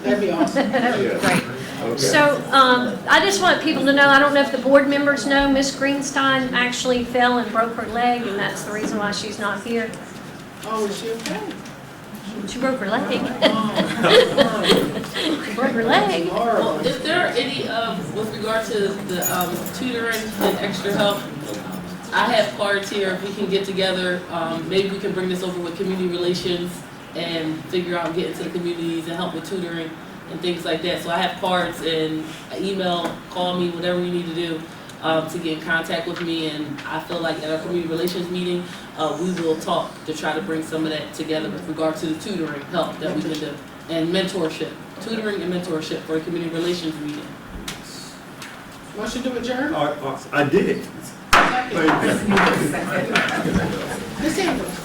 That'd be awesome. Yeah. Great. Okay. So, I just want people to know, I don't know if the board members know, Miss Greenstein actually fell and broke her leg, and that's the reason why she's not here. Oh, is she okay? She broke her leg. Oh, She broke her leg. Well, is there any, with regard to the tutoring and extra help, I have cards here, if we can get together, maybe we can bring this over with community relations and figure out getting to the communities and help with tutoring and things like that. So I have cards and email, call me, whatever you need to do to get in contact with me. And I feel like at our community relations meeting, we will talk to try to bring some of that together with regard to the tutoring help that we can do and mentorship, tutoring and mentorship for a community relations meeting. motion to adjourn? I did. Second. Ms. Andrews?